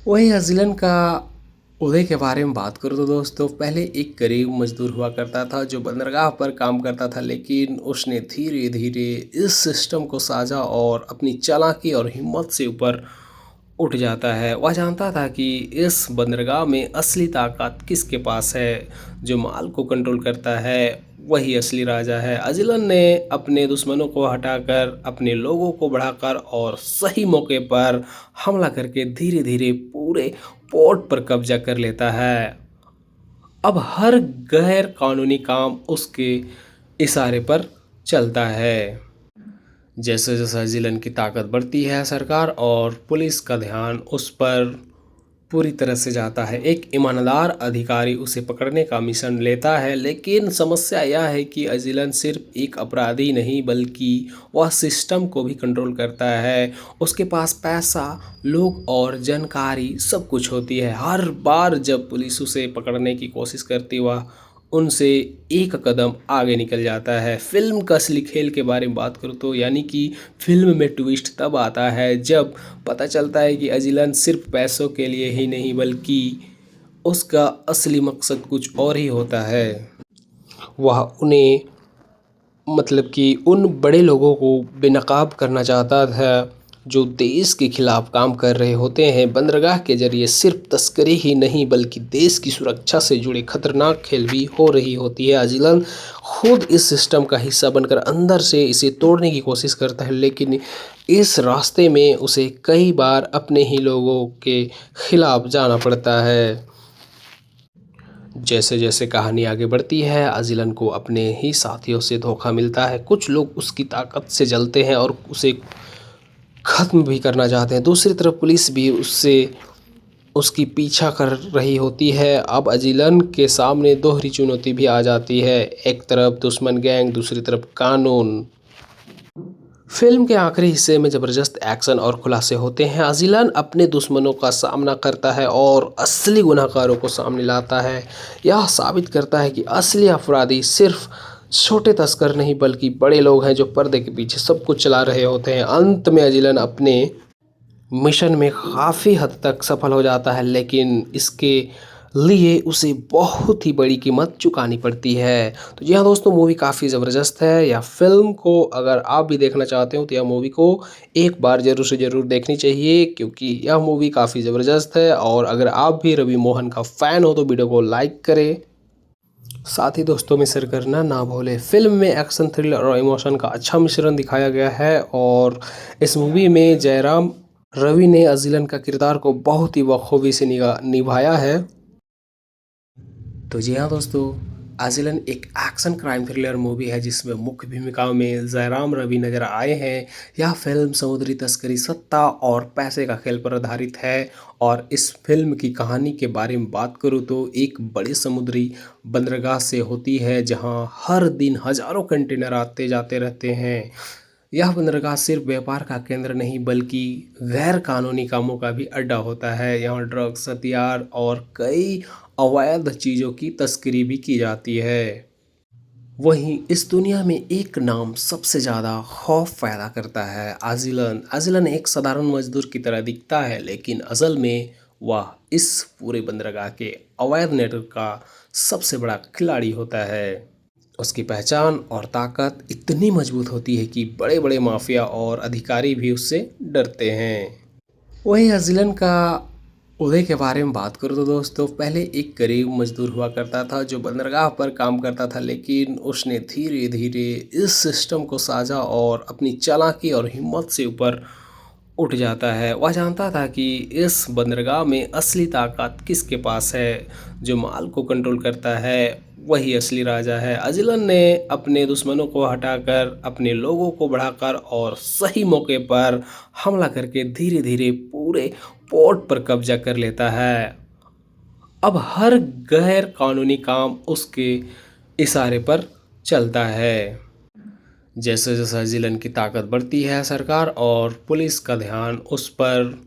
वही अजिलन का उदय के बारे में बात करूँ तो दोस्तों, पहले एक गरीब मजदूर हुआ करता था जो बंदरगाह पर काम करता था, लेकिन उसने धीरे धीरे इस सिस्टम को साझा और अपनी चालाकी और हिम्मत से ऊपर उठ जाता है। वह जानता था कि इस बंदरगाह में असली ताकत किसके पास है, जो माल को कंट्रोल करता है वही असली राजा है। अजिलन ने अपने दुश्मनों को हटाकर, अपने लोगों को बढ़ाकर और सही मौके पर हमला करके धीरे धीरे पूरे पोर्ट पर कब्जा कर लेता है। अब हर गैर कानूनी काम उसके इशारे पर चलता है। जैसे जैसे जिलन की ताकत बढ़ती है, सरकार और पुलिस का ध्यान उस पर पूरी तरह से जाता है। एक ईमानदार अधिकारी उसे पकड़ने का मिशन लेता है, लेकिन समस्या यह है कि अजिलन सिर्फ एक अपराधी नहीं बल्कि वह सिस्टम को भी कंट्रोल करता है। उसके पास पैसा, लोग और जानकारी सब कुछ होती है। हर बार जब पुलिस उसे पकड़ने की कोशिश करती वह उनसे एक कदम आगे निकल जाता है। फिल्म का असली खेल के बारे में बात करूँ तो यानी कि फिल्म में ट्विस्ट तब आता है जब पता चलता है कि अजिलन सिर्फ पैसों के लिए ही नहीं बल्कि उसका असली मकसद कुछ और ही होता है। वह उन्हें कि उन बड़े लोगों को बेनकाब करना चाहता था जो देश के खिलाफ काम कर रहे होते हैं। बंदरगाह के जरिए सिर्फ तस्करी ही नहीं बल्कि देश की सुरक्षा से जुड़े खतरनाक खेल भी हो रही होती है। अजिलन खुद इस सिस्टम का हिस्सा बनकर अंदर से इसे तोड़ने की कोशिश करता है, लेकिन इस रास्ते में उसे कई बार अपने ही लोगों के खिलाफ जाना पड़ता है। जैसे जैसे कहानी आगे बढ़ती है, अजिलन को अपने ही साथियों से धोखा मिलता है। कुछ लोग उसकी ताकत से जलते हैं और उसे ख़त्म भी करना चाहते हैं। दूसरी तरफ पुलिस भी उसकी पीछा कर रही होती है। अब अजिलन के सामने दोहरी चुनौती भी आ जाती है, एक तरफ दुश्मन गैंग, दूसरी तरफ कानून। फिल्म के आखिरी हिस्से में ज़बरदस्त एक्शन और खुलासे होते हैं। अजिलन अपने दुश्मनों का सामना करता है और असली गुनहगारों को सामने लाता है। यह साबित करता है कि असली अपराधी सिर्फ छोटे तस्कर नहीं बल्कि बड़े लोग हैं जो पर्दे के पीछे सब कुछ चला रहे होते हैं। अंत में अजिलन अपने मिशन में काफ़ी हद तक सफल हो जाता है, लेकिन इसके लिए उसे बहुत ही बड़ी कीमत चुकानी पड़ती है। तो जी हाँ दोस्तों, मूवी काफ़ी ज़बरदस्त है। या फिल्म को अगर आप भी देखना चाहते हो तो यह मूवी को एक बार ज़रूर से ज़रूर देखनी चाहिए, क्योंकि यह मूवी काफ़ी ज़बरदस्त है। और अगर आप भी रवि मोहन का फ़ैन हो तो वीडियो को लाइक करें, साथ ही दोस्तों में शेयर करना ना भूलें। फिल्म में एक्शन, थ्रिलर और इमोशन का अच्छा मिश्रण दिखाया गया है और इस मूवी में जयराम रवि ने अजिलन का किरदार को बहुत ही बखूबी से निभाया है। तो जी हाँ दोस्तों, अजिलन एक एक्शन क्राइम थ्रिलर मूवी है जिसमें मुख्य भूमिकाओं में जयराम रवि नजर आए हैं। यह फिल्म समुद्री तस्करी, सत्ता और पैसे का खेल पर आधारित है। और इस फिल्म की कहानी के बारे में बात करूँ तो एक बड़े समुद्री बंदरगाह से होती है जहां हर दिन हजारों कंटेनर आते जाते रहते हैं। यह बंदरगाह सिर्फ व्यापार का केंद्र नहीं बल्कि गैर कानूनी कामों का भी अड्डा होता है। यहाँ ड्रग्स, हथियार और कई अवैध चीज़ों की तस्करी भी की जाती है। वहीं इस दुनिया में एक नाम सबसे ज़्यादा खौफ पैदा करता है, अजिलन। अजिलन एक साधारण मजदूर की तरह दिखता है, लेकिन असल में वह इस पूरे बंदरगाह के अवैध नेटवर्क का सबसे बड़ा खिलाड़ी होता है। उसकी पहचान और ताकत इतनी मजबूत होती है कि बड़े बड़े माफिया और अधिकारी भी उससे डरते हैं। वही अजिलन का उदय के बारे में बात करूँ तो दोस्तों, पहले एक गरीब मजदूर हुआ करता था जो बंदरगाह पर काम करता था, लेकिन उसने धीरे धीरे इस सिस्टम को साझा और अपनी चालाकी और हिम्मत से ऊपर उठ जाता है। वह जानता था कि इस बंदरगाह में असली ताकत किसके पास है, जो माल को कंट्रोल करता है वही असली राजा है। अजिलन ने अपने दुश्मनों को हटाकर अपने लोगों को बढ़ाकर और सही मौके पर हमला करके धीरे धीरे पूरे पोर्ट पर कब्जा कर लेता है। अब हर गैर कानूनी काम उसके इशारे पर चलता है। जैसे जैसे अजिलन की ताकत बढ़ती है, सरकार और पुलिस का ध्यान उस पर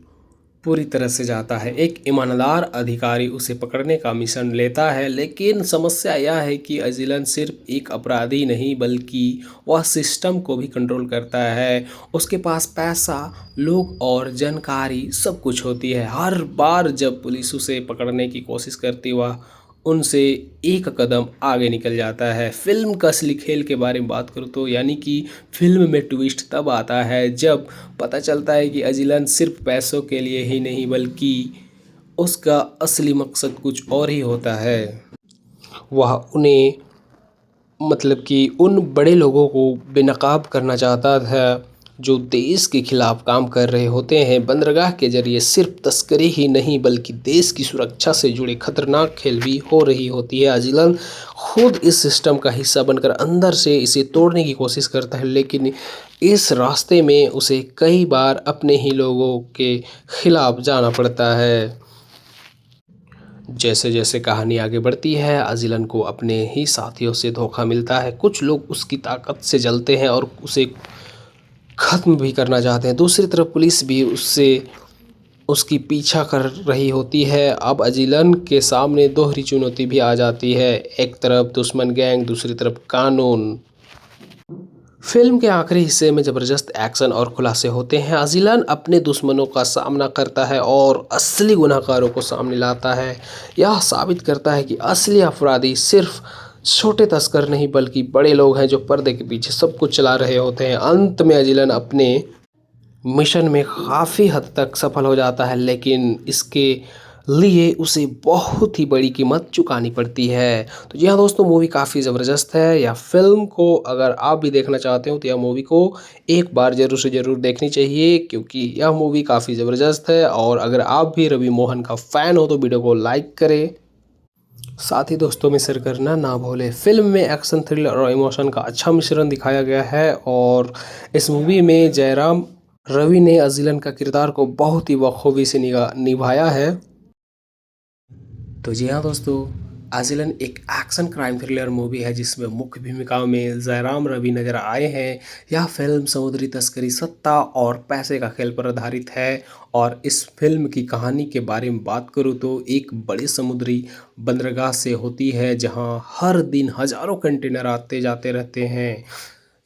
पूरी तरह से जाता है। एक ईमानदार अधिकारी उसे पकड़ने का मिशन लेता है, लेकिन समस्या यह है कि अजिलन सिर्फ एक अपराधी नहीं बल्कि वह सिस्टम को भी कंट्रोल करता है। उसके पास पैसा, लोग और जानकारी सब कुछ होती है। हर बार जब पुलिस उसे पकड़ने की कोशिश करती वह उनसे एक कदम आगे निकल जाता है। फिल्म का असली खेल के बारे में बात करूँ तो यानी कि फिल्म में ट्विस्ट तब आता है जब पता चलता है कि अजिलन सिर्फ पैसों के लिए ही नहीं बल्कि उसका असली मकसद कुछ और ही होता है। वह उन्हें उन बड़े लोगों को बेनकाब करना चाहता था जो देश के खिलाफ काम कर रहे होते हैं। बंदरगाह के जरिए सिर्फ तस्करी ही नहीं बल्कि देश की सुरक्षा से जुड़े खतरनाक खेल भी हो रही होती है। अजिलन खुद इस सिस्टम का हिस्सा बनकर अंदर से इसे तोड़ने की कोशिश करता है, लेकिन इस रास्ते में उसे कई बार अपने ही लोगों के खिलाफ जाना पड़ता है। जैसे जैसे कहानी आगे बढ़ती है अजिलन को अपने ही साथियों से धोखा मिलता है। कुछ लोग उसकी ताकत से जलते हैं और उसे ख़त्म भी करना चाहते हैं। दूसरी तरफ पुलिस भी उससे उसकी पीछा कर रही होती है। अब अजिलन के सामने दोहरी चुनौती भी आ जाती है, एक तरफ दुश्मन गैंग, दूसरी तरफ कानून। फिल्म के आखिरी हिस्से में ज़बरदस्त एक्शन और खुलासे होते हैं। अजिलन अपने दुश्मनों का सामना करता है और असली गुनहगारों को सामने लाता है। यह साबित करता है कि असली अपराधी सिर्फ छोटे तस्कर नहीं बल्कि बड़े लोग हैं जो पर्दे के पीछे सब कुछ चला रहे होते हैं। अंत में अजिलन अपने मिशन में काफ़ी हद तक सफल हो जाता है, लेकिन इसके लिए उसे बहुत ही बड़ी कीमत चुकानी पड़ती है। तो जी हाँ दोस्तों, मूवी काफ़ी ज़बरदस्त है। या फिल्म को अगर आप भी देखना चाहते हो तो यह मूवी को एक बार ज़रूर से ज़रूर देखनी चाहिए, क्योंकि यह मूवी काफ़ी ज़बरदस्त है। और अगर आप भी रवि मोहन का फ़ैन हो तो वीडियो को लाइक करें, साथ ही दोस्तों में शेयर करना ना भूलें। फिल्म में एक्शन, थ्रिलर और इमोशन का अच्छा मिश्रण दिखाया गया है और इस मूवी में जयराम रवि ने अजिलन का किरदार को बहुत ही बखूबी से निभाया है। तो जी हाँ दोस्तों, आजिलन एक एक्शन क्राइम थ्रिलर मूवी है जिसमें मुख्य भूमिकाओं में जयराम रवि नजर आए हैं। यह फिल्म समुद्री तस्करी, सत्ता और पैसे का खेल पर आधारित है। और इस फिल्म की कहानी के बारे में बात करूँ तो एक बड़े समुद्री बंदरगाह से होती है जहां हर दिन हजारों कंटेनर आते जाते रहते हैं।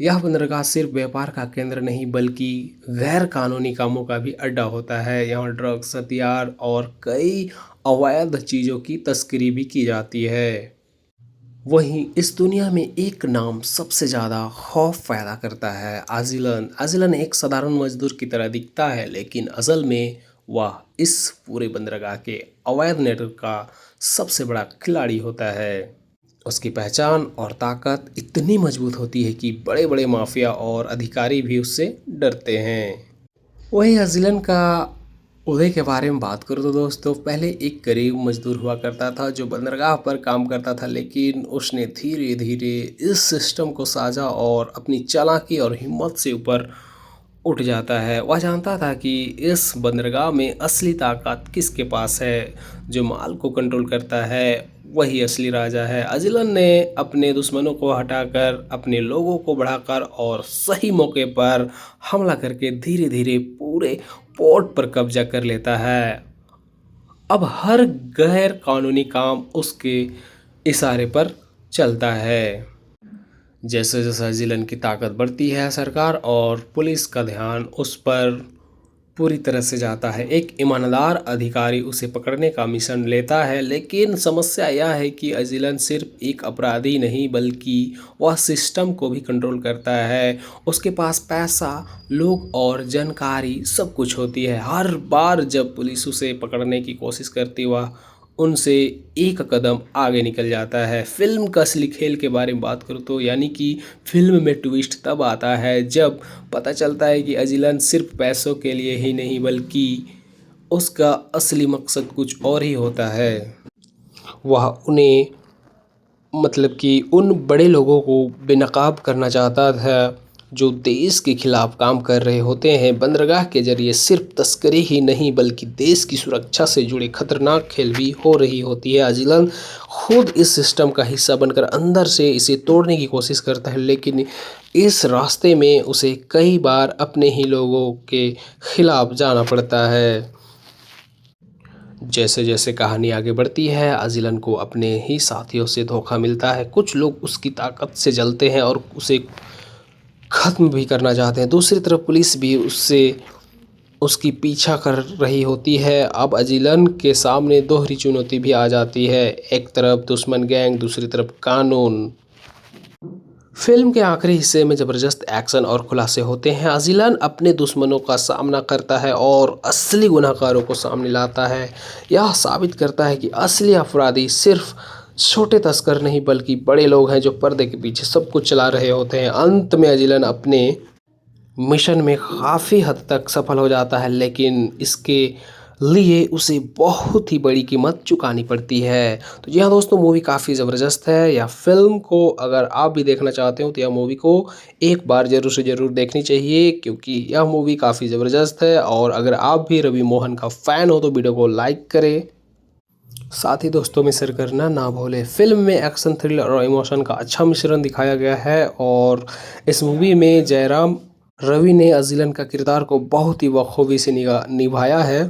यह बंदरगाह सिर्फ व्यापार का केंद्र नहीं बल्कि गैर कानूनी कामों का भी अड्डा होता है। यहाँ ड्रग्स, हथियार और कई अवैध चीज़ों की तस्करी भी की जाती है। वहीं इस दुनिया में एक नाम सबसे ज़्यादा खौफ पैदा करता है, आजिलन। आजिलन एक साधारण मजदूर की तरह दिखता है, लेकिन असल में वह इस पूरे बंदरगाह के अवैध नेटवर्क का सबसे बड़ा खिलाड़ी होता है। उसकी पहचान और ताकत इतनी मजबूत होती है कि बड़े बड़े माफिया और अधिकारी भी उससे डरते हैं। वही अजिलन का उदय के बारे में बात करूँ तो दोस्तों, पहले एक गरीब मजदूर हुआ करता था जो बंदरगाह पर काम करता था, लेकिन उसने धीरे धीरे इस सिस्टम को साझा और अपनी चालाकी और हिम्मत से ऊपर उठ जाता है। वह जानता था कि इस बंदरगाह में असली ताकत किसके पास है। जो माल को कंट्रोल करता है वही असली राजा है। अजिलन ने अपने दुश्मनों को हटाकर, अपने लोगों को बढ़ाकर और सही मौके पर हमला करके धीरे धीरे पूरे पोर्ट पर कब्जा कर लेता है। अब हर गैर कानूनी काम उसके इशारे पर चलता है। जैसे जैसे जिलन की ताकत बढ़ती है, सरकार और पुलिस का ध्यान उस पर पूरी तरह से जाता है। एक ईमानदार अधिकारी उसे पकड़ने का मिशन लेता है, लेकिन समस्या यह है कि अजिलन सिर्फ एक अपराधी नहीं बल्कि वह सिस्टम को भी कंट्रोल करता है। उसके पास पैसा, लोग और जानकारी सब कुछ होती है। हर बार जब पुलिस उसे पकड़ने की कोशिश करती वह उनसे एक कदम आगे निकल जाता है। फिल्म का असली खेल के बारे में बात करूँ तो यानी कि फिल्म में ट्विस्ट तब आता है जब पता चलता है कि अजिलन सिर्फ पैसों के लिए ही नहीं बल्कि उसका असली मकसद कुछ और ही होता है। वह उन्हें मतलब कि उन बड़े लोगों को बेनकाब करना चाहता था जो देश के खिलाफ काम कर रहे होते हैं। बंदरगाह के जरिए सिर्फ तस्करी ही नहीं बल्कि देश की सुरक्षा से जुड़े खतरनाक खेल भी हो रही होती है। अजिलन खुद इस सिस्टम का हिस्सा बनकर अंदर से इसे तोड़ने की कोशिश करता है, लेकिन इस रास्ते में उसे कई बार अपने ही लोगों के खिलाफ जाना पड़ता है। जैसे जैसे कहानी आगे बढ़ती है अजिलन को अपने ही साथियों से धोखा मिलता है। कुछ लोग उसकी ताकत से जलते हैं और उसे ख़त्म भी करना चाहते हैं। दूसरी तरफ पुलिस भी उससे उसकी पीछा कर रही होती है। अब अजिलन के सामने दोहरी चुनौती भी आ जाती है, एक तरफ दुश्मन गैंग, दूसरी तरफ कानून। फिल्म के आखिरी हिस्से में ज़बरदस्त एक्शन और खुलासे होते हैं। अजिलन अपने दुश्मनों का सामना करता है और असली गुनहगारों को सामने लाता है। यह साबित करता है कि असली अपराधी सिर्फ छोटे तस्कर नहीं बल्कि बड़े लोग हैं जो पर्दे के पीछे सब कुछ चला रहे होते हैं। अंत में अजिलन अपने मिशन में काफ़ी हद तक सफल हो जाता है, लेकिन इसके लिए उसे बहुत ही बड़ी कीमत चुकानी पड़ती है। तो जी हाँ दोस्तों, मूवी काफ़ी ज़बरदस्त है। या फिल्म को अगर आप भी देखना चाहते हो तो यह मूवी को एक बार ज़रूर से ज़रूर देखनी चाहिए, क्योंकि यह मूवी काफ़ी ज़बरदस्त है। और अगर आप भी रवि मोहन का फ़ैन हो तो वीडियो को लाइक करें, साथ ही दोस्तों में शेयर करना ना भूलें। फिल्म में एक्शन, थ्रिलर और इमोशन का अच्छा मिश्रण दिखाया गया है और इस मूवी में जयराम रवि ने अजिलन का किरदार को बहुत ही बखूबी से निभाया है।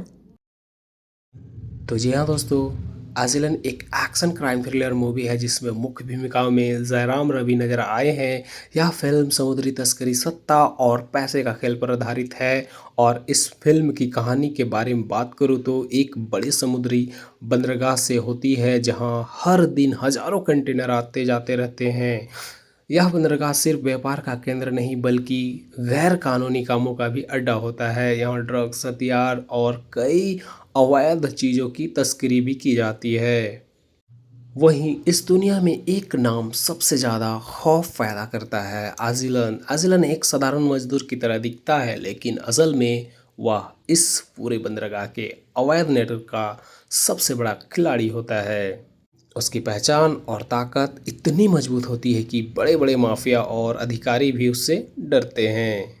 तो जी हाँ दोस्तों, आजिलन एक एक्शन क्राइम थ्रिलर मूवी है जिसमें मुख्य भूमिकाओं में जयराम रवि नजर आए हैं। यह फिल्म समुद्री तस्करी, सत्ता और पैसे का खेल पर आधारित है। और इस फिल्म की कहानी के बारे में बात करूँ तो एक बड़े समुद्री बंदरगाह से होती है जहां हर दिन हजारों कंटेनर आते जाते रहते हैं। यह बंदरगाह सिर्फ व्यापार का केंद्र नहीं बल्कि गैर कानूनी कामों का भी अड्डा होता है। यहाँ ड्रग्स, हथियार और कई अवैध चीज़ों की तस्करी भी की जाती है। वहीं इस दुनिया में एक नाम सबसे ज़्यादा खौफ पैदा करता है, आजिलन। आजिलन एक साधारण मजदूर की तरह दिखता है लेकिन असल में वह इस पूरे बंदरगाह के अवैध नेटवर्क का सबसे बड़ा खिलाड़ी होता है। उसकी पहचान और ताकत इतनी मजबूत होती है कि बड़े बड़े माफिया और अधिकारी भी उससे डरते हैं।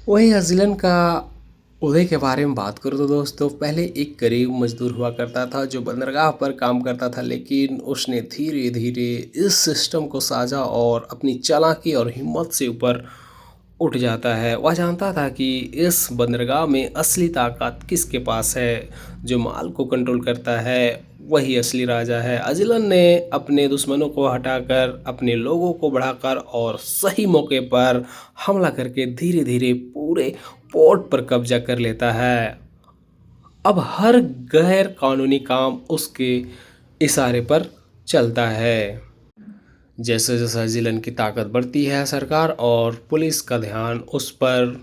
वही अज़िलन का उदय के बारे में बात करूँ तो दोस्तों, पहले एक गरीब मजदूर हुआ करता था जो बंदरगाह पर काम करता था, लेकिन उसने धीरे धीरे इस सिस्टम को साझा और अपनी चालाकी और हिम्मत से ऊपर उठ जाता है। वह जानता था कि इस बंदरगाह में असली ताकत किसके पास है। जो माल को कंट्रोल करता है वही असली राजा है। अजिलन ने अपने दुश्मनों को हटाकर, अपने लोगों को बढ़ाकर और सही मौके पर हमला करके धीरे धीरे पूरे पोर्ट पर कब्जा कर लेता है। अब हर गैर कानूनी काम उसके इशारे पर चलता है। जैसे जैसे जिलन की ताकत बढ़ती है, सरकार और पुलिस का ध्यान उस पर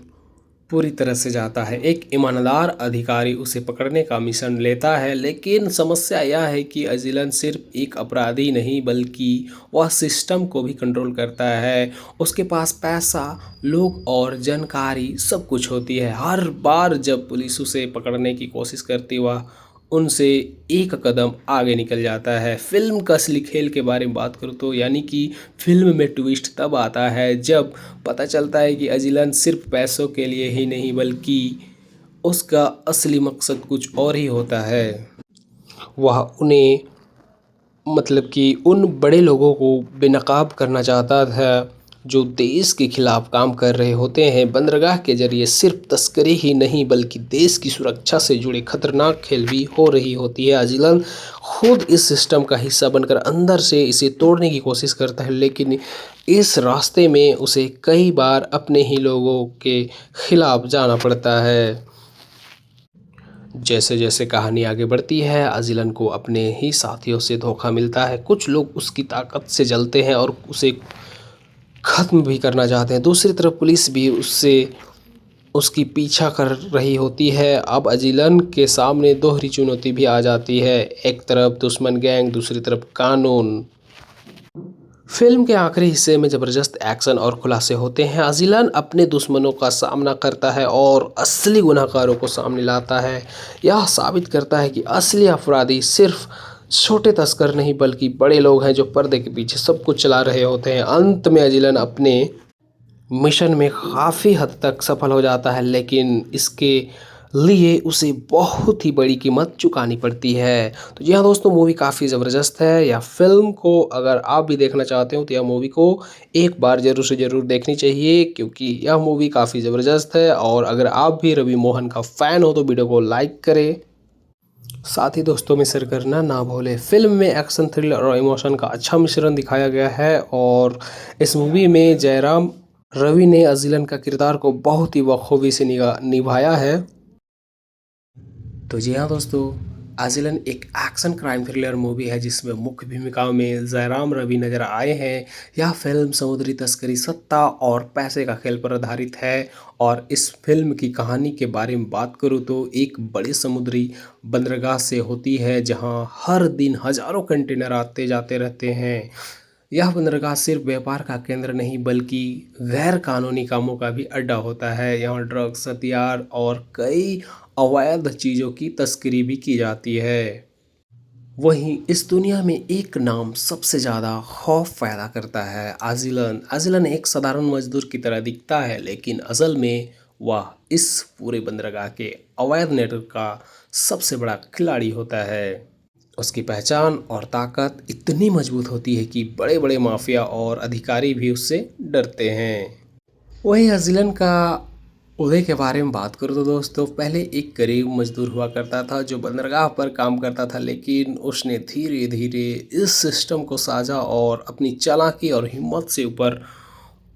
पूरी तरह से जाता है। एक ईमानदार अधिकारी उसे पकड़ने का मिशन लेता है, लेकिन समस्या यह है कि अजिलन सिर्फ एक अपराधी नहीं बल्कि वह सिस्टम को भी कंट्रोल करता है। उसके पास पैसा, लोग और जानकारी सब कुछ होती है। हर बार जब पुलिस उसे पकड़ने की कोशिश करती वह उनसे एक कदम आगे निकल जाता है। फिल्म का असली खेल के बारे में बात करूँ तो यानी कि फिल्म में ट्विस्ट तब आता है जब पता चलता है कि अजिलन सिर्फ पैसों के लिए ही नहीं बल्कि उसका असली मकसद कुछ और ही होता है। वह उन्हें मतलब कि उन बड़े लोगों को बेनकाब करना चाहता था जो देश के खिलाफ काम कर रहे होते हैं। बंदरगाह के जरिए सिर्फ तस्करी ही नहीं बल्कि देश की सुरक्षा से जुड़े खतरनाक खेल भी हो रही होती है। अजिलन खुद इस सिस्टम का हिस्सा बनकर अंदर से इसे तोड़ने की कोशिश करता है, लेकिन इस रास्ते में उसे कई बार अपने ही लोगों के खिलाफ जाना पड़ता है। जैसे जैसे कहानी आगे बढ़ती है, अजिलन को अपने ही साथियों से धोखा मिलता है। कुछ लोग उसकी ताकत से जलते हैं और उसे ख़त्म भी करना चाहते हैं। दूसरी तरफ पुलिस भी उससे उसकी पीछा कर रही होती है। अब अजिलन के सामने दोहरी चुनौती भी आ जाती है, एक तरफ दुश्मन गैंग, दूसरी तरफ कानून। फिल्म के आखिरी हिस्से में ज़बरदस्त एक्शन और खुलासे होते हैं। अजिलन अपने दुश्मनों का सामना करता है और असली गुनहगारों को सामने लाता है। यह साबित करता है कि असली अपराधी सिर्फ छोटे तस्कर नहीं बल्कि बड़े लोग हैं जो पर्दे के पीछे सब कुछ चला रहे होते हैं। अंत में अजिलन अपने मिशन में काफ़ी हद तक सफल हो जाता है, लेकिन इसके लिए उसे बहुत ही बड़ी कीमत चुकानी पड़ती है। तो जी हाँ दोस्तों, मूवी काफ़ी ज़बरदस्त है। या फिल्म को अगर आप भी देखना चाहते हो तो यह मूवी को एक बार ज़रूर से ज़रूर देखनी चाहिए, क्योंकि यह मूवी काफ़ी ज़बरदस्त है। और अगर आप भी रवि मोहन का फ़ैन हो तो वीडियो को लाइक करें, साथ ही दोस्तों में शेयर करना ना भूलें। फिल्म में एक्शन, थ्रिलर और इमोशन का अच्छा मिश्रण दिखाया गया है और इस मूवी में जयराम रवि ने अजिलन का किरदार को बहुत ही बखूबी से निभाया है। तो जी हाँ दोस्तों, आजिलन एक एक्शन क्राइम थ्रिलर मूवी है जिसमें मुख्य भूमिकाओं में जयराम रवि नजर आए हैं। यह फिल्म समुद्री तस्करी, सत्ता और पैसे का खेल पर आधारित है। और इस फिल्म की कहानी के बारे में बात करूँ तो एक बड़े समुद्री बंदरगाह से होती है जहां हर दिन हजारों कंटेनर आते जाते रहते हैं। यह बंदरगाह सिर्फ व्यापार का केंद्र नहीं बल्कि गैर कानूनी कामों का भी अड्डा होता है। यहाँ ड्रग्स, हथियार और कई अवैध चीज़ों की तस्करी भी की जाती है। वहीं इस दुनिया में एक नाम सबसे ज़्यादा खौफ पैदा करता है, आजिलन। आजिलन एक साधारण मजदूर की तरह दिखता है लेकिन असल में वह इस पूरे बंदरगाह के अवैध नेटवर्क का सबसे बड़ा खिलाड़ी होता है। उसकी पहचान और ताकत इतनी मजबूत होती है कि बड़े बड़े माफिया और अधिकारी भी उससे डरते हैं। वही अजिलन का उदय के बारे में बात करूँ तो दोस्तों, पहले एक गरीब मजदूर हुआ करता था जो बंदरगाह पर काम करता था, लेकिन उसने धीरे धीरे इस सिस्टम को साझा और अपनी चालाकी और हिम्मत से ऊपर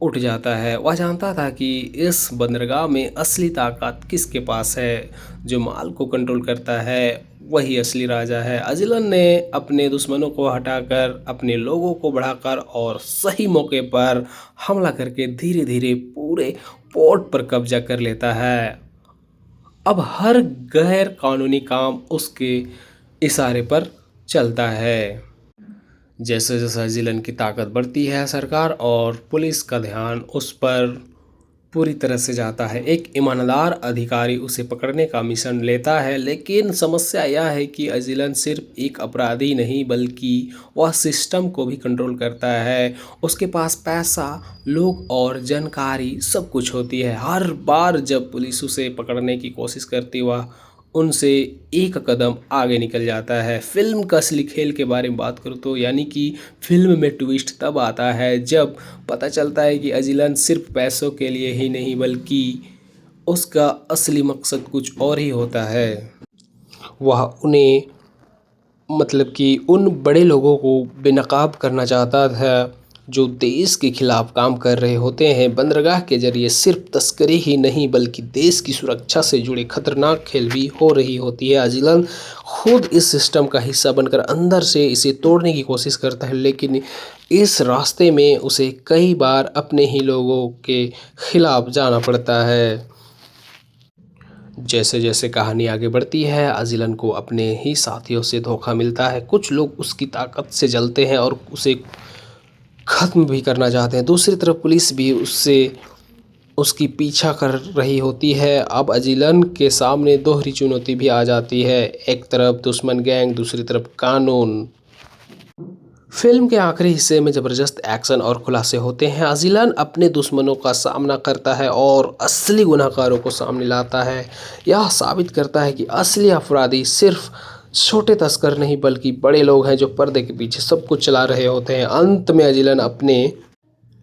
उठ जाता है। वह जानता था कि इस बंदरगाह में असली ताकत किसके पास है, जो माल को कंट्रोल करता है वही असली राजा है। अजिलन ने अपने दुश्मनों को हटाकर अपने लोगों को बढ़ाकर और सही मौके पर हमला करके धीरे धीरे पूरे पोर्ट पर कब्जा कर लेता है। अब हर गैर कानूनी काम उसके इशारे पर चलता है। जैसे जैसे जिलन की ताकत बढ़ती है, सरकार और पुलिस का ध्यान उस पर पूरी तरह से जाता है। एक ईमानदार अधिकारी उसे पकड़ने का मिशन लेता है, लेकिन समस्या यह है कि अजिलन सिर्फ एक अपराधी नहीं बल्कि वह सिस्टम को भी कंट्रोल करता है। उसके पास पैसा, लोग और जानकारी सब कुछ होती है। हर बार जब पुलिस उसे पकड़ने की कोशिश करती, वह उनसे एक कदम आगे निकल जाता है। फिल्म का असली खेल के बारे में बात करूँ तो, यानी कि फिल्म में ट्विस्ट तब आता है जब पता चलता है कि अजिलन सिर्फ पैसों के लिए ही नहीं बल्कि उसका असली मकसद कुछ और ही होता है। वह उन्हें मतलब कि उन बड़े लोगों को बेनकाब करना चाहता था जो देश के खिलाफ काम कर रहे होते हैं। बंदरगाह के जरिए सिर्फ तस्करी ही नहीं बल्कि देश की सुरक्षा से जुड़े खतरनाक खेल भी हो रही होती है। अजिलन खुद इस सिस्टम का हिस्सा बनकर अंदर से इसे तोड़ने की कोशिश करता है, लेकिन इस रास्ते में उसे कई बार अपने ही लोगों के खिलाफ जाना पड़ता है। जैसे जैसे कहानी आगे बढ़ती है, अजिलन को अपने ही साथियों से धोखा मिलता है। कुछ लोग उसकी ताकत से जलते हैं और उसे ख़त्म भी करना चाहते हैं। दूसरी तरफ पुलिस भी उससे उसकी पीछा कर रही होती है। अब अजिलन के सामने दोहरी चुनौती भी आ जाती है, एक तरफ दुश्मन गैंग, दूसरी तरफ कानून। फिल्म के आखिरी हिस्से में ज़बरदस्त एक्शन और खुलासे होते हैं। अजिलन अपने दुश्मनों का सामना करता है और असली गुनहगारों को सामने लाता है। यह साबित करता है कि असली अपराधी सिर्फ छोटे तस्कर नहीं बल्कि बड़े लोग हैं जो पर्दे के पीछे सब कुछ चला रहे होते हैं। अंत में अजिलन अपने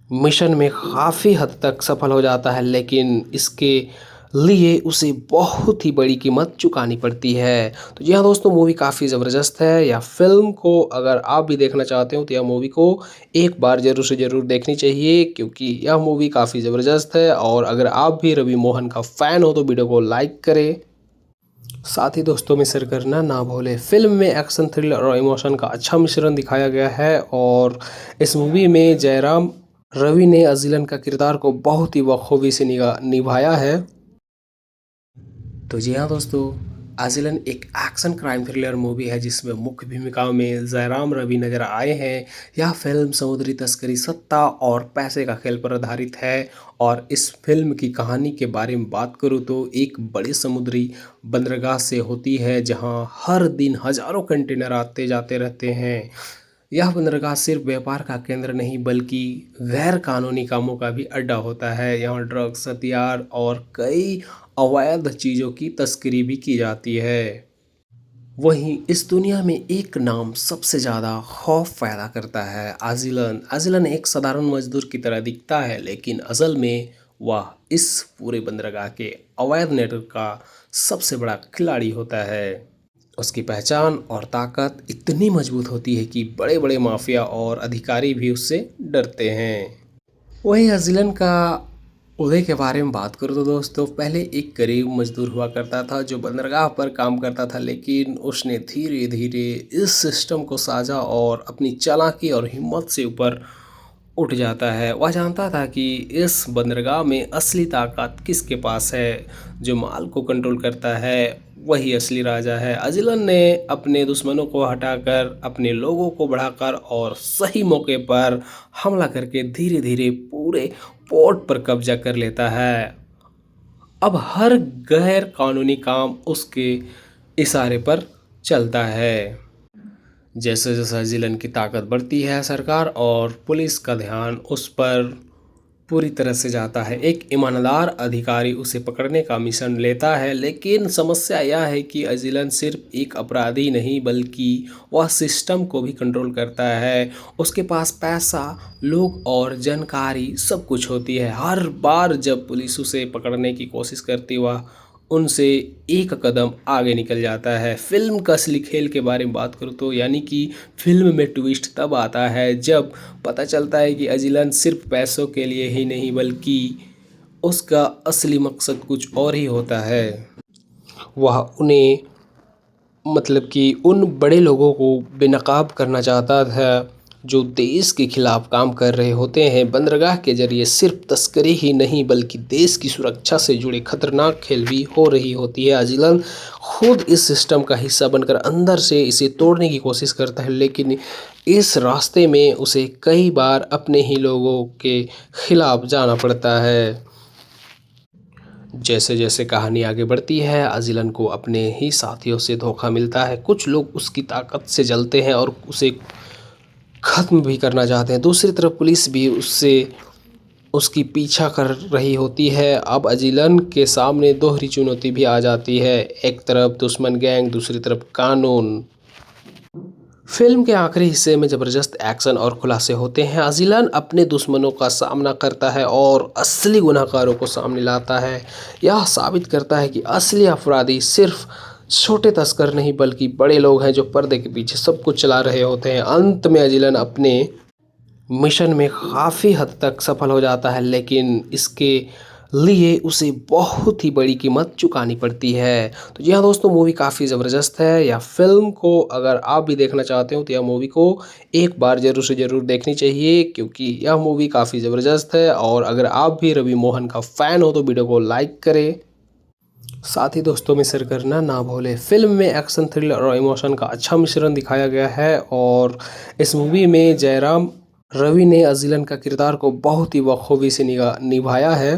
मिशन में काफ़ी हद तक सफल हो जाता है, लेकिन इसके लिए उसे बहुत ही बड़ी कीमत चुकानी पड़ती है। तो जी हाँ दोस्तों, मूवी काफ़ी ज़बरदस्त है। या फिल्म को अगर आप भी देखना चाहते हो तो यह मूवी को एक बार ज़रूर से ज़रूर देखनी चाहिए, क्योंकि यह मूवी काफ़ी ज़बरदस्त है। और अगर आप भी रवि मोहन का फ़ैन हो तो वीडियो को लाइक करें, साथ ही दोस्तों में शेयर करना ना भूलें। फिल्म में एक्शन, थ्रिलर और इमोशन का अच्छा मिश्रण दिखाया गया है और इस मूवी में जयराम रवि ने अजिलन का किरदार को बहुत ही बखूबी से निभाया है। तो जी हाँ दोस्तों, अजिलन एक एक्शन क्राइम थ्रिलर मूवी है जिसमें मुख्य भूमिकाओं में जयराम रवि नजर आए हैं। यह फिल्म समुद्री तस्करी, सत्ता और पैसे का खेल पर आधारित है। और इस फिल्म की कहानी के बारे में बात करूँ तो एक बड़े समुद्री बंदरगाह से होती है जहां हर दिन हजारों कंटेनर आते जाते रहते हैं। यह बंदरगाह सिर्फ व्यापार का केंद्र नहीं बल्कि गैर कानूनी कामों का भी अड्डा होता है। यहाँ ड्रग्स, हथियार और कई अवैध चीज़ों की तस्करी भी की जाती है। वहीं इस दुनिया में एक नाम सबसे ज़्यादा खौफ पैदा करता है, अजिलन। अजिलन एक साधारण मजदूर की तरह दिखता है, लेकिन असल में वह इस पूरे बंदरगाह के अवैध नेटवर्क का सबसे बड़ा खिलाड़ी होता है। उसकी पहचान और ताकत इतनी मजबूत होती है कि बड़े बड़े माफिया और अधिकारी भी उससे डरते हैं। वही अजिलन का उदय के बारे में बात करूँ तो दोस्तों, पहले एक गरीब मजदूर हुआ करता था जो बंदरगाह पर काम करता था, लेकिन उसने धीरे धीरे इस सिस्टम को साझा और अपनी चालाकी और हिम्मत से ऊपर उठ जाता है। वह जानता था कि इस बंदरगाह में असली ताकत किसके पास है, जो माल को कंट्रोल करता है वही असली राजा है। अजिलन ने अपने दुश्मनों को हटाकर अपने लोगों को बढ़ाकर और सही मौके पर हमला करके धीरे धीरे पूरे पोर्ट पर कब्जा कर लेता है। अब हर गैर कानूनी काम उसके इशारे पर चलता है। जैसे जैसे जिलन की ताकत बढ़ती है, सरकार और पुलिस का ध्यान उस पर पूरी तरह से जाता है। एक ईमानदार अधिकारी उसे पकड़ने का मिशन लेता है, लेकिन समस्या यह है कि अजिलन सिर्फ एक अपराधी नहीं बल्कि वह सिस्टम को भी कंट्रोल करता है। उसके पास पैसा, लोग और जानकारी सब कुछ होती है। हर बार जब पुलिस उसे पकड़ने की कोशिश करती वह उनसे एक कदम आगे निकल जाता है। फिल्म का असली खेल के बारे में बात करूँ तो यानी कि फिल्म में ट्विस्ट तब आता है जब पता चलता है कि अजिलन सिर्फ पैसों के लिए ही नहीं बल्कि उसका असली मकसद कुछ और ही होता है। वह उन्हें मतलब कि उन बड़े लोगों को बेनकाब करना चाहता था जो देश के खिलाफ काम कर रहे होते हैं। बंदरगाह के जरिए सिर्फ तस्करी ही नहीं बल्कि देश की सुरक्षा से जुड़े खतरनाक खेल भी हो रही होती है। अजिलन खुद इस सिस्टम का हिस्सा बनकर अंदर से इसे तोड़ने की कोशिश करता है, लेकिन इस रास्ते में उसे कई बार अपने ही लोगों के खिलाफ जाना पड़ता है। जैसे जैसे कहानी आगे बढ़ती है अजिलन को अपने ही साथियों से धोखा मिलता है। कुछ लोग उसकी ताकत से जलते हैं और उसे ख़त्म भी करना चाहते हैं। दूसरी तरफ पुलिस भी उससे उसकी पीछा कर रही होती है। अब अजिलन के सामने दोहरी चुनौती भी आ जाती है, एक तरफ दुश्मन गैंग, दूसरी तरफ कानून। फिल्म के आखिरी हिस्से में ज़बरदस्त एक्शन और खुलासे होते हैं। अजिलन अपने दुश्मनों का सामना करता है और असली गुनहगारों को सामने लाता है। यह साबित करता है कि असली अपराधी सिर्फ छोटे तस्कर नहीं बल्कि बड़े लोग हैं जो पर्दे के पीछे सब कुछ चला रहे होते हैं। अंत में अजिलन अपने मिशन में काफ़ी हद तक सफल हो जाता है, लेकिन इसके लिए उसे बहुत ही बड़ी कीमत चुकानी पड़ती है। तो जी हाँ दोस्तों, मूवी काफ़ी ज़बरदस्त है। या फिल्म को अगर आप भी देखना चाहते हो तो यह मूवी को एक बार ज़रूर से ज़रूर देखनी चाहिए, क्योंकि यह मूवी काफ़ी ज़बरदस्त है। और अगर आप भी रवि मोहन का फ़ैन हो तो वीडियो को लाइक करें, साथ ही दोस्तों में शेयर करना ना भूलें। फिल्म में एक्शन, थ्रिलर और इमोशन का अच्छा मिश्रण दिखाया गया है और इस मूवी में जयराम रवि ने अजिलन का किरदार को बहुत ही बखूबी से निभाया है।